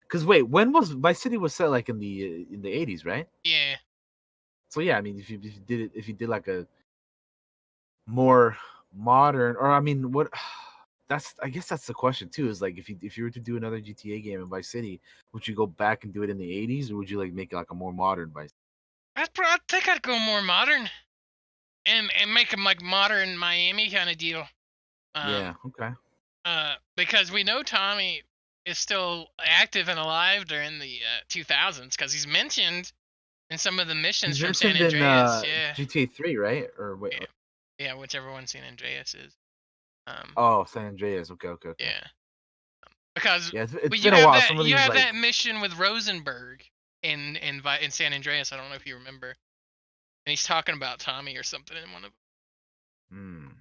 [SPEAKER 2] Cause wait, when was Vice City was set like in the '80s, right?
[SPEAKER 1] Yeah.
[SPEAKER 2] So yeah, I mean, if you did like a more modern, or I mean, what that's I guess that's the question too. Is like if you were to do another GTA game in Vice City, would you go back and do it in the '80s, or would you like make it like a more modern Vice?
[SPEAKER 1] I think I'd go more modern and make them like modern Miami kind of deal. Um,
[SPEAKER 2] Yeah. Okay.
[SPEAKER 1] because we know Tommy is still active and alive during the 2000s because he's mentioned in some of the missions
[SPEAKER 2] He's
[SPEAKER 1] from San
[SPEAKER 2] mentioned in
[SPEAKER 1] Andreas. Yeah,
[SPEAKER 2] GTA 3, right? Or wait.
[SPEAKER 1] yeah, yeah. Whichever one San Andreas is. Um,
[SPEAKER 2] Oh, San Andreas. Okay. Okay. Okay.
[SPEAKER 1] yeah, because
[SPEAKER 2] Yeah. It's
[SPEAKER 1] well,
[SPEAKER 2] been a while. Some of
[SPEAKER 1] you
[SPEAKER 2] these
[SPEAKER 1] have
[SPEAKER 2] like.
[SPEAKER 1] that mission with Rosenberg in San Andreas. I don't know if you remember, and he's talking about Tommy or something in one of them.
[SPEAKER 2] Hmm.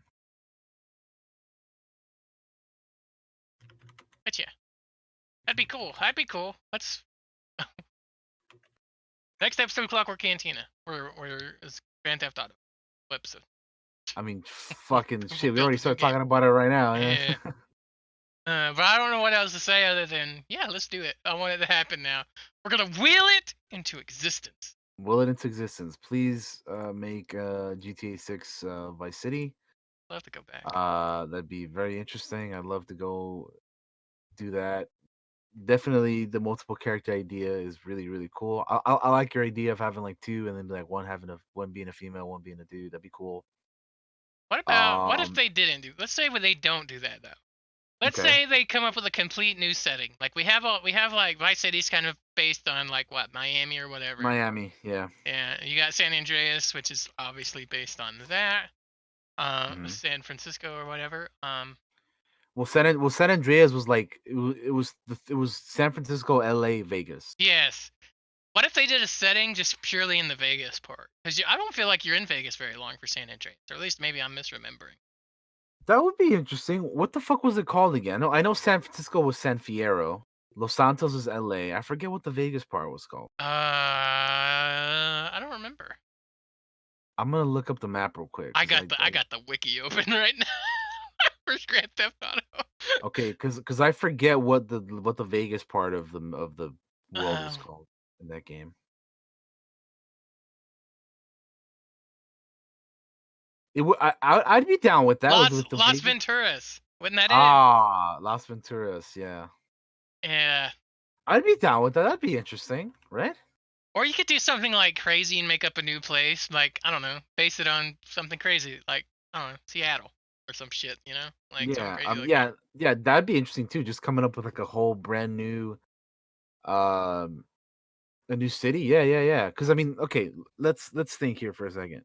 [SPEAKER 1] But yeah, that'd be cool. That'd be cool. Let's next episode, Clockwork Cantina, or is Grand Theft Auto episode.
[SPEAKER 2] I mean, fucking
[SPEAKER 1] We'll
[SPEAKER 2] shit. We
[SPEAKER 1] build
[SPEAKER 2] already
[SPEAKER 1] a new
[SPEAKER 2] started
[SPEAKER 1] game.
[SPEAKER 2] talking about it right now. Yeah.
[SPEAKER 1] Yeah. But I don't know what else to say other than yeah, let's do it. I want it to happen now. We're gonna wheel it into existence.
[SPEAKER 2] Will it into existence? Please make GTA 6 Vice City.
[SPEAKER 1] I'll have to go back.
[SPEAKER 2] That'd be very interesting. I'd love to go do that. Definitely, the multiple character idea is really really cool. I like your idea of having like two, and then like one being a female, one being a dude. That'd be cool.
[SPEAKER 1] What if
[SPEAKER 2] Um.
[SPEAKER 1] they didn't do? Let's say when they don't do that though. Let's
[SPEAKER 2] Okay.
[SPEAKER 1] say they come up with a complete new setting. Like we have like Vice City's kind of based on like what Miami or whatever.
[SPEAKER 2] Miami. Yeah.
[SPEAKER 1] Yeah, you got San Andreas, which is obviously based on that.
[SPEAKER 2] Hmm.
[SPEAKER 1] San Francisco or whatever.
[SPEAKER 2] San Andreas was like it was San Francisco, L.A., Vegas.
[SPEAKER 1] Yes. What if they did a setting just purely in the Vegas part? Because I don't feel like you're in Vegas very long for San Andreas, or at least maybe I'm misremembering.
[SPEAKER 2] That would be interesting. What the fuck was it called again? I know San Francisco was San Fierro. Los Santos is LA. I forget what the Vegas part was called.
[SPEAKER 1] I don't remember.
[SPEAKER 2] I'm gonna look up the map real quick because
[SPEAKER 1] I got the wiki open right now for Grand Theft Auto.
[SPEAKER 2] okay, because I forget what the Vegas part of the world was
[SPEAKER 1] um,
[SPEAKER 2] called in that game. I'd be down with that with the
[SPEAKER 1] Las
[SPEAKER 2] Vegas.
[SPEAKER 1] Venturas. Wasn't that it?
[SPEAKER 2] Ah, Las Venturas. Yeah,
[SPEAKER 1] Yeah.
[SPEAKER 2] I'd be down with that. That'd be interesting, right?
[SPEAKER 1] Or you could do something like crazy and make up a new place, like I don't know, base it on something crazy, like I don't know, Seattle or some shit, you know, like something
[SPEAKER 2] Yeah,
[SPEAKER 1] crazy like that.
[SPEAKER 2] yeah, yeah. That'd be interesting too. Just coming up with like a whole brand new um a new city? Yeah, yeah, yeah. Because I mean, okay, let's think here for a second.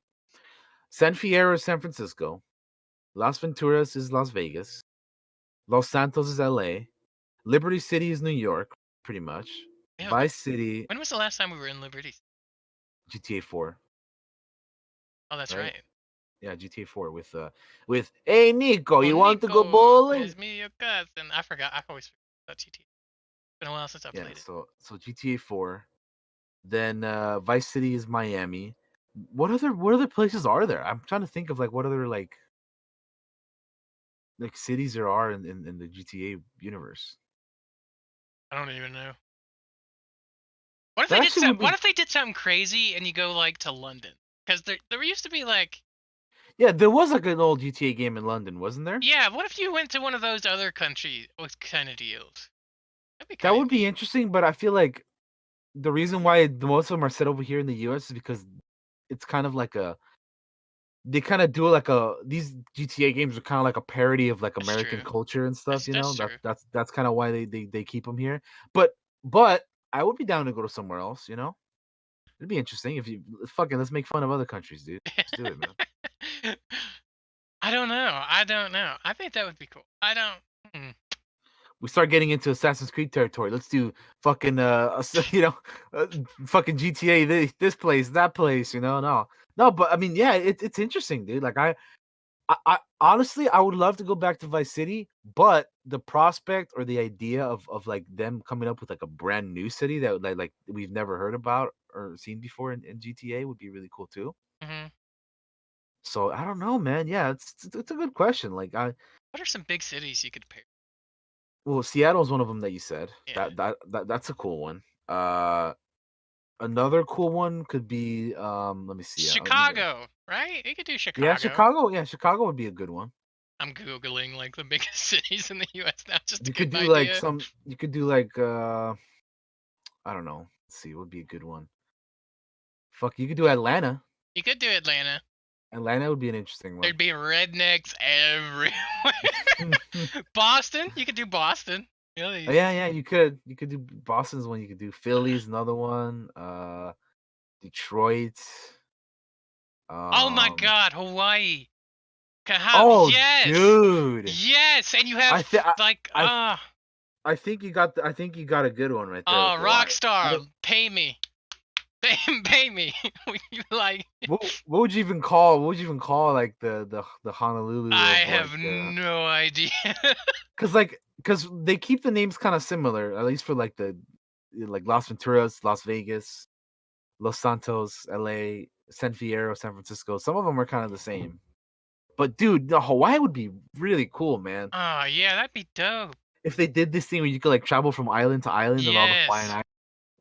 [SPEAKER 2] San Fierro is San Francisco. Las Venturas is Las Vegas. Los Santos is LA. Liberty City is New York, pretty much.
[SPEAKER 1] Yeah.
[SPEAKER 2] Vice City,
[SPEAKER 1] When was the last time we were in Liberty?
[SPEAKER 2] GTA 4,
[SPEAKER 1] Oh, that's
[SPEAKER 2] right?
[SPEAKER 1] right.
[SPEAKER 2] Yeah, GTA 4 with Hey Nico,
[SPEAKER 1] Oh,
[SPEAKER 2] you want to go
[SPEAKER 1] Nico,
[SPEAKER 2] bowling?
[SPEAKER 1] is me your cousin? I forgot. I always forget about GT. Been a while since I
[SPEAKER 2] Yeah,
[SPEAKER 1] played it.
[SPEAKER 2] so GTA 4. Then Vice City is Miami. What other places are there? I'm trying to think of like what other like cities there are in the GTA universe.
[SPEAKER 1] I don't even know. What if they
[SPEAKER 2] That
[SPEAKER 1] did
[SPEAKER 2] actually would
[SPEAKER 1] some? What
[SPEAKER 2] be
[SPEAKER 1] if they did something crazy and you go like to London? Because there used to be like
[SPEAKER 2] yeah, there was like an old GTA game in London, wasn't there?
[SPEAKER 1] yeah. What if you went to one of those other countries with kind of deals? That'd be
[SPEAKER 2] That
[SPEAKER 1] kind of
[SPEAKER 2] would be
[SPEAKER 1] neat.
[SPEAKER 2] interesting, but I feel like the reason why the most of them are set over here in the US is because it's kind of like a they kind of do like a these GTA games are kind of like a parody of like
[SPEAKER 1] That's
[SPEAKER 2] American
[SPEAKER 1] true.
[SPEAKER 2] culture and stuff,
[SPEAKER 1] That's
[SPEAKER 2] that
[SPEAKER 1] true.
[SPEAKER 2] that's kind of why they keep them here. But I would be down to go to somewhere else. It'd be interesting if you fucking let's make fun of other countries, dude. Let's do it, man.
[SPEAKER 1] I don't know. I don't know. I think that would be cool. I don't. Hmm.
[SPEAKER 2] We start getting into Assassin's Creed territory. Let's do fucking uh, fucking GTA this place, that place. No, but I mean, yeah, it's interesting, dude. Like I honestly I would love to go back to Vice City, but the prospect or the idea of like them coming up with like a brand new city that like we've never heard about or seen before in GTA would be really cool too.
[SPEAKER 1] Hmm.
[SPEAKER 2] So I don't know, man. Yeah, it's a good question. Like
[SPEAKER 1] What are some big cities you could pair?
[SPEAKER 2] well, Seattle's one of them that you said.
[SPEAKER 1] Yeah.
[SPEAKER 2] That's a cool one. Another cool one could be let me see. Let me go.
[SPEAKER 1] Chicago, right? You could do
[SPEAKER 2] Yeah,
[SPEAKER 1] Chicago.
[SPEAKER 2] Chicago. Yeah, Chicago would be a good one.
[SPEAKER 1] I'm googling like the biggest cities in the U.S. now just to
[SPEAKER 2] You
[SPEAKER 1] get
[SPEAKER 2] could
[SPEAKER 1] an
[SPEAKER 2] do like
[SPEAKER 1] idea.
[SPEAKER 2] some. You could do like I don't know. Let's see, what would be a good one? Fuck, you could do Atlanta.
[SPEAKER 1] You could do Atlanta.
[SPEAKER 2] Atlanta would be an interesting one.
[SPEAKER 1] There'd be rednecks everywhere. Boston, you could do Boston. Really.
[SPEAKER 2] Yeah, yeah, you could. You could do Boston's one. You could do Philly's another one. Detroit.
[SPEAKER 1] Oh my
[SPEAKER 2] Um.
[SPEAKER 1] God, Hawaii.
[SPEAKER 2] Oh,
[SPEAKER 1] Yes,
[SPEAKER 2] dude.
[SPEAKER 1] yes, and you have
[SPEAKER 2] I think
[SPEAKER 1] like
[SPEAKER 2] I I think you got I think you got a good one right there with Hawaii. I don't,
[SPEAKER 1] Rockstar, pay me, pay me. Like,
[SPEAKER 2] what would you even call like the Honolulu
[SPEAKER 1] I
[SPEAKER 2] of
[SPEAKER 1] have
[SPEAKER 2] like
[SPEAKER 1] no idea.
[SPEAKER 2] because they keep the names kind of similar, at least for like the like Las Venturas, Las Vegas, Los Santos, LA, San Fierro, San Francisco. Some of them are kind of the same. But dude, the Hawaii would be really cool, man.
[SPEAKER 1] Oh yeah, that'd be dope.
[SPEAKER 2] If they did this thing where you could like travel from island to island of all the Hawaiian
[SPEAKER 1] Yes,
[SPEAKER 2] islands,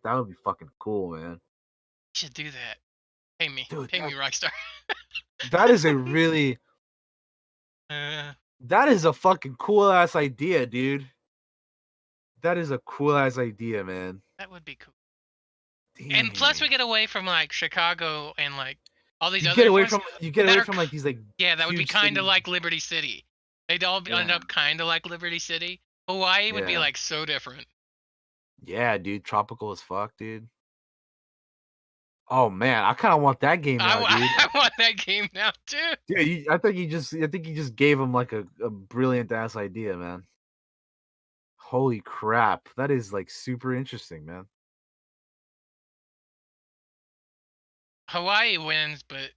[SPEAKER 2] that would be fucking cool, man.
[SPEAKER 1] you should do that.
[SPEAKER 2] Dude,
[SPEAKER 1] Pay me, Rockstar.
[SPEAKER 2] that is a really
[SPEAKER 1] uh,
[SPEAKER 2] that is a fucking cool ass idea, dude. That is a cool ass idea, man.
[SPEAKER 1] that would be cool. And plus, we
[SPEAKER 2] Dang.
[SPEAKER 1] get away from like Chicago and like all these other ones
[SPEAKER 2] You get
[SPEAKER 1] that
[SPEAKER 2] away
[SPEAKER 1] are
[SPEAKER 2] from like these like
[SPEAKER 1] yeah, that would be
[SPEAKER 2] huge
[SPEAKER 1] kind of
[SPEAKER 2] cities.
[SPEAKER 1] like Liberty City. They'd all end
[SPEAKER 2] Yeah.
[SPEAKER 1] up kind of like Liberty City. Hawaii would be
[SPEAKER 2] Yeah.
[SPEAKER 1] like so different.
[SPEAKER 2] Yeah, dude. Tropical as fuck, dude. Oh man, I kind of want that game now, dude.
[SPEAKER 1] I want that game now too.
[SPEAKER 2] Dude, I think you just gave him like a brilliant ass idea, man. Holy crap. That is like super interesting, man.
[SPEAKER 1] Hawaii wins, but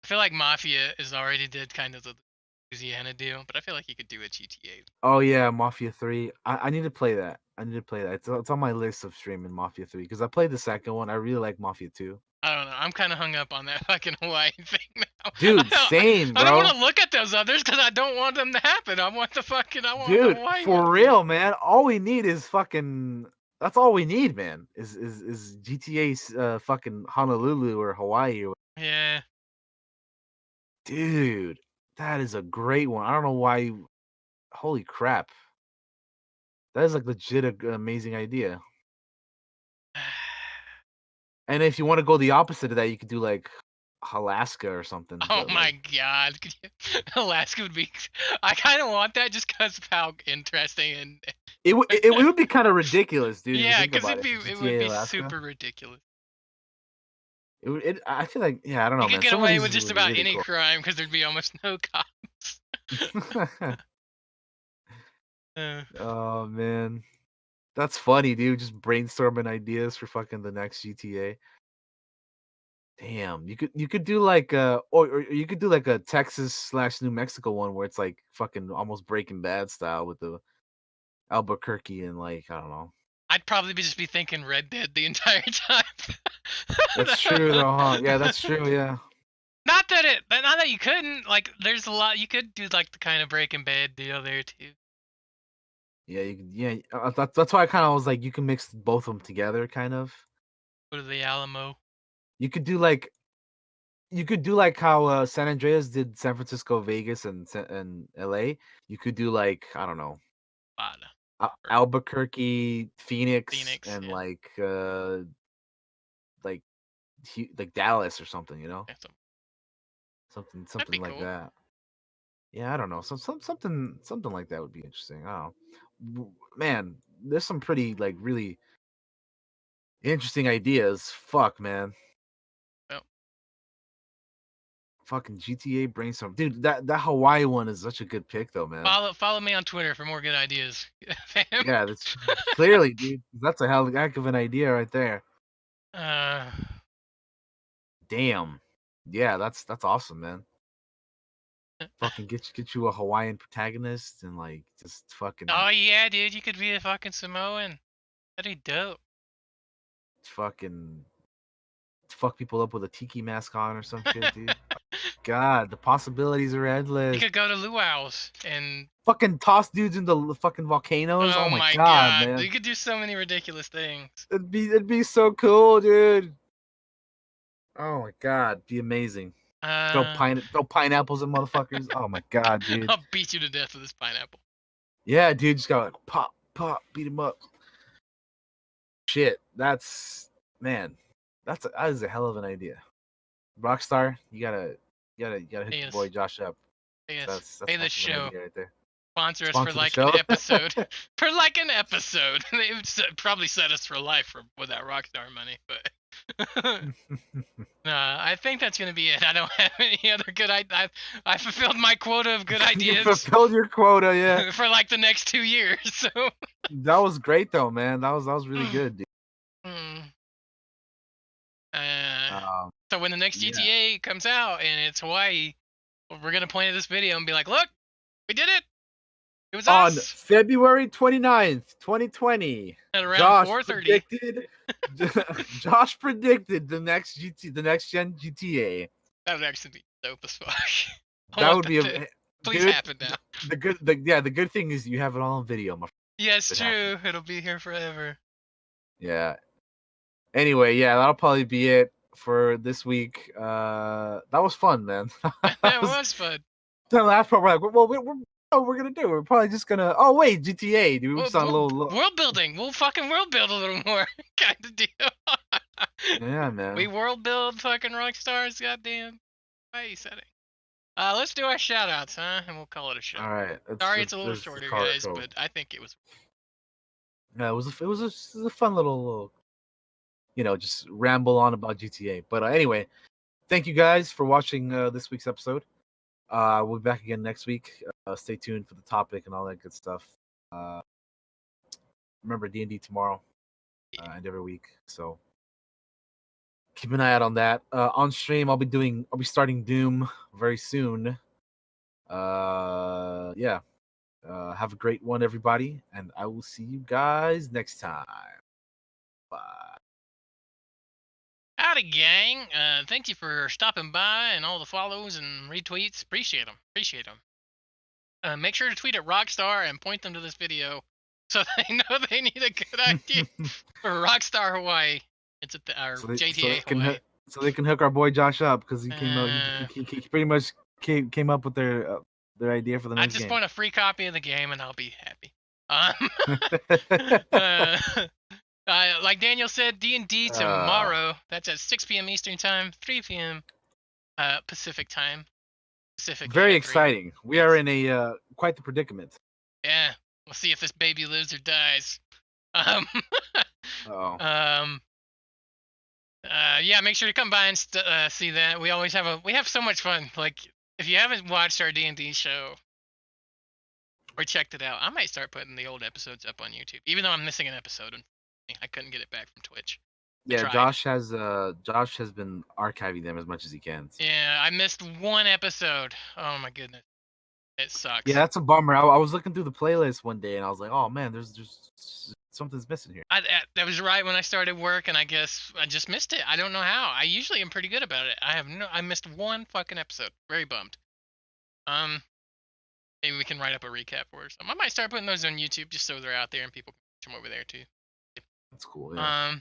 [SPEAKER 1] I feel like Mafia is already did kind of the Louisiana deal, but I feel like you could do a GTA.
[SPEAKER 2] Oh yeah, Mafia 3. I need to play that. I need to play that. It's on my list of streaming Mafia 3 because I played the second one. I really like Mafia 2.
[SPEAKER 1] I don't know. I'm kind of hung up on that fucking Hawaii thing now.
[SPEAKER 2] Dude, same,
[SPEAKER 1] I don't want
[SPEAKER 2] bro.
[SPEAKER 1] to look at those others because I don't want them to happen. I want the
[SPEAKER 2] Dude,
[SPEAKER 1] Hawaii one
[SPEAKER 2] for
[SPEAKER 1] to be.
[SPEAKER 2] real, man. All we need is fucking that's all we need, man. Is GTA's fucking Honolulu or Hawaii or
[SPEAKER 1] Yeah.
[SPEAKER 2] dude. That is a great one. I don't know why holy crap. That is like legit a amazing idea. And if you want to go the opposite of that, you could do like Alaska or something,
[SPEAKER 1] Oh
[SPEAKER 2] but
[SPEAKER 1] my
[SPEAKER 2] like
[SPEAKER 1] God. Alaska would be. I kind of want that just because of how interesting and.
[SPEAKER 2] it would be kind of ridiculous, dude, if you
[SPEAKER 1] Yeah,
[SPEAKER 2] think
[SPEAKER 1] because
[SPEAKER 2] about it.
[SPEAKER 1] it would
[SPEAKER 2] GTA
[SPEAKER 1] be
[SPEAKER 2] Alaska.
[SPEAKER 1] super ridiculous.
[SPEAKER 2] I feel like yeah, I don't
[SPEAKER 1] You
[SPEAKER 2] know,
[SPEAKER 1] could
[SPEAKER 2] man.
[SPEAKER 1] get
[SPEAKER 2] Some of
[SPEAKER 1] away
[SPEAKER 2] these
[SPEAKER 1] with just
[SPEAKER 2] would be
[SPEAKER 1] about
[SPEAKER 2] really
[SPEAKER 1] any
[SPEAKER 2] cool.
[SPEAKER 1] crime because there'd be almost no cops. uh,
[SPEAKER 2] Oh man. That's funny, dude. Just brainstorming ideas for fucking the next GTA. Damn, you could do like or you could do like a Texas slash New Mexico one where it's like fucking almost Breaking Bad style with the Albuquerque and like I don't know.
[SPEAKER 1] I'd probably just be thinking Red Dead the entire time.
[SPEAKER 2] That's true though, huh? Yeah, that's true. Yeah,
[SPEAKER 1] Not that you couldn't. Like, there's a lot you could do, like the kind of Breaking Bad deal there too.
[SPEAKER 2] yeah, you could, yeah. That's why I kind of was like, you can mix both of them together, kind of.
[SPEAKER 1] Go to the Alamo.
[SPEAKER 2] You could do like how San Andreas did San Francisco, Vegas, and LA. You could do like I don't know
[SPEAKER 1] Nevada or
[SPEAKER 2] Albuquerque, Phoenix,
[SPEAKER 1] Phoenix.
[SPEAKER 2] and
[SPEAKER 1] Yeah,
[SPEAKER 2] like like Dallas or something, you know,
[SPEAKER 1] yeah, so that'd
[SPEAKER 2] something
[SPEAKER 1] be
[SPEAKER 2] like
[SPEAKER 1] cool.
[SPEAKER 2] that. Yeah, I don't know. Something like that would be interesting. I don't know. Man, there's some pretty like really interesting ideas. Fuck, man.
[SPEAKER 1] So
[SPEAKER 2] Fucking GTA brainstorm, dude. That Hawaii one is such a good pick, though, man.
[SPEAKER 1] follow me on Twitter for more good ideas, fam.
[SPEAKER 2] Yeah, that's clearly, dude. That's a heck of an idea right there.
[SPEAKER 1] Uh,
[SPEAKER 2] Damn. Yeah, that's awesome, man. Fucking get you a Hawaiian protagonist and like just
[SPEAKER 1] oh
[SPEAKER 2] fucking
[SPEAKER 1] yeah, dude, you could be a fucking Samoan. That'd be dope.
[SPEAKER 2] fucking fuck people up with a tiki mask on or some shit, dude. God, the possibilities are
[SPEAKER 1] You
[SPEAKER 2] endless.
[SPEAKER 1] could go to Luau's and
[SPEAKER 2] Fucking toss dudes into fucking volcanoes.
[SPEAKER 1] oh
[SPEAKER 2] Oh my
[SPEAKER 1] my
[SPEAKER 2] god,
[SPEAKER 1] God,
[SPEAKER 2] man.
[SPEAKER 1] you could do so many ridiculous things.
[SPEAKER 2] It'd be so cool, dude. Oh my god, be amazing.
[SPEAKER 1] Uh,
[SPEAKER 2] Throw pineapples at motherfuckers. Oh my god, dude.
[SPEAKER 1] I'll beat you to death with this pineapple.
[SPEAKER 2] Yeah, dude, just gotta like, pop, pop, beat him up. Shit, that's man, that is a hell of an idea. Rockstar, you gotta hit
[SPEAKER 1] Pay
[SPEAKER 2] your
[SPEAKER 1] us,
[SPEAKER 2] boy Josh up.
[SPEAKER 1] pay us,
[SPEAKER 2] That's
[SPEAKER 1] pay
[SPEAKER 2] one
[SPEAKER 1] this
[SPEAKER 2] of an
[SPEAKER 1] show.
[SPEAKER 2] idea right there.
[SPEAKER 1] Sponsor us for
[SPEAKER 2] Sponsor the
[SPEAKER 1] like an
[SPEAKER 2] show.
[SPEAKER 1] episode. For like an episode. They would probably set us for life with that Rockstar money, but I think that's gonna be it. I don't have any other good ideas. I fulfilled my quota of good
[SPEAKER 2] You
[SPEAKER 1] ideas
[SPEAKER 2] fulfilled your quota, yeah.
[SPEAKER 1] for like the next 2 years. So,
[SPEAKER 2] That was great though, man. That was really good, dude.
[SPEAKER 1] Mm. uh,
[SPEAKER 2] Um,
[SPEAKER 1] so when the next
[SPEAKER 2] yeah.
[SPEAKER 1] GTA comes out and it's Hawaii, we're gonna point at this video and be like, "Look, we did it! It was
[SPEAKER 2] On
[SPEAKER 1] us!"
[SPEAKER 2] February 29th, 2020,
[SPEAKER 1] At around
[SPEAKER 2] Josh
[SPEAKER 1] 4:30.
[SPEAKER 2] predicted Josh predicted the next gen GTA.
[SPEAKER 1] That would actually be dope as fuck. I
[SPEAKER 2] That
[SPEAKER 1] want
[SPEAKER 2] would
[SPEAKER 1] that
[SPEAKER 2] be
[SPEAKER 1] to
[SPEAKER 2] a
[SPEAKER 1] please
[SPEAKER 2] dude.
[SPEAKER 1] happen now.
[SPEAKER 2] The good thing is you have it all on video, my friend.
[SPEAKER 1] Yes,
[SPEAKER 2] It happened.
[SPEAKER 1] true. It'll be here forever.
[SPEAKER 2] Yeah. Anyway, yeah, that'll probably be it for this week. That was fun, man. That
[SPEAKER 1] That
[SPEAKER 2] was
[SPEAKER 1] was fun.
[SPEAKER 2] the last part. We're like, well, what we're gonna do? We're probably just gonna. Oh wait, GTA, dude. We
[SPEAKER 1] Well,
[SPEAKER 2] sound a little.
[SPEAKER 1] world building. We'll fucking world build a little more, kind of deal.
[SPEAKER 2] Yeah,
[SPEAKER 1] We
[SPEAKER 2] man.
[SPEAKER 1] world build fucking rock stars. Goddamn. Hey, setting. Let's do our shout outs, huh? And we'll call it a show.
[SPEAKER 2] All right,
[SPEAKER 1] Sorry, it's a little
[SPEAKER 2] let's
[SPEAKER 1] shorter,
[SPEAKER 2] call it a
[SPEAKER 1] guys,
[SPEAKER 2] show.
[SPEAKER 1] but I think it was.
[SPEAKER 2] Yeah, it was a fun little just ramble on about GTA. But anyway, thank you guys for watching this week's episode. We'll be back again next week. Stay tuned for the topic and all that good stuff. Uh, remember D&D tomorrow and every week, so keep an eye out on that. On stream, I'll be starting Doom very soon. Yeah. Have a great one, everybody, and I will see you guys next time. Bye.
[SPEAKER 1] Howdy, gang. Thank you for stopping by and all the follows and retweets. Appreciate them. Appreciate them. Make sure to tweet at Rockstar and point them to this video so they know they need a good idea for Rockstar Hawaii. It's at our
[SPEAKER 2] so
[SPEAKER 1] JTA Hawaii.
[SPEAKER 2] So they can hook our boy Josh up because he came out.
[SPEAKER 1] Uh,
[SPEAKER 2] He pretty much came up with their idea for the
[SPEAKER 1] I
[SPEAKER 2] next
[SPEAKER 1] just
[SPEAKER 2] game.
[SPEAKER 1] want a free copy of the game and I'll be happy. Uh, like Daniel said, D&D tomorrow. That's at 6 p.m. Eastern Time, 3 p.m. Pacific Time. Specifically
[SPEAKER 2] Very
[SPEAKER 1] at 3.
[SPEAKER 2] exciting. We
[SPEAKER 1] Yes.
[SPEAKER 2] are in a quite the predicament.
[SPEAKER 1] Yeah, we'll see if this baby lives or dies. Um,
[SPEAKER 2] Oh.
[SPEAKER 1] Yeah, make sure to come by and see that. We always have so much fun. Like, if you haven't watched our D&D show or checked it out, I might start putting the old episodes up on YouTube. Even though I'm missing an episode, and I couldn't get it back from Twitch.
[SPEAKER 2] Yeah, Josh has been archiving them as much as he can. So.
[SPEAKER 1] Yeah, I missed one episode. Oh my goodness, it sucks.
[SPEAKER 2] Yeah, that's a bummer. I was looking through the playlist one day and I was like, oh man, there's something's missing here.
[SPEAKER 1] That was right when I started work, and I guess I just missed it. I don't know how. I usually am pretty good about it. I missed one fucking episode. Very bummed. Maybe we can write up a recap for it. I might start putting those on YouTube just so they're out there and people can watch them over there too.
[SPEAKER 2] That's cool. Yeah.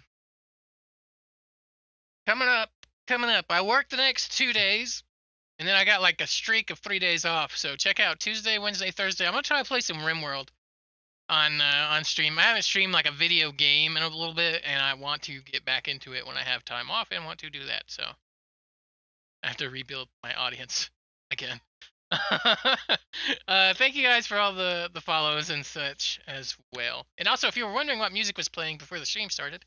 [SPEAKER 1] Coming up. I work the next 2 days, and then I got like a streak of 3 days off. So check out Tuesday, Wednesday, Thursday. I'm gonna try to play some RimWorld on stream. I haven't streamed like a video game in a little bit, and I want to get back into it when I have time off and want to do that. So I have to rebuild my audience again. Thank you guys for all the follows and such as well. And also, if you were wondering what music was playing before the stream started,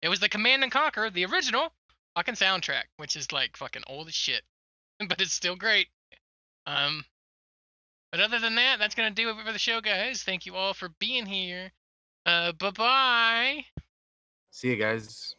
[SPEAKER 1] it was the Command and Conquer, the original fucking soundtrack, which is like fucking old as shit, but it's still great. But other than that, that's gonna do it for the show, guys. Thank you all for being here. Bye bye.
[SPEAKER 2] See you guys.